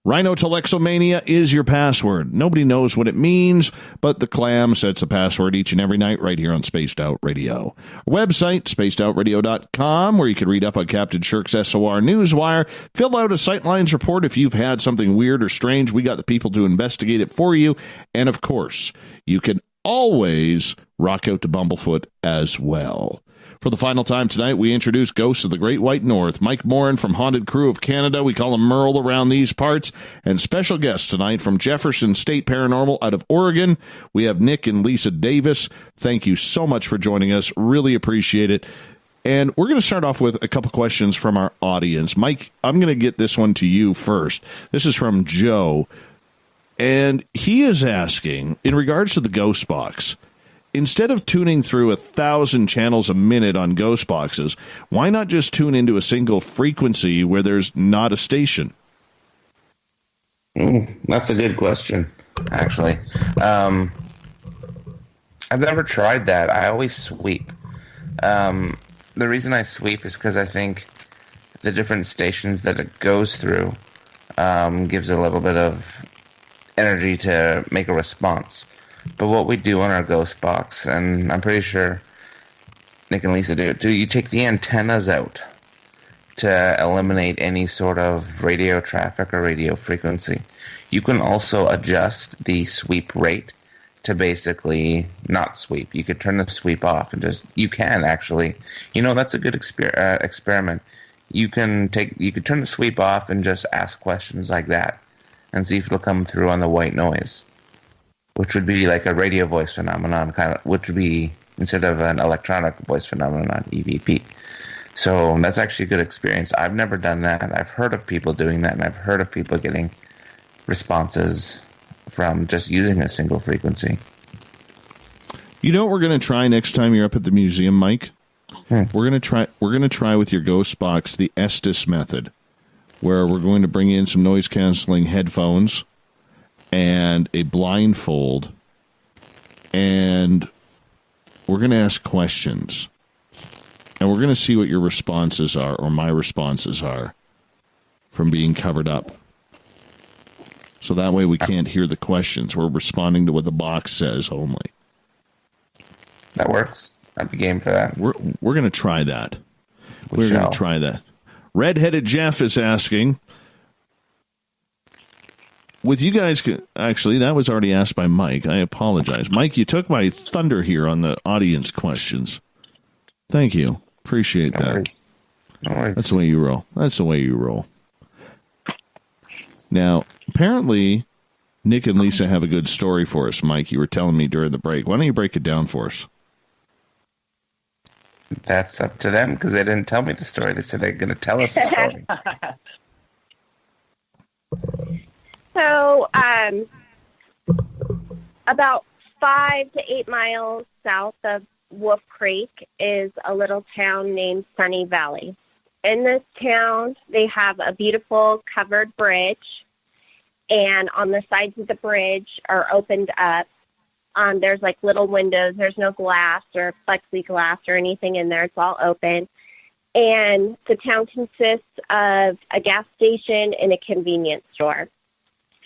Rhinotelexomania is your password. Nobody knows what it means, but the Clam sets the password each and every night right here on Spaced Out Radio. Our website, spacedoutradio.com, where you can read up on Captain Shirk's SOR Newswire. Fill out a Sightlines report if you've had something weird or strange. We got the people to investigate it for you. And, of course, you can always rock out to Bumblefoot as well. For the final time tonight, we introduce Ghosts of the Great White North. Mike Morin from Haunted Crew of Canada. We call him Merle around these parts. And special guests tonight from Jefferson State Paranormal out of Oregon. We have Nick and Lisa Davis. Thank you so much for joining us. Really appreciate it. And we're going to start off with a couple questions from our audience. Mike, I'm going to get this one to you first. This is from Joe. And he is asking, in regards to the Ghost Box, instead of tuning through 1,000 channels a minute on ghost boxes, why not just tune into a single frequency where there's not a station? That's a good question, actually. I've never tried that. I always sweep. The reason I sweep is because I think the different stations that it goes through gives a little bit of energy to make a response. But what we do on our ghost box, and I'm pretty sure Nick and Lisa do you take the antennas out to eliminate any sort of radio traffic or radio frequency. You can also adjust the sweep rate to basically not sweep. You could turn the sweep off and you can actually, that's a good experiment. You could turn the sweep off and just ask questions like that and see if it'll come through on the white noise, which would be like a radio voice phenomenon, which would be instead of an electronic voice phenomenon, EVP. So that's actually a good experience. I've never done that. I've heard of people doing that, and I've heard of people getting responses from just using a single frequency. You know what we're going to try next time you're up at the museum, Mike? We're going to try with your ghost box the Estes method, where we're going to bring in some noise canceling headphones and a blindfold, and we're going to ask questions, and we're going to see what your responses are, or my responses are, from being covered up. So that way we can't hear the questions. We're responding to what the box says only. That works. I'd be game for that. We're going to try that. We're going to try that. Redheaded Jeff is asking, with you guys, actually, that was already asked by Mike. I apologize. Mike, you took my thunder here on the audience questions. Thank you. Appreciate that. No worries. That's the way you roll. Now, apparently, Nick and Lisa have a good story for us, Mike. You were telling me during the break. Why don't you break it down for us? That's up to them, because they didn't tell me the story. They said they're going to tell us the story. So, about 5 to 8 miles south of Wolf Creek is a little town named Sunny Valley. In this town, they have a beautiful covered bridge, and on the sides of the bridge are opened up. There's like little windows. There's no glass or plexiglass or anything in there. It's all open. And the town consists of a gas station and a convenience store.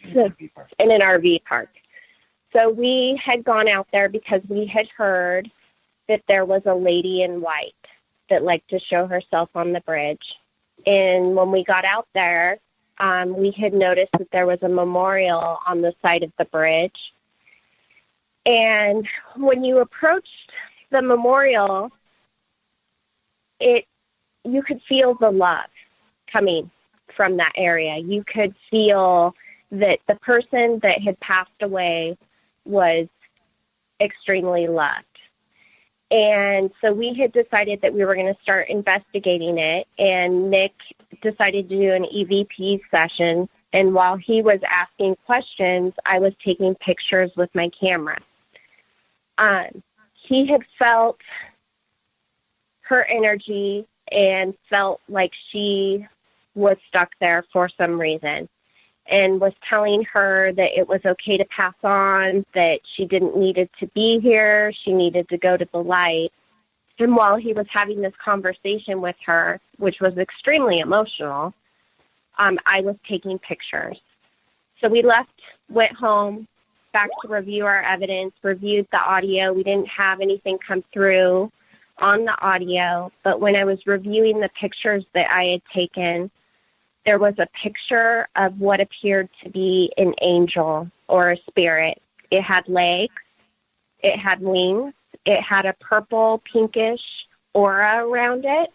And an RV park. So we had gone out there because we had heard that there was a lady in white that liked to show herself on the bridge. And when we got out there, we had noticed that there was a memorial on the side of the bridge. And when you approached the memorial, you could feel the love coming from that area. You could feel that the person that had passed away was extremely loved. And so we had decided that we were going to start investigating it, and Nick decided to do an EVP session. And while he was asking questions, I was taking pictures with my camera. He had felt her energy and felt like she was stuck there for some reason, and was telling her that it was okay to pass on, that she didn't needed to be here, she needed to go to the light. And while he was having this conversation with her, which was extremely emotional, I was taking pictures. So we left, went home, back to review our evidence, reviewed the audio. We didn't have anything come through on the audio, but when I was reviewing the pictures that I had taken, there was a picture of what appeared to be an angel or a spirit. It had legs, it had wings, it had a purple, pinkish aura around it.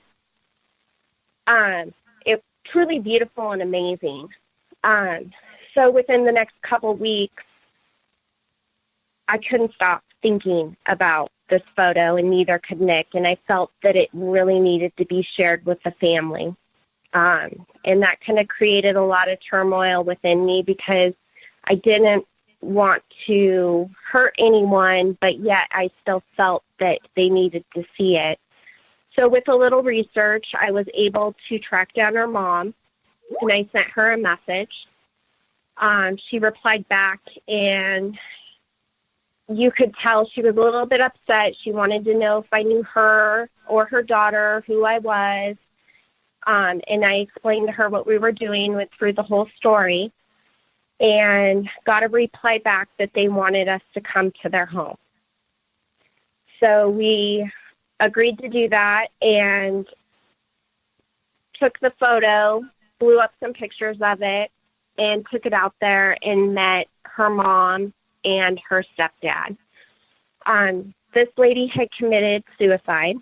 It truly beautiful and amazing. So within the next couple weeks, I couldn't stop thinking about this photo, and neither could Nick, and I felt that it really needed to be shared with the family. And that kind of created a lot of turmoil within me, because I didn't want to hurt anyone, but yet I still felt that they needed to see it. So with a little research, I was able to track down her mom, and I sent her a message. She replied back, and you could tell she was a little bit upset. She wanted to know if I knew her or her daughter, who I was. And I explained to her what we were doing, went through the whole story, and got a reply back that they wanted us to come to their home. So we agreed to do that and took the photo, blew up some pictures of it, and took it out there and met her mom and her stepdad. This lady had committed suicide.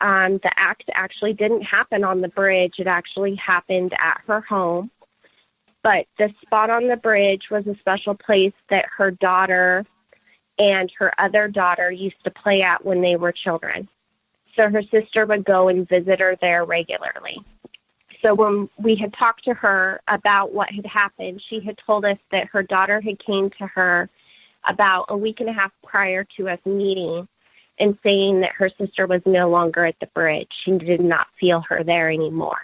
The act actually didn't happen on the bridge. It actually happened at her home. But the spot on the bridge was a special place that her daughter and her other daughter used to play at when they were children. So her sister would go and visit her there regularly. So when we had talked to her about what had happened, she had told us that her daughter had came to her about a week and a half prior to us meeting and saying that her sister was no longer at the bridge. She did not feel her there anymore.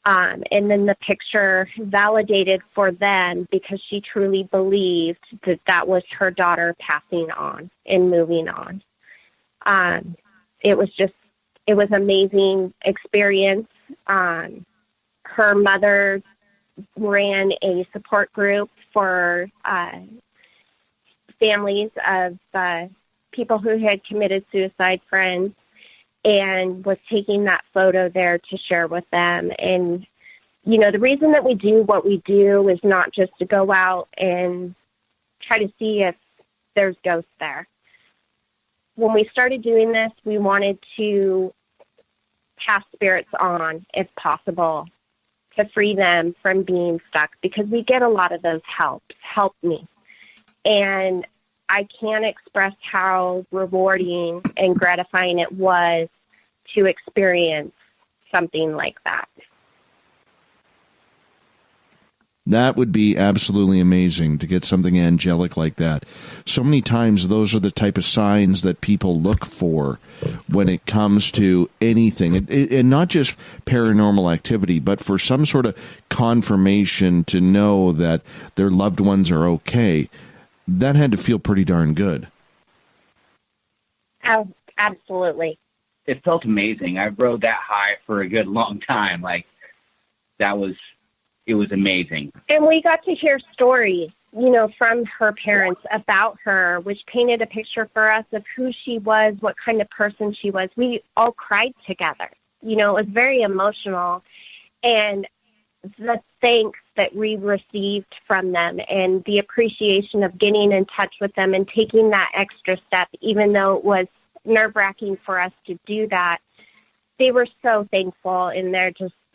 And then the picture validated for them because she truly believed that that was her daughter passing on and moving on. It was amazing experience. Her mother ran a support group for families of people who had committed suicide, friends, and was taking that photo there to share with them. And, you know, the reason that we do what we do is not just to go out and try to see if there's ghosts there. When we started doing this, we wanted to pass spirits on, if possible, to free them from being stuck, because we get a lot of those help me. And I can't express how rewarding and gratifying it was to experience something like that. That would be absolutely amazing to get something angelic like that. So many times those are the type of signs that people look for when it comes to anything. And not just paranormal activity, but for some sort of confirmation to know that their loved ones are okay. That had to feel pretty darn good. Oh, absolutely. It felt amazing. I rode that high for a good long time. Like, it was amazing. And we got to hear stories, you know, from her parents about her, which painted a picture for us of who she was, what kind of person she was. We all cried together. You know, it was very emotional. And the thanks that we received from them and the appreciation of getting in touch with them and taking that extra step, even though it was nerve-wracking for us to do that, they were so thankful, and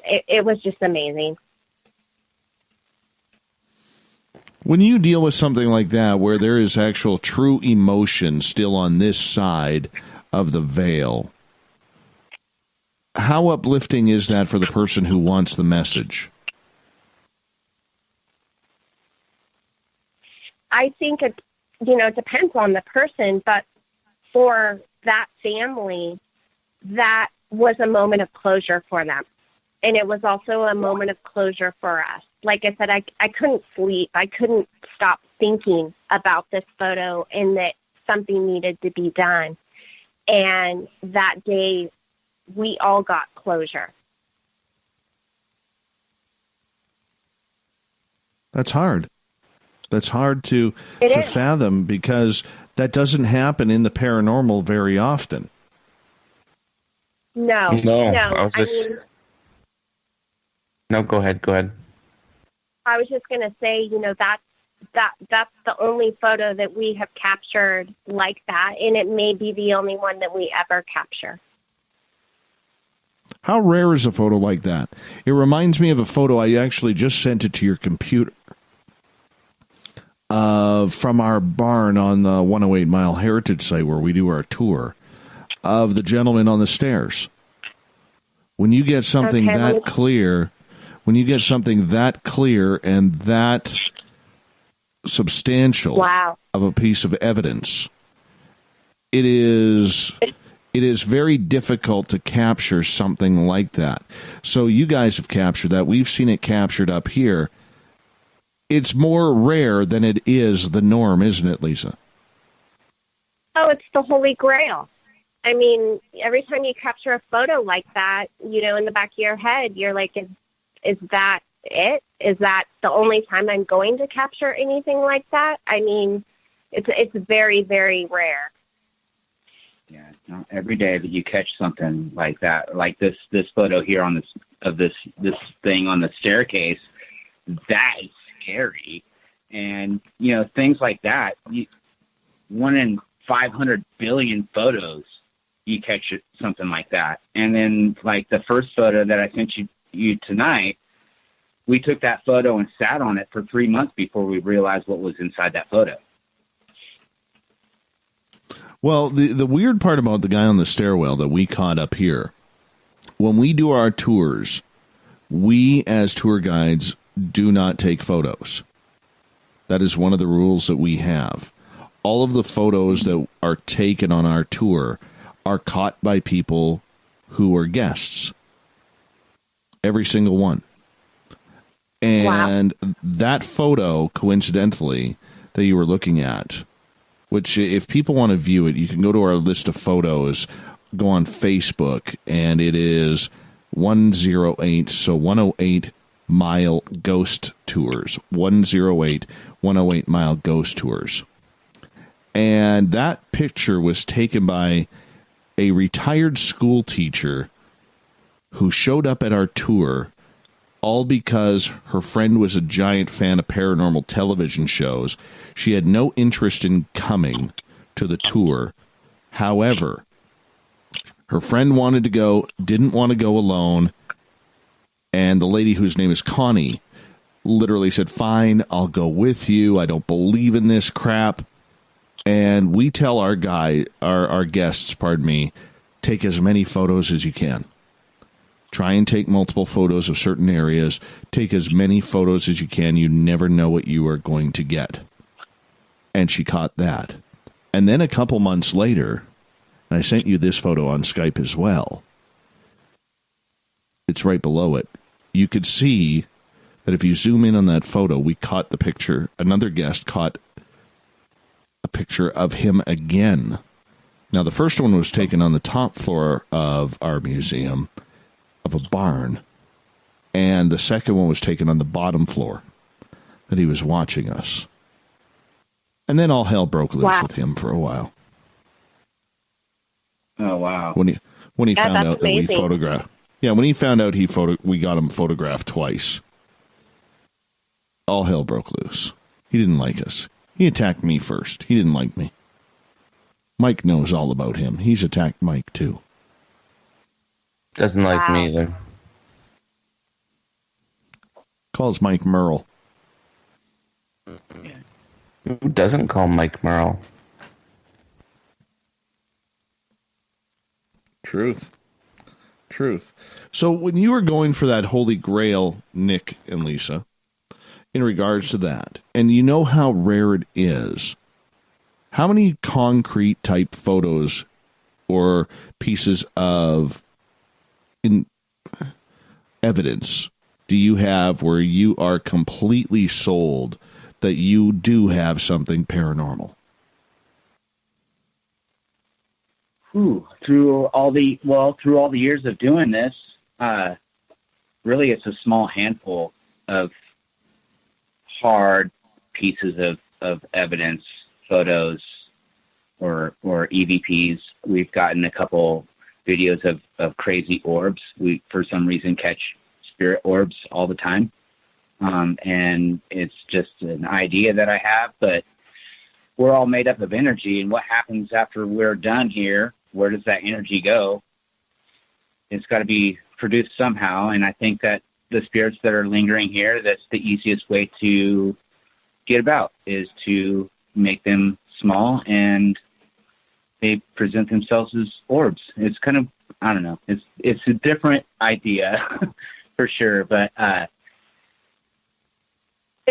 it was just amazing. When you deal with something like that, where there is actual true emotion still on this side of the veil, how uplifting is that for the person who wants the message? I think it depends on the person, but for that family, that was a moment of closure for them. And it was also a moment of closure for us. Like I said, I couldn't sleep. I couldn't stop thinking about this photo and that something needed to be done. And that day, we all got closure. That's hard. That's hard to fathom, because that doesn't happen in the paranormal very often. No. No, go ahead. I was just going to say, you know, that's the only photo that we have captured like that, and it may be the only one that we ever capture. How rare is a photo like that? It reminds me of a photo. I actually just sent it to your computer from our barn on the 108 Mile Heritage Site where we do our tour, of the gentleman on the stairs. When you get something that clear, and that substantial of a piece of evidence, it is very difficult to capture something like that. So you guys have captured that. We've seen it captured up here. it's more rare than it is the norm, isn't it, Lisa? Oh, it's the Holy Grail. I mean, every time you capture a photo like that, you know, in the back of your head, you're like, is that it? Is that the only time I'm going to capture anything like that? I mean, it's very, very rare. Yeah, not every day that you catch something like that, like this photo here on this thing on the staircase. That is scary, and you know, things like that. 1 in 500 billion photos, you catch something like that. And then, like the first photo that I sent you tonight, we took that photo and sat on it for 3 months before we realized what was inside that photo. Well, the weird part about the guy on the stairwell that we caught up here, when we do our tours, we as tour guides do not take photos. That is one of the rules that we have. All of the photos that are taken on our tour are caught by people who are guests. Every single one. And that photo, coincidentally, that you were looking at, which if people want to view it, you can go to our list of photos, go on Facebook, and it is 108, so 108 Mile Ghost Tours. 108 Mile Ghost Tours. And that picture was taken by a retired school teacher who showed up at our tour, all because her friend was a giant fan of paranormal television shows. She had no interest in coming to the tour. However, her friend wanted to go, didn't want to go alone, and the lady whose name is Connie literally said, "Fine, I'll go with you. I don't believe in this crap." And we tell our guests, take as many photos as you can. Try and take multiple photos of certain areas. Take as many photos as you can. You never know what you are going to get. And she caught that. And then a couple months later, and I sent you this photo on Skype as well. It's right below it. You could see that if you zoom in on that photo, we caught the picture. Another guest caught a picture of him again. Now, the first one was taken on the top floor of our museum, of a barn, and the second one was taken on the bottom floor, that he was watching us. And then all hell broke loose with him for a while. Oh, wow. When he found out that we photographed. Yeah, when he found out we got him photographed twice. All hell broke loose. He didn't like us. He attacked me first. He didn't like me. Mike knows all about him. He's attacked Mike, too. Doesn't like me either. Calls Mike Merle. Who doesn't call Mike Merle? Truth. So when you were going for that Holy Grail, Nick and Lisa, in regards to that, and you know how rare it is, how many concrete type photos or pieces of evidence do you have where you are completely sold that you do have something paranormal? Through all the years of doing this, really it's a small handful of hard pieces of evidence, photos, or EVPs. We've gotten a couple videos of crazy orbs. We, for some reason, catch spirit orbs all the time. And it's just an idea that I have, but we're all made up of energy, and what happens after we're done here, where does that energy go? It's got to be produced somehow, and I think that the spirits that are lingering here, that's the easiest way to get about, is to make them small, and they present themselves as orbs. It's kind of, I don't know, it's a different idea for sure, but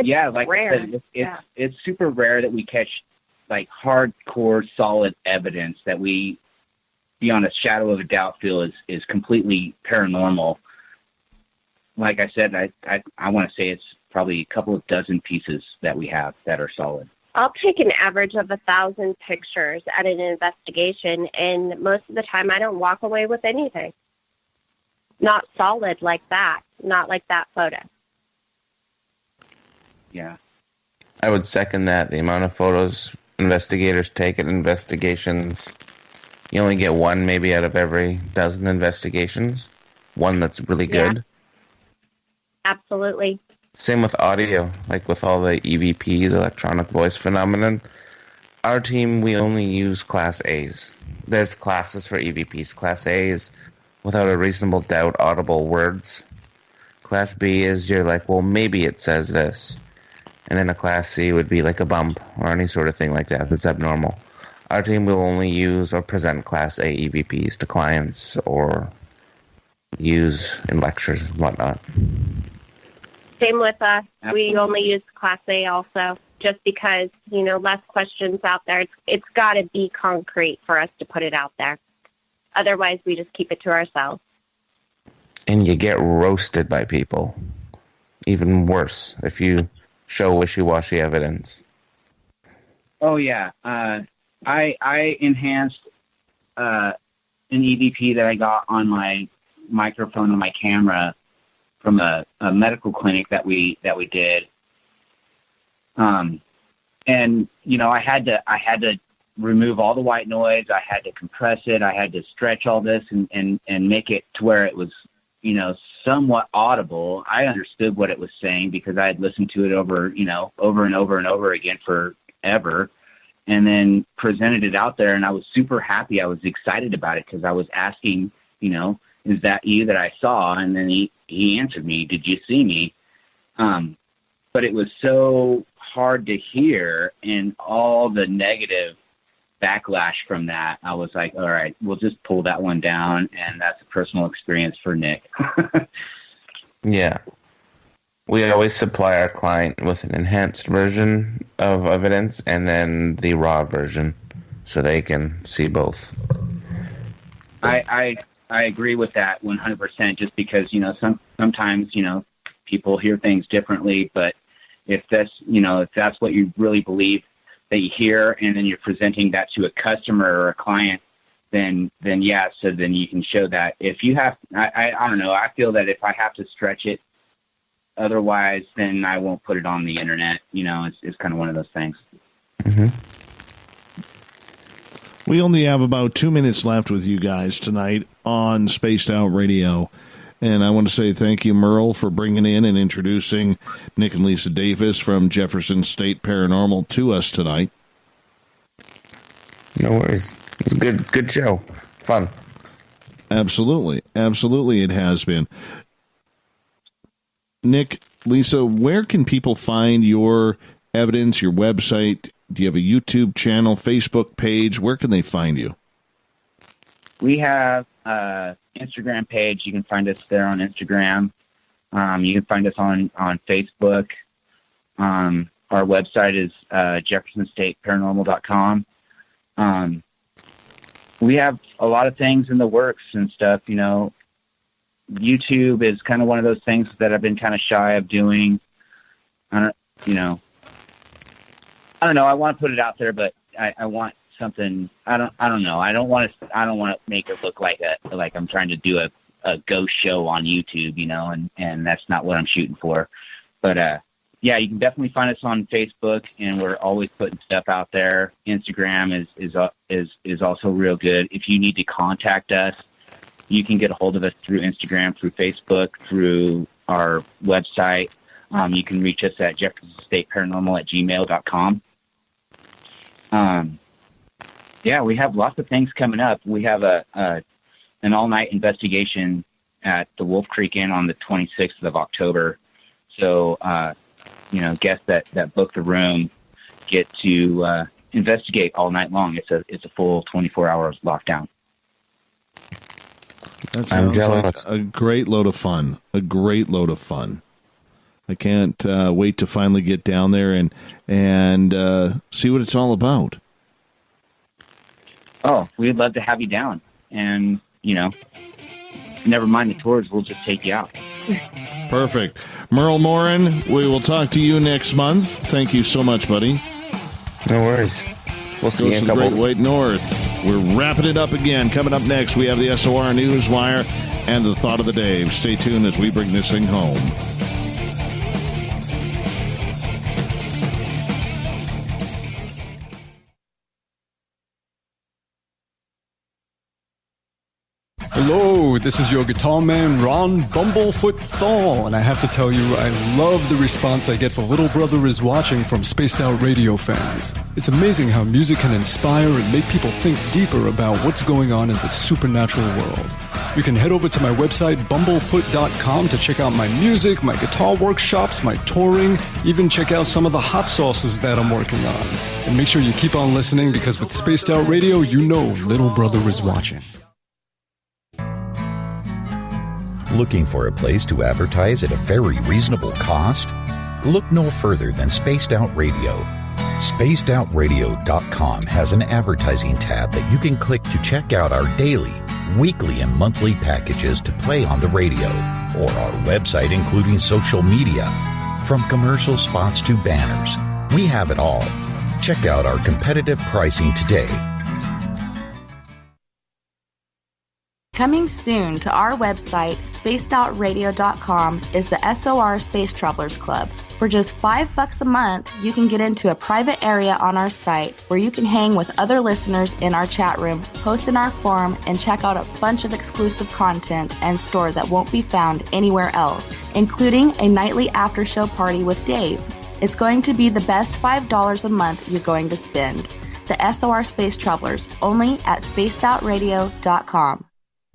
yeah, like rare. I said, it's super rare that we catch like hardcore solid evidence that we, beyond a shadow of a doubt, feel is completely paranormal. Like I said, I want to say it's probably a couple of dozen pieces that we have that are solid. I'll take an average of 1,000 pictures at an investigation, and most of the time I don't walk away with anything. Not solid like that. Not like that photo. Yeah. I would second that. The amount of photos investigators take at investigations, you only get one maybe out of every dozen investigations. One that's really good. Yeah. Absolutely. Same with audio, like with all the EVPs, electronic voice phenomenon. Our team, we only use Class A's. There's classes for EVPs. Class A is without a reasonable doubt audible words. Class B is you're like, well, maybe it says this. And then a Class C would be like a bump or any sort of thing like that that's abnormal. Our team will only use or present Class A EVPs to clients or use in lectures and whatnot. Same with us. We only use Class A also, just because, less questions out there. It's got to be concrete for us to put it out there. Otherwise, we just keep it to ourselves. And you get roasted by people. Even worse if you show wishy-washy evidence. Oh, yeah. I enhanced an EVP that I got on my microphone and my camera from a medical clinic that we did. And I had to remove all the white noise. I had to compress it. I had to stretch all this and make it to where it was, somewhat audible. I understood what it was saying because I had listened to it over and over and over again forever, and then presented it out there. And I was super happy. I was excited about it because I was asking, is that you that I saw? And then he answered me, did you see me? But it was so hard to hear, and all the negative backlash from that, I was like, all right, we'll just pull that one down, and that's a personal experience for Nick. Yeah. We always supply our client with an enhanced version of evidence and then the raw version so they can see both. I agree with that 100%, just because, sometimes, people hear things differently, but if that's what you really believe that you hear, and then you're presenting that to a customer or a client, then yeah, so then you can show that. If you have, I don't know, I feel that if I have to stretch it, otherwise, then I won't put it on the internet. It's kind of one of those things. Mm-hmm. We only have about 2 minutes left with you guys tonight on Spaced Out Radio. And I want to say thank you, Merle, for bringing in and introducing Nick and Lisa Davis from Jefferson State Paranormal to us tonight. No worries. It was a good show. Fun. Absolutely. Absolutely it has been. Nick, Lisa, where can people find your evidence, your website? Do you have a YouTube channel, Facebook page? Where can they find you? We have Instagram page. You can find us there on Instagram. You can find us on Facebook. Our website is jeffersonstateparanormal.com. We have a lot of things in the works and stuff. YouTube is kind of one of those things that I've been kind of shy of doing. I don't know. I want to put it out there, but I want something. I don't know. I don't want to make it look like I'm trying to do a ghost show on YouTube, and that's not what I'm shooting for. But yeah, you can definitely find us on Facebook, and we're always putting stuff out there. Instagram is also real good. If you need to contact us, you can get a hold of us through Instagram, through Facebook, through our website. You can reach us at jeffersonstateparanormal@gmail.com. Yeah, we have lots of things coming up. We have an all-night investigation at the Wolf Creek Inn on the 26th of October. So, guests that book the room get to investigate all night long. It's a full 24 hours lockdown. That sounds like a great load of fun. A great load of fun. I can't wait to finally get down there and see what it's all about. Oh, we'd love to have you down. And, never mind the tours. We'll just take you out. Perfect. Merle Morin, we will talk to you next month. Thank you so much, buddy. No worries. We'll see you in a couple. Great White North. We're wrapping it up again. Coming up next, we have the SOR Newswire and the Thought of the Day. Stay tuned as we bring this thing home. Hello, this is your guitar man, Ron Bumblefoot THAL, and I have to tell you, I love the response I get for Little Brother is Watching from Spaced Out Radio fans. It's amazing how music can inspire and make people think deeper about what's going on in the supernatural world. You can head over to my website, bumblefoot.com, to check out my music, my guitar workshops, my touring, even check out some of the hot sauces that I'm working on. And make sure you keep on listening, because with Spaced Out Radio, you know Little Brother is watching. Looking for a place to advertise at a very reasonable cost? Look no further than Spaced Out Radio. SpacedOutRadio.com has an advertising tab that you can click to check out our daily, weekly, and monthly packages to play on the radio, or our website including social media. From commercial spots to banners, we have it all. Check out our competitive pricing today. Coming soon to our website, spacedoutradio.com, is the SOR Space Travelers Club. For just $5 a month, you can get into a private area on our site where you can hang with other listeners in our chat room, post in our forum, and check out a bunch of exclusive content and stores that won't be found anywhere else, including a nightly after-show party with Dave. It's going to be the best $5 a month you're going to spend. The SOR Space Travelers, only at spacedoutradio.com.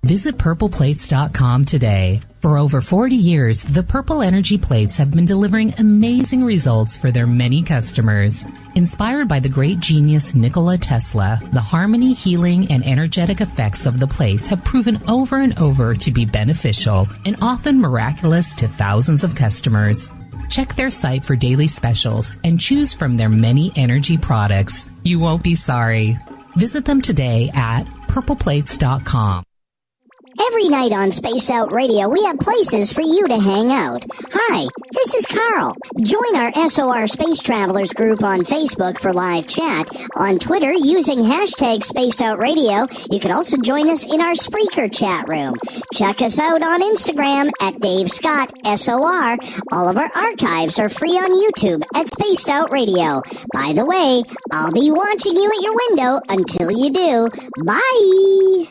Visit purpleplates.com today. For over 40 years, the Purple Energy Plates have been delivering amazing results for their many customers. Inspired by the great genius Nikola Tesla, the harmony, healing, and energetic effects of the plates have proven over and over to be beneficial and often miraculous to thousands of customers. Check their site for daily specials and choose from their many energy products. You won't be sorry. Visit them today at purpleplates.com. Every night on Spaced Out Radio, we have places for you to hang out. Hi, this is Carl. Join our SOR Space Travelers group on Facebook for live chat. On Twitter, using hashtag Spaced Out Radio. You can also join us in our Spreaker chat room. Check us out on Instagram at Dave Scott SOR. All of our archives are free on YouTube at Spaced Out Radio. By the way, I'll be watching you at your window until you do. Bye!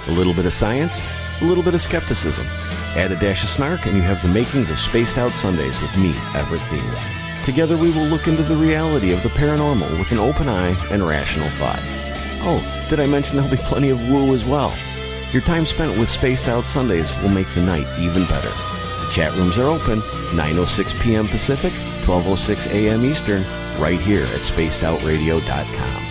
A little bit of science, a little bit of skepticism. Add a dash of snark and you have the makings of Spaced Out Sundays with me, Everett Thiemer. Together we will look into the reality of the paranormal with an open eye and rational thought. Oh, did I mention there'll be plenty of woo as well? Your time spent with Spaced Out Sundays will make the night even better. The chat rooms are open, 9:06 p.m. Pacific, 12:06 a.m. Eastern, right here at spacedoutradio.com.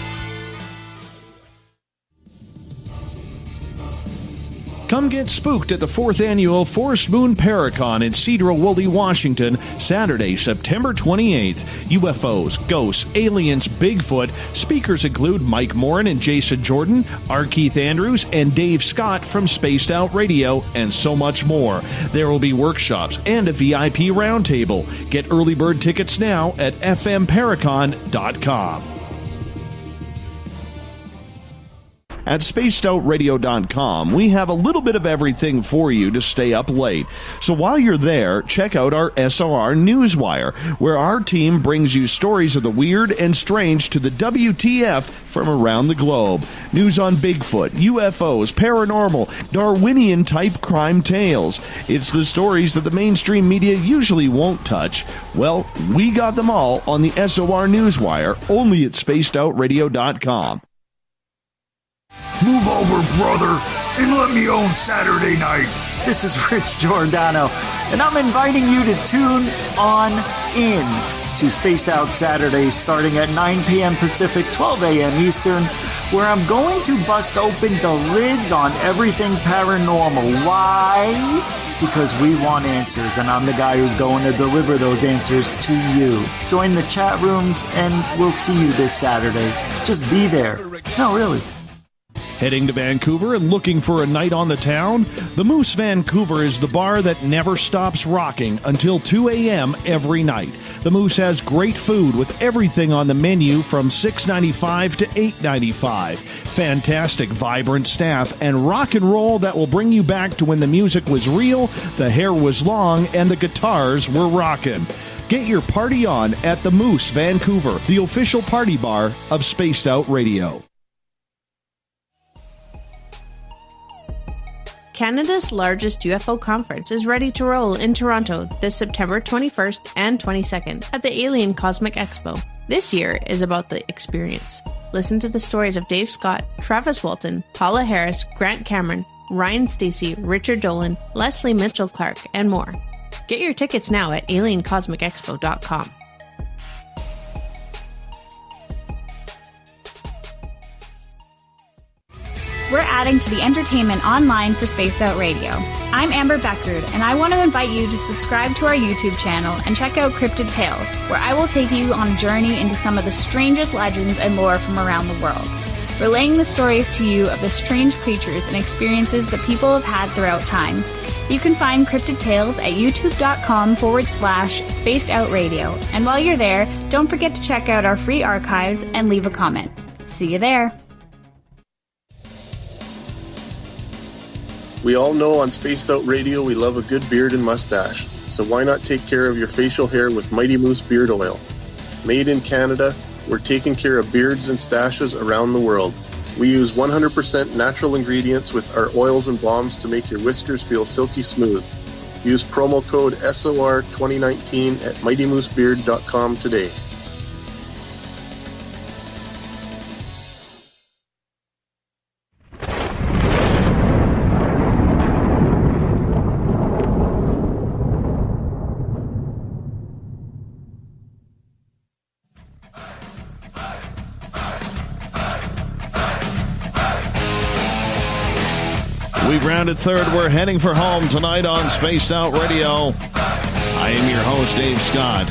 Come get spooked at the 4th Annual Forest Moon Paracon in Cedar-Woolley, Washington, Saturday, September 28th. UFOs, ghosts, aliens, Bigfoot. Speakers include Mike Morin and Jason Jordan, R. Keith Andrews, and Dave Scott from Spaced Out Radio, and so much more. There will be workshops and a VIP roundtable. Get early bird tickets now at fmparacon.com. At spacedoutradio.com, we have a little bit of everything for you to stay up late. So while you're there, check out our SOR Newswire, where our team brings you stories of the weird and strange to the WTF from around the globe. News on Bigfoot, UFOs, paranormal, Darwinian-type crime tales. It's the stories that the mainstream media usually won't touch. Well, we got them all on the SOR Newswire, only at spacedoutradio.com. Move over, brother, and let me own Saturday night. This is Rich Giordano, and I'm inviting you to tune on in to Spaced Out Saturdays starting at 9 p.m. Pacific, 12 a.m. Eastern, where I'm going to bust open the lids on everything paranormal. Why? Because we want answers, and I'm the guy who's going to deliver those answers to you. Join the chat rooms, and we'll see you this Saturday. Just be there. No, really. Heading to Vancouver and looking for a night on the town? The Moose Vancouver is the bar that never stops rocking until 2 a.m. every night. The Moose has great food with everything on the menu from $6.95 to $8.95. Fantastic, vibrant staff and rock and roll that will bring you back to when the music was real, the hair was long, and the guitars were rocking. Get your party on at the Moose Vancouver, the official party bar of Spaced Out Radio. Canada's largest UFO conference is ready to roll in Toronto this September 21st and 22nd at the Alien Cosmic Expo. This year is about the experience. Listen to the stories of Dave Scott, Travis Walton, Paula Harris, Grant Cameron, Ryan Stacey, Richard Dolan, Leslie Mitchell-Clark, and more. Get your tickets now at aliencosmicexpo.com. We're adding to the entertainment online for Spaced Out Radio. I'm Amber Beckrud, and I want to invite you to subscribe to our YouTube channel and check out Cryptid Tales, where I will take you on a journey into some of the strangest legends and lore from around the world, relaying the stories to you of the strange creatures and experiences that people have had throughout time. You can find Cryptid Tales at youtube.com/Spaced Out Radio. And while you're there, don't forget to check out our free archives and leave a comment. See you there. We all know on Spaced Out Radio we love a good beard and mustache, so why not take care of your facial hair with Mighty Moose Beard Oil? Made in Canada, we're taking care of beards and stashes around the world. We use 100% natural ingredients with our oils and balms to make your whiskers feel silky smooth. Use promo code SOR2019 at MightyMooseBeard.com today. We've rounded third. We're heading for home tonight on Spaced Out Radio. I am your host, Dave Scott,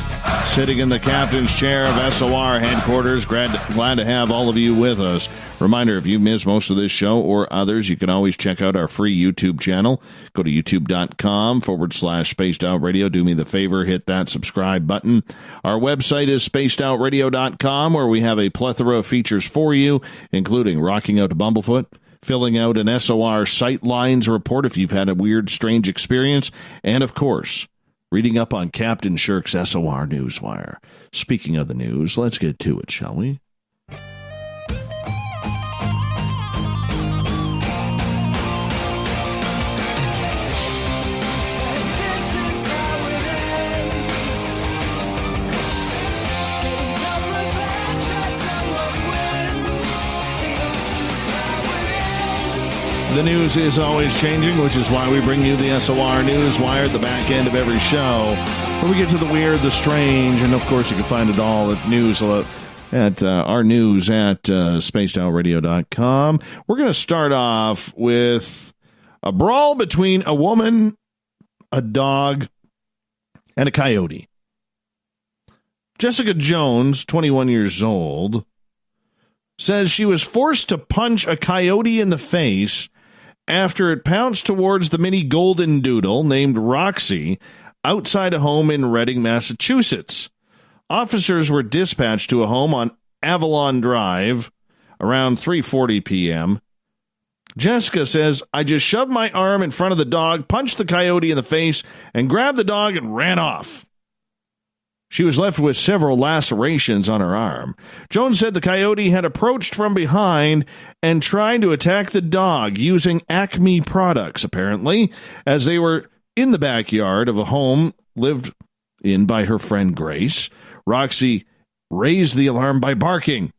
sitting in the captain's chair of SOR headquarters. Glad to have all of you with us. Reminder, if you missed most of this show or others, you can always check out our free YouTube channel. Go to youtube.com/Spaced Out Radio. Do me the favor, hit that subscribe button. Our website is spacedoutradio.com, where we have a plethora of features for you, including rocking out to Bumblefoot, filling out an SOR Sightlines report if you've had a weird, strange experience, and, of course, reading up on Captain Shirk's SOR Newswire. Speaking of the news, let's get to it, shall we? The news is always changing, which is why we bring you the SOR Newswire at the back end of every show, where we get to the weird, the strange, and of course you can find it all at our news at spacedoutradio.com. We're going to start off with a brawl between a woman, a dog, and a coyote. Jessica Jones, 21 years old, says she was forced to punch a coyote in the face after it pounced towards the mini golden doodle named Roxy outside a home in Reading, Massachusetts. Officers were dispatched to a home on Avalon Drive around 3:40 p.m. Jessica says, "I just shoved my arm in front of the dog, punched the coyote in the face, and grabbed the dog and ran off." She was left with several lacerations on her arm. Jones said the coyote had approached from behind and tried to attack the dog using Acme products, apparently, as they were in the backyard of a home lived in by her friend Grace. Roxy raised the alarm by barking.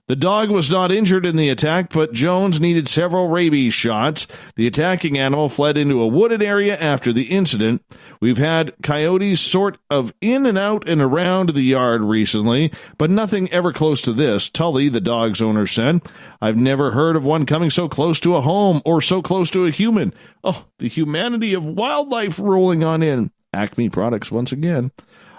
The dog was not injured in the attack, but Jones needed several rabies shots. The attacking animal fled into a wooded area after the incident. We've had coyotes sort of in and out and around the yard recently, but nothing ever close to this, Tully, the dog's owner, said. "I've never heard of one coming so close to a home or so close to a human. Oh, the humanity of wildlife rolling on in." Acme products once again.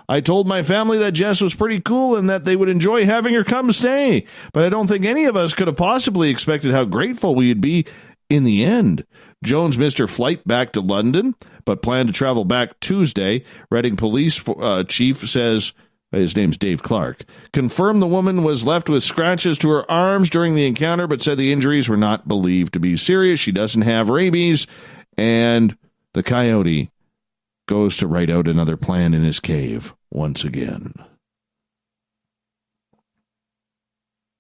I told my family that Jess was pretty cool and that they would enjoy having her come stay, but I don't think any of us could have possibly expected how grateful we'd be in the end. Jones missed her flight back to London, but planned to travel back Tuesday. Reading Police Chief says, his name's Dave Clark, confirmed the woman was left with scratches to her arms during the encounter, but said the injuries were not believed to be serious. She doesn't have rabies, and the coyote goes to write out another plan in his cave once again.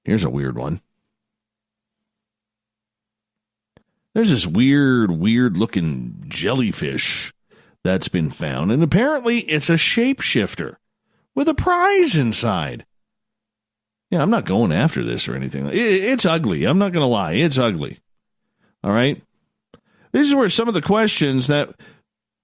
Here's a weird one. There's this weird-looking jellyfish that's been found, and apparently it's a shapeshifter with a prize inside. Yeah, I'm not going after this or anything. It's ugly. I'm not going to lie. It's ugly. All right? These were some of the questions that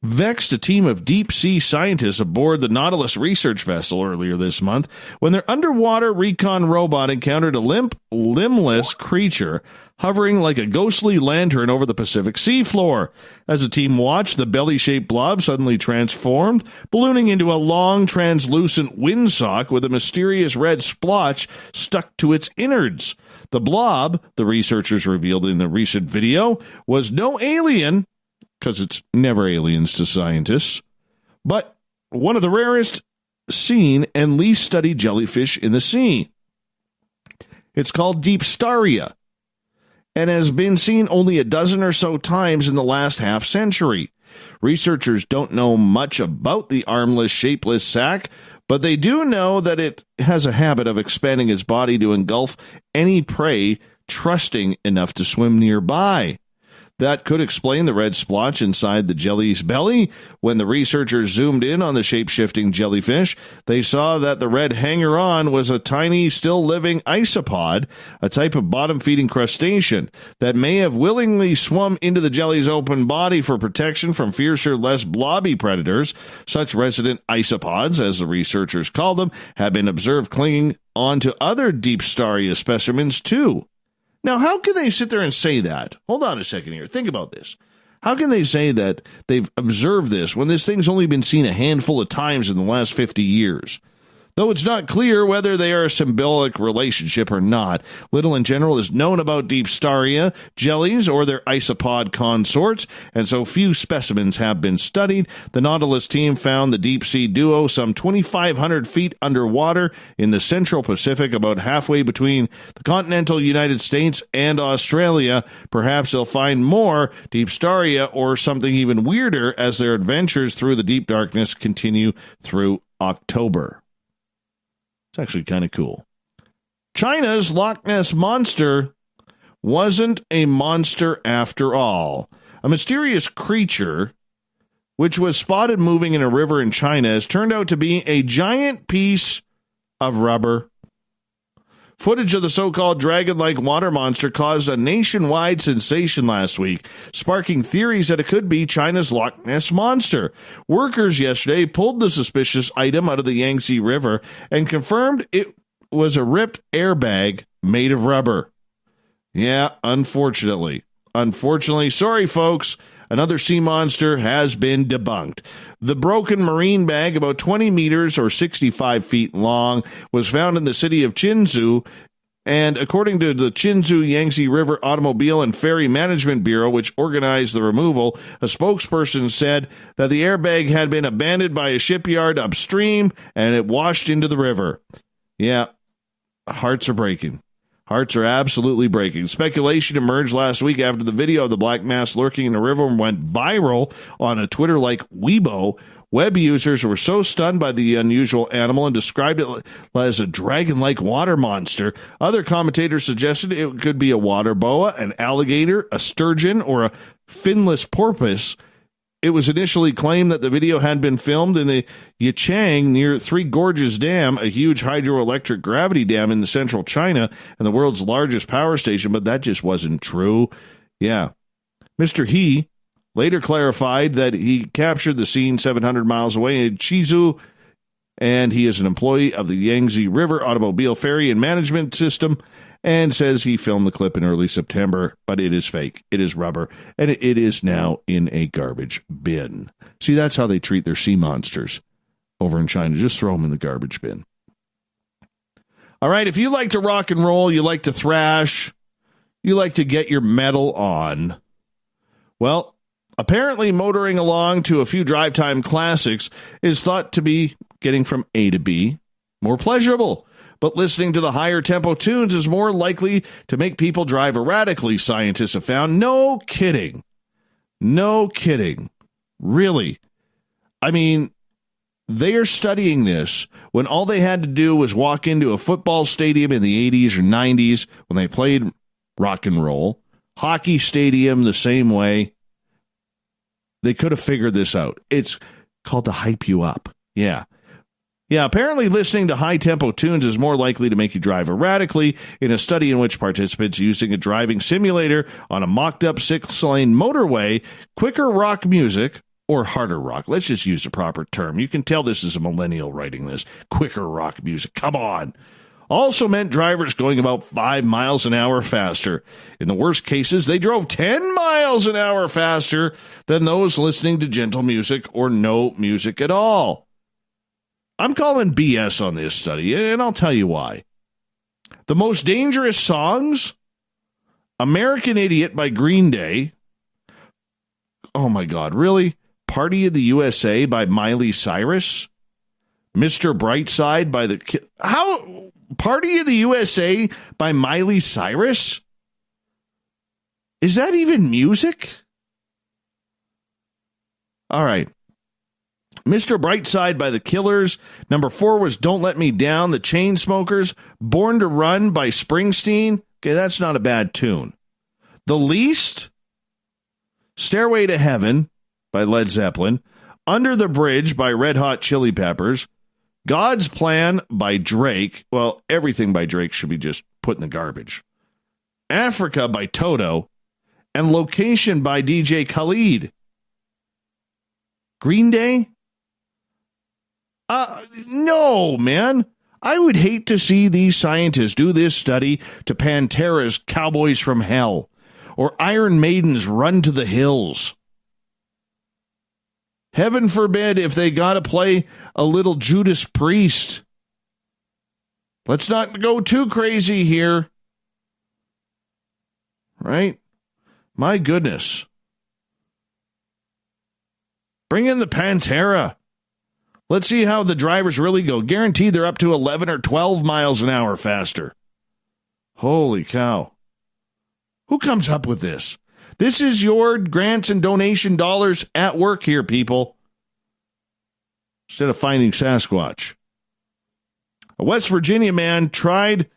vexed a team of deep-sea scientists aboard the Nautilus research vessel earlier this month when their underwater recon robot encountered a limbless creature hovering like a ghostly lantern over the Pacific seafloor. As the team watched, the belly-shaped blob suddenly transformed, ballooning into a long, translucent windsock with a mysterious red splotch stuck to its innards. The blob, the researchers revealed in the recent video, was no alien, because it's never aliens to scientists, but one of the rarest seen and least studied jellyfish in the sea. It's called Deepstaria and has been seen only a dozen or so times in the last half century. Researchers don't know much about the armless, shapeless sac, but they do know that it has a habit of expanding its body to engulf any prey trusting enough to swim nearby. That could explain the red splotch inside the jelly's belly. When the researchers zoomed in on the shape-shifting jellyfish, they saw that the red hanger-on was a tiny, still-living isopod, a type of bottom-feeding crustacean that may have willingly swum into the jelly's open body for protection from fiercer, less blobby predators. Such resident isopods, as the researchers call them, have been observed clinging onto other Deepstaria specimens, too. Now, how can they sit there and say that? Hold on a second here. Think about this. How can they say that they've observed this when this thing's only been seen a handful of times in the last 50 years? Though it's not clear whether they are a symbiotic relationship or not, little in general is known about Deepstaria jellies or their isopod consorts, and so few specimens have been studied. The Nautilus team found the deep-sea duo some 2,500 feet underwater in the central Pacific, about halfway between the continental United States and Australia. Perhaps they'll find more Deepstaria or something even weirder as their adventures through the deep darkness continue through October. It's actually kind of cool. China's Loch Ness Monster wasn't a monster after all. A mysterious creature, which was spotted moving in a river in China, has turned out to be a giant piece of rubber. Footage of the so-called dragon-like water monster caused a nationwide sensation last week, sparking theories that it could be China's Loch Ness Monster. Workers yesterday pulled the suspicious item out of the Yangtze River and confirmed it was a ripped airbag made of rubber. Yeah, unfortunately. Sorry, folks. Another sea monster has been debunked. The broken marine bag, about 20 meters or 65 feet long, was found in the city of Qinzhou, and according to the Qinzhou Yangtze River Automobile and Ferry Management Bureau, which organized the removal, a spokesperson said that the airbag had been abandoned by a shipyard upstream and it washed into the river. Yeah, hearts are breaking. Hearts are absolutely breaking. Speculation emerged last week after the video of the black mass lurking in the river went viral on a Twitter-like Weibo. Web users were so stunned by the unusual animal and described it as a dragon-like water monster. Other commentators suggested it could be a water boa, an alligator, a sturgeon, or a finless porpoise. It was initially claimed that the video had been filmed in the Yichang near Three Gorges Dam, a huge hydroelectric gravity dam in the central China and the world's largest power station, but that just wasn't true. Yeah. Mr. He later clarified that he captured the scene 700 miles away in Qizhou, and he is an employee of the Yangtze River Automobile Ferry and Management System, and says he filmed the clip in early September, but it is fake. It is rubber, and it is now in a garbage bin. See, that's how they treat their sea monsters over in China. Just throw them in the garbage bin. All right, if you like to rock and roll, you like to thrash, you like to get your metal on, well, apparently motoring along to a few drive time classics is thought to be getting from A to B more pleasurable. But listening to the higher tempo tunes is more likely to make people drive erratically, scientists have found. No kidding. No kidding. Really. I mean, they are studying this when all they had to do was walk into a football stadium in the 80s or 90s when they played rock and roll. Hockey stadium the same way. They could have figured this out. It's called to hype you up. Yeah. Yeah, apparently listening to high-tempo tunes is more likely to make you drive erratically in a study in which participants using a driving simulator on a mocked-up 6-lane motorway, quicker rock music, or harder rock. Let's just use the proper term. You can tell this is a millennial writing this. Quicker rock music. Come on. Also meant drivers going about 5 miles an hour faster. In the worst cases, they drove 10 miles an hour faster than those listening to gentle music or no music at all. I'm calling BS on this study, and I'll tell you why. The most dangerous songs? American Idiot by Green Day. Oh my God, really? Party of the USA by Miley Cyrus? Mr. Brightside by the... How? Party of the USA by Miley Cyrus? Is that even music? All right. Mr. Brightside by the Killers. Number 4 was Don't Let Me Down, the Chainsmokers. Born to Run by Springsteen. Okay, that's not a bad tune. The Least? Stairway to Heaven by Led Zeppelin. Under the Bridge by Red Hot Chili Peppers. God's Plan by Drake. Well, everything by Drake should be just put in the garbage. Africa by Toto. And Location by DJ Khaled. Green Day? No, man. I would hate to see these scientists do this study to Pantera's Cowboys from Hell or Iron Maiden's Run to the Hills. Heaven forbid if they got to play a little Judas Priest. Let's not go too crazy here. Right? My goodness. Bring in the Pantera. Let's see how the drivers really go. Guaranteed they're up to 11 or 12 miles an hour faster. Holy cow. Who comes up with this? This is your grants and donation dollars at work here, people. Instead of finding Sasquatch. A West Virginia man tried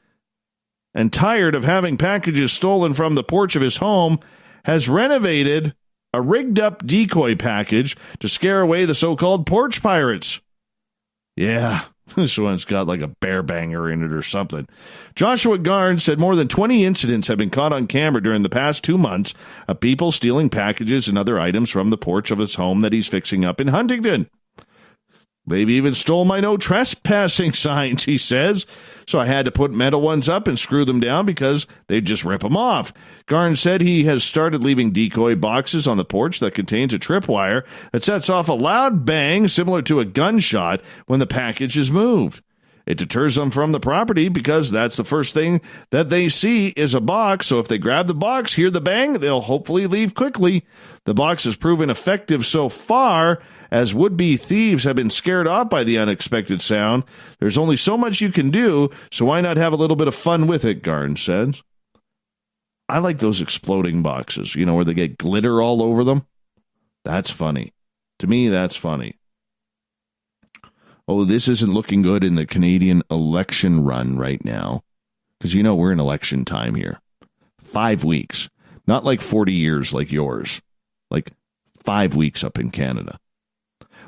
and tired of having packages stolen from the porch of his home has renovated a rigged-up decoy package to scare away the so-called porch pirates. Yeah, this one's got like a bear banger in it or something. Joshua Garn said more than 20 incidents have been caught on camera during the past 2 months of people stealing packages and other items from the porch of his home that he's fixing up in Huntington. They've even stole my no trespassing signs, he says. So I had to put metal ones up and screw them down because they'd just rip them off. Garn said he has started leaving decoy boxes on the porch that contains a tripwire that sets off a loud bang similar to a gunshot when the package is moved. It deters them from the property because that's the first thing that they see is a box. So if they grab the box, hear the bang, they'll hopefully leave quickly. The box has proven effective so far as would-be thieves have been scared off by the unexpected sound. There's only so much you can do, so why not have a little bit of fun with it, Garn says. I like those exploding boxes, you know, where they get glitter all over them. That's funny. To me, that's funny. Oh, this isn't looking good in the Canadian election run right now. Because, you know, we're in election time here. 5 weeks. Not like 40 years like yours. Like 5 weeks up in Canada.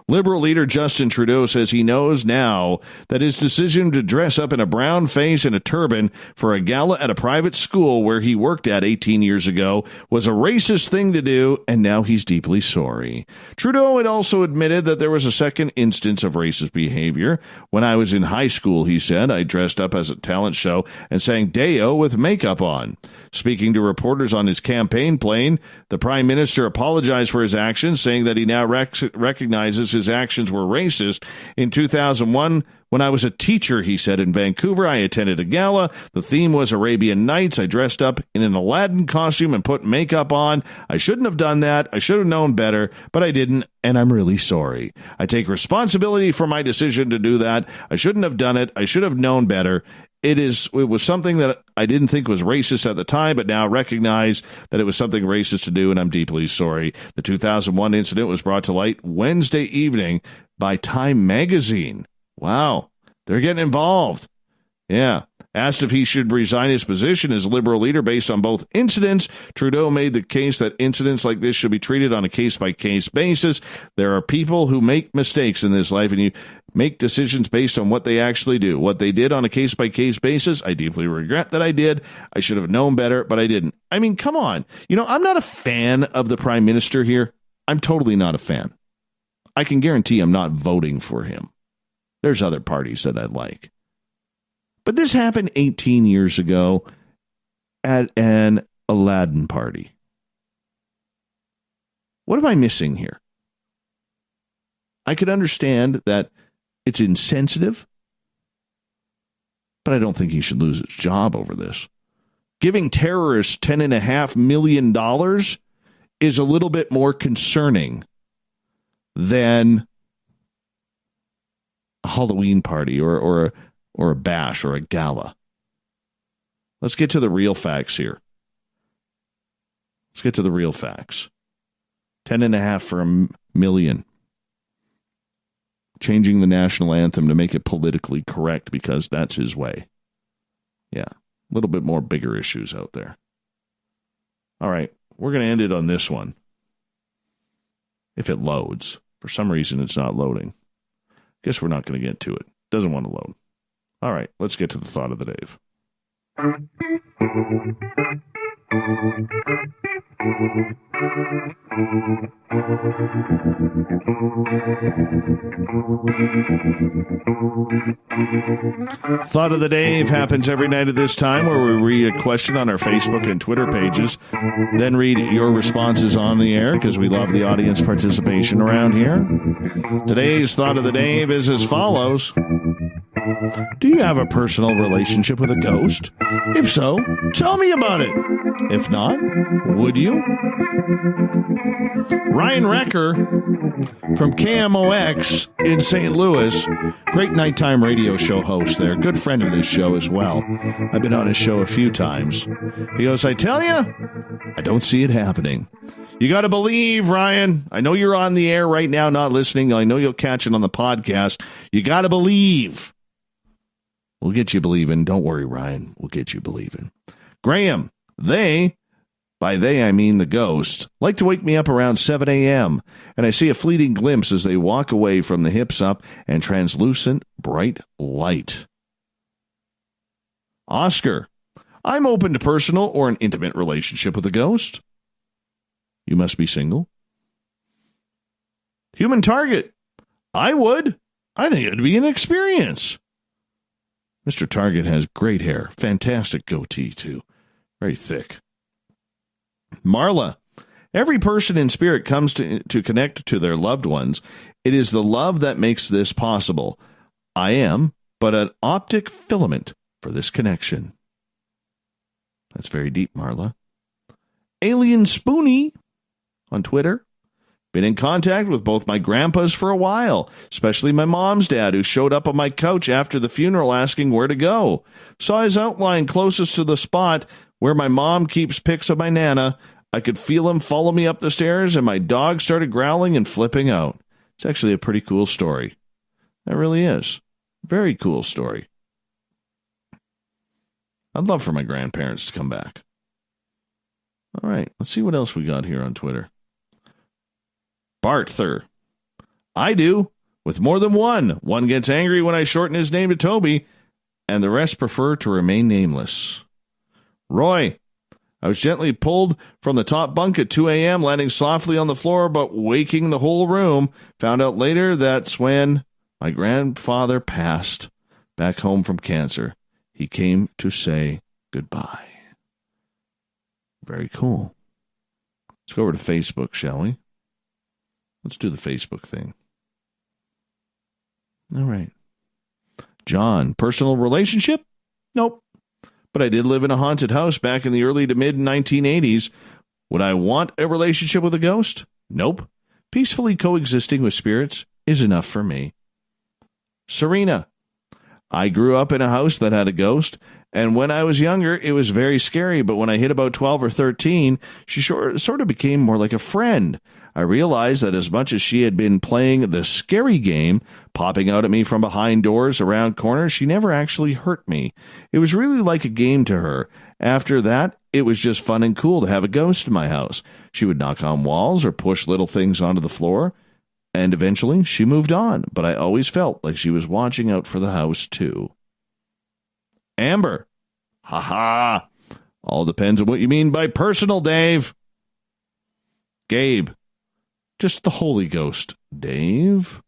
Liberal leader Justin Trudeau says he knows now that his decision to dress up in a brown face and a turban for a gala at a private school where he worked at 18 years ago was a racist thing to do, and now he's deeply sorry. Trudeau had also admitted that there was a second instance of racist behavior. When I was in high school, he said, I dressed up as a talent show and sang Deo with makeup on. Speaking to reporters on his campaign plane, the Prime Minister apologized for his actions, saying that he now recognizes his actions were racist. In 2001, when I was a teacher, he said, in Vancouver, I attended a gala. The theme was Arabian Nights. I dressed up in an Aladdin costume and put makeup on. I shouldn't have done that. I should have known better, but I didn't, and I'm really sorry. I take responsibility for my decision to do that. I shouldn't have done it. I should have known better. It was something that I didn't think was racist at the time, but now recognize that it was something racist to do, and I'm deeply sorry. The 2001 incident was brought to light Wednesday evening by Time magazine. Wow, they're getting involved. Yeah. Asked if he should resign his position as Liberal leader based on both incidents, Trudeau made the case that incidents like this should be treated on a case-by-case basis. There are people who make mistakes in this life, and you make decisions based on what they actually do. What they did on a case-by-case basis, I deeply regret that I did. I should have known better, but I didn't. I mean, come on. You know, I'm not a fan of the Prime Minister here. I'm totally not a fan. I can guarantee I'm not voting for him. There's other parties that I like. But this happened 18 years ago at an Aladdin party. What am I missing here? I could understand that it's insensitive, but I don't think he should lose his job over this. Giving terrorists $10.5 million is a little bit more concerning than a Halloween party or a bash or a gala. Let's get to the real facts here. Let's get to the real facts. 10.5 for $1 million. Changing the national anthem to make it politically correct because that's his way. Yeah, a little bit more bigger issues out there. All right, we're going to end it on this one. If it loads. For some reason, it's not loading. Guess we're not going to get to it. Doesn't want to load. All right, let's get to the thought of the day. Thought of the Day happens every night at this time, where we read a question on our Facebook and Twitter pages, then read your responses on the air because we love the audience participation around here. Today's Thought of the Day is as follows. Do you have a personal relationship with a ghost? If so, tell me about it. If not, would you? Ryan Recker from KMOX in St. Louis, great nighttime radio show host there, good friend of this show as well. I've been on his show a few times. He goes, I tell you, I don't see it happening. You got to believe, Ryan. I know you're on the air right now, not listening. I know you'll catch it on the podcast. You got to believe. We'll get you believing. Don't worry, Ryan. We'll get you believing. Graham, by they I mean the ghost, like to wake me up around 7 a.m., and I see a fleeting glimpse as they walk away from the hips up and translucent bright light. Oscar, I'm open to personal or an intimate relationship with a ghost. You must be single. Human Target, I would. I think it would be an experience. Mr. Target has great hair, fantastic goatee too, very thick. Marla, every person in spirit comes to connect to their loved ones. It is the love that makes this possible. I am but an optic filament for this connection. That's very deep, Marla. Alien Spoonie on Twitter. Been in contact with both my grandpas for a while, especially my mom's dad, who showed up on my couch after the funeral asking where to go. Saw his outline closest to the spot where my mom keeps pics of my Nana. I could feel him follow me up the stairs, and my dog started growling and flipping out. It's actually a pretty cool story. It really is. Very cool story. I'd love for my grandparents to come back. All right, let's see what else we got here on Twitter. Barther. I do, with more than one. One gets angry when I shorten his name to Toby, and the rest prefer to remain nameless. Roy. I was gently pulled from the top bunk at 2 a.m., landing softly on the floor, but waking the whole room. Found out later that's when my grandfather passed . Back home from cancer. He came to say goodbye. Very cool. Let's go over to Facebook, shall we? Let's do the Facebook thing. All right. John, personal relationship? Nope. But I did live in a haunted house back in the early to mid 1980s. Would I want a relationship with a ghost? Nope. Peacefully coexisting with spirits is enough for me. Serena, I grew up in a house that had a ghost, and when I was younger, it was very scary, but when I hit about 12 or 13, she sort of became more like a friend. I realized that as much as she had been playing the scary game, popping out at me from behind doors, around corners, she never actually hurt me. It was really like a game to her. After that, it was just fun and cool to have a ghost in my house. She would knock on walls or push little things onto the floor, and eventually she moved on, but I always felt like she was watching out for the house too. Amber, haha, all depends on what you mean by personal, Dave. Gabe, just the Holy Ghost, Dave.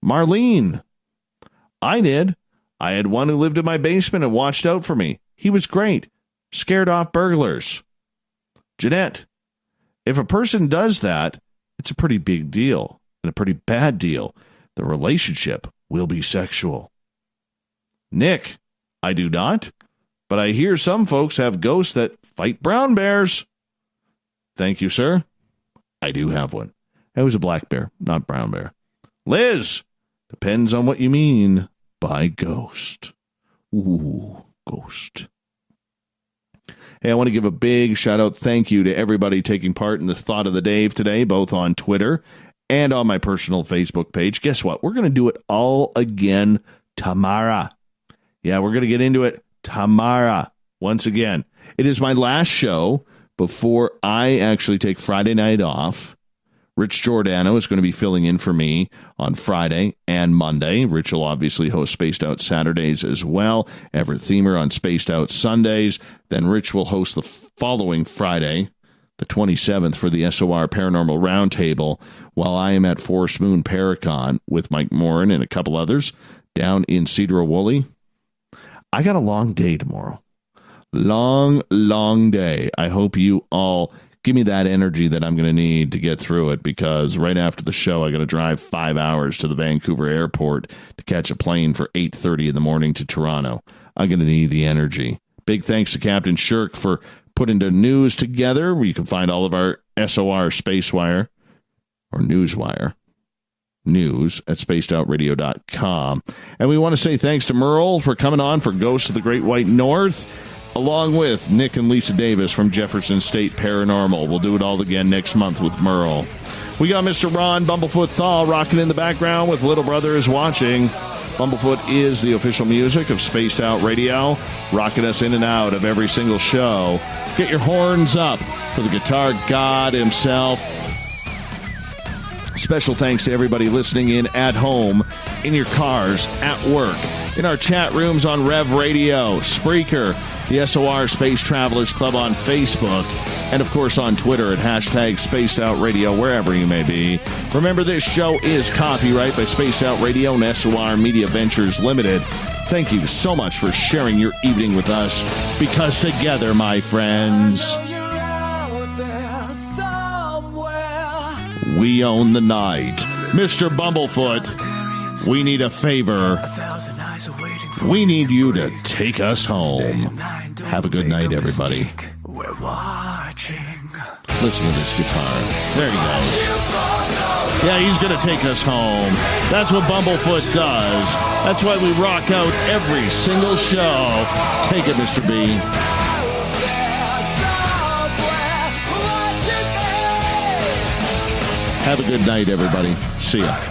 Marlene, I did. I had one who lived in my basement and watched out for me. He was great. Scared off burglars. Jeanette, if a person does that, it's a pretty big deal and a pretty bad deal. The relationship will be sexual. Nick, I do not, but I hear some folks have ghosts that fight brown bears. Thank you, sir. I do have one. It was a black bear, not brown bear. Liz, depends on what you mean by ghost. Ooh, ghost. Hey, I want to give a big shout-out thank you to everybody taking part in the Thought of the Dave today, both on Twitter and on my personal Facebook page. Guess what? We're going to do it all again tomorrow. Yeah, we're going to get into it tomorrow. Once again, it is my last show before I actually take Friday night off. Rich Giordano is going to be filling in for me on Friday and Monday. Rich will obviously host Spaced Out Saturdays as well. Everett Themer on Spaced Out Sundays. Then Rich will host the following Friday, the 27th, for the SOR Paranormal Roundtable, while I am at Forest Moon Paracon with Mike Morin and a couple others down in Cedar-Woolley. I got a long day tomorrow. Long, long day. I hope you all give me that energy that I'm going to need to get through it, because right after the show, I got to drive 5 hours to the Vancouver airport to catch a plane for 8:30 in the morning to Toronto. I'm going to need the energy. Big thanks to Captain Shirk for putting the news together, where you can find all of our SOR Spacewire or Newswire news at spacedoutradio.com. And we want to say thanks to Merle for coming on for Ghosts of the Great White North, along with Nick and Lisa Davis from Jefferson State Paranormal. We'll do it all again next month with Merle. We got Mr. Ron Bumblefoot THAL rocking in the background with Little Brother is Watching. Bumblefoot is the official music of Spaced Out Radio, rocking us in and out of every single show. Get your horns up for the guitar god himself. Special thanks to everybody listening in at home, in your cars, at work, in our chat rooms on Rev Radio, Spreaker, the SOR Space Travelers Club on Facebook, and of course on Twitter at hashtag Spaced Out Radio, wherever you may be. Remember, this show is copyright by Spaced Out Radio and SOR Media Ventures Limited. Thank you so much for sharing your evening with us, because together, my friends, we own the night. Mr. Bumblefoot, we need a favor. We need you to take us home. Have a good night, everybody. We're watching. Listen to this guitar. There he goes. Yeah, he's going to take us home. That's what Bumblefoot does. That's why we rock out every single show. Take it, Mr. B. Have a good night, everybody. See ya.